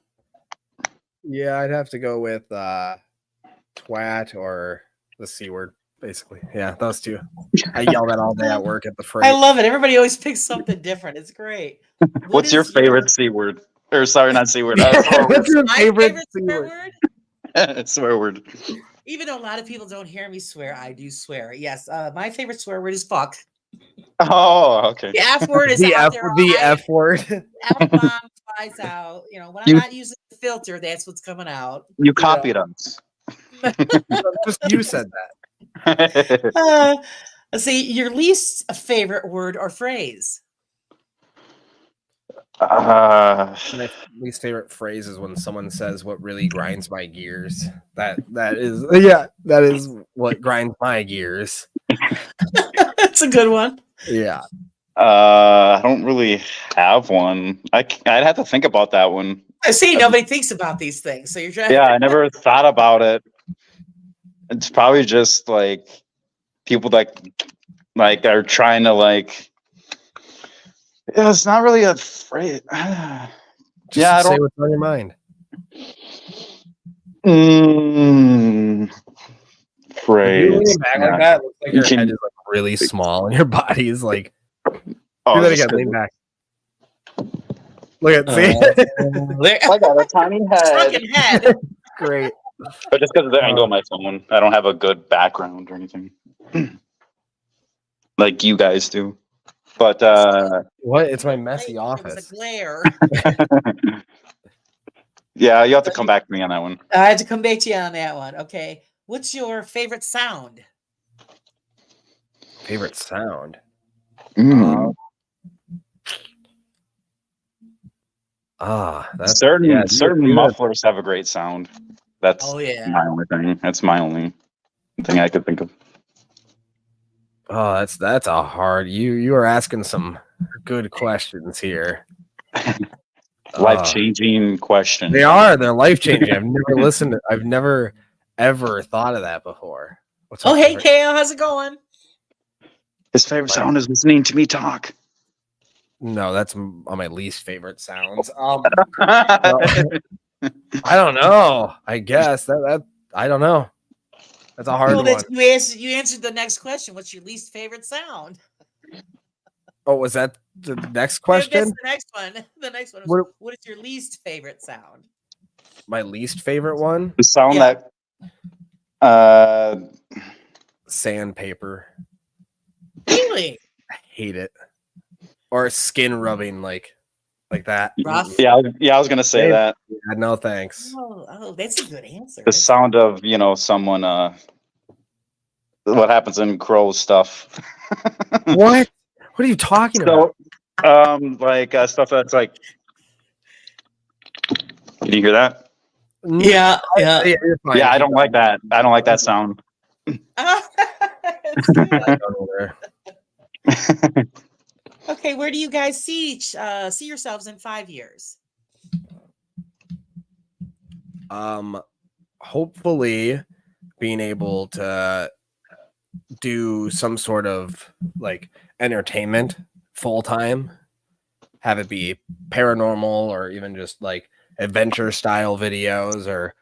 have to go with twat or the C word. basically. Yeah, those two. I yell that all day at work at the freight. I love it. Everybody always picks something different. It's great. What's your favorite C word? Or sorry, not C word. What's your My favorite favorite C swear word? word? Swear word. Even though a lot of people don't hear me swear, I do swear. Yes, my favorite swear word is fuck. Oh, okay. The F word is The out F, there. the F word. F bomb flies out. You know, when I'm You- not using the filter, that's what's coming out. You copied us. Just you said that. Let's see, your least favorite word or phrase. My least favorite phrase is when someone says what really grinds my gears. That is what grinds my gears. That's a good one. Yeah. I don't really have one. I'd have to think about that one. I see nobody thinks about these things, so you're trying. Yeah, I never thought about it. It's probably just like people that like are trying to like. Yeah, it's not really a phrase. Just Yeah, I say don't. what's on your mind. If you're Phrase. leaning back Yeah. like that, it looks like your Can- head is like really small and your body is like. Oh, Do that just again. 'cause Lean back. Look at see. I got a tiny head. Shrunken head. Great. But just because of the angle of my phone, I don't have a good background or anything. Like you guys do. But What? It's my messy There was office. a glare. yeah, you have to come back to me on that one. I had to come back to you on that one. Okay. What's your favorite sound? Favorite sound. Mm. That's certain yeah, certain you- mufflers have a great sound. That's Oh yeah. my only thing. That's my only thing I could think of. Oh, that's a hard. You are asking some good questions here. Life changing question. They are. They're life changing. I've never listened. I've never ever thought of that before. What's Oh my hey favorite- Kale, how's it going? His favorite sound is listening to me talk. No, that's on my least favorite sounds. I don't know. I guess that I don't know. That's a hard Well, one. you answered the next question. What's your least favorite sound? Oh, was that the next That's question? the next one. The next one was, What- what is your least favorite sound? My least favorite one? The sound Yeah. that Sandpaper. Really? I hate it. Or skin rubbing like that. Rough? yeah, I was gonna say Hey. that. Yeah, no thanks. Oh, that's a good answer. The sound of, someone what happens in Crow stuff. What? What are you talking about? So like stuff that's like, can you hear that? Yeah, yeah. You're fine. Yeah, I don't like that. I don't like that sound. It's good. Over Okay, where do you guys see yourselves in 5 years? there. Hopefully being able to do some sort of like entertainment full time, have it be paranormal or even just like adventure style videos or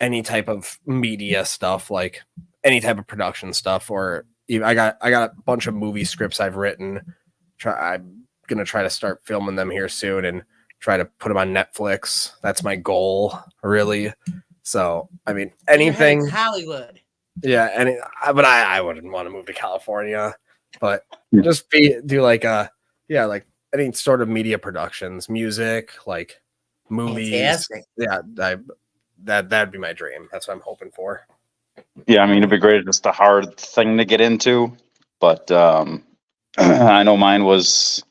any type of media stuff, like any type of production stuff. Or even, I got a bunch of movie scripts I've written. I'm gonna try to start filming them here soon and try to put them on Netflix. That's my goal, really. So I mean, You're headed anything. to Hollywood. Yeah, but I wouldn't want to move to California, but Yeah. just do like like any sort of media productions, music, like movies. Fantastic. Yeah, that'd be my dream. That's what I'm hoping for. Yeah, I mean, it'd be great. It's just a hard thing to get into, but I know mine was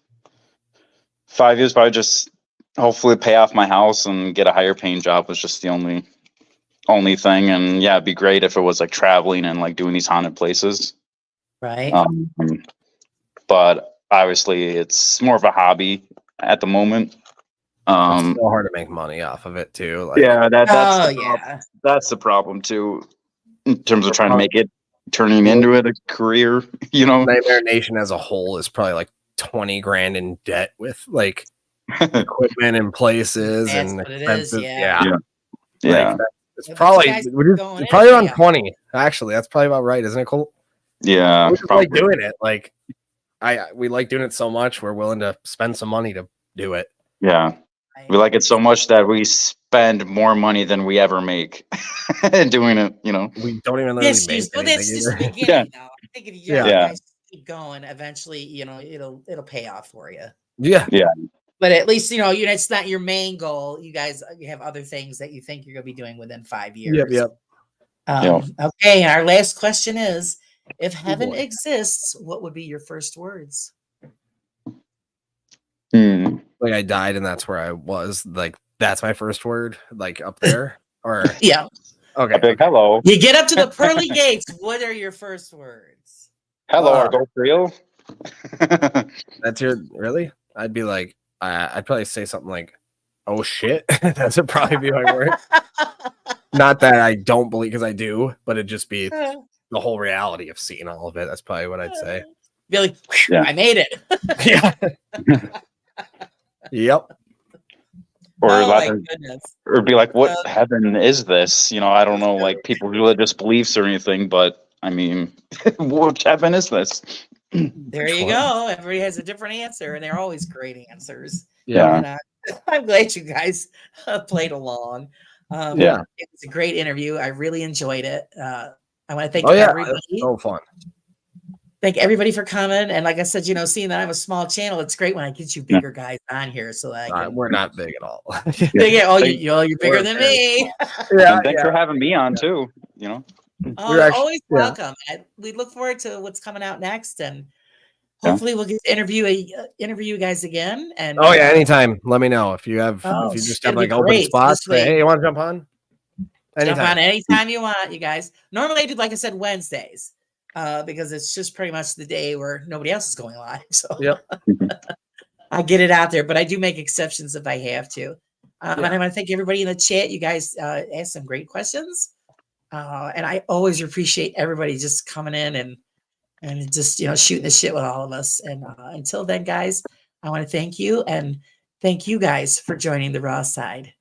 5 years. Probably just hopefully pay off my house and get a higher paying job was just the only thing. And yeah, it'd be great if it was like traveling and like doing these haunted places. Right. But obviously, it's more of a hobby at the moment. It's so hard to make money off of it too. Like, Yeah, that's Oh the problem. yeah. That's the problem too, in terms of trying to make it, turning into it a career. Nightmare Nation as a whole is probably like 20 grand in debt with like equipment and places That's and what it is, expenses. yeah. Yeah. Like, It's But you probably guys keep we're going, probably it'll around pay off. 20. Actually, that's probably about right, isn't it, Colt? Yeah, We just probably. like doing it. Like we like doing it so much, we're willing to spend some money to do it. Yeah, we like it so much that we spend more money than we ever make doing it. You know. We don't even really Yes, make well, anything that's just the either. beginning, though. I think if you Yeah. guys keep going, eventually, you know, it'll pay off for you. Yeah. But at least, you know, it's not your main goal. You guys, you have other things that you think you're going to be doing within 5 years. Yep. Okay, our last question is, if heaven boy. exists, what would be your first words? Like I died and that's where I was. Like that's my first word, like up there. Or Yeah. okay. Big hello. You get up to the pearly gates. What are your first words? Hello, are those real? That's your really? I'd be like, I'd probably say something like, "Oh shit." That would probably be my word. Not that I don't believe, because I do, but it'd just be the whole reality of seeing all of it. That's probably what I'd say. Be like, Yeah. I made it. Yeah. Yep. Or Oh my like, goodness. or be like, what heaven is this? You know, I don't know, like people religious beliefs or anything, but I mean, what heaven is this? There you go. Everybody has a different answer, and they're always great answers. Yeah. And, I'm glad you guys played along. Yeah. It was a great interview. I really enjoyed it. I want to thank Oh yeah, everybody. that's so fun. Thank everybody for coming. And like I said, you know, seeing that I'm a small channel, it's great when I get you bigger guys on here. So that I can, We're not big at all. you're bigger than me. Yeah, And thanks for having me on too. You know. Oh, you're always welcome. And we look forward to what's coming out next, and hopefully we'll get to interview you guys again. And oh yeah, anytime. Let me know if you have if you just have it'll be like open great. spots. This Say, way- hey, you want to jump on? Anytime. Jump on anytime you want, you guys. Normally I do, like I said, Wednesdays, because it's just pretty much the day where nobody else is going live. So I get it out there, but I do make exceptions if I have to. And I want to thank everybody in the chat. You guys asked some great questions. And I always appreciate everybody just coming in and just, you know, shooting the shit with all of us. And until then, guys, I want to thank you and thank you guys for joining the Raw Side.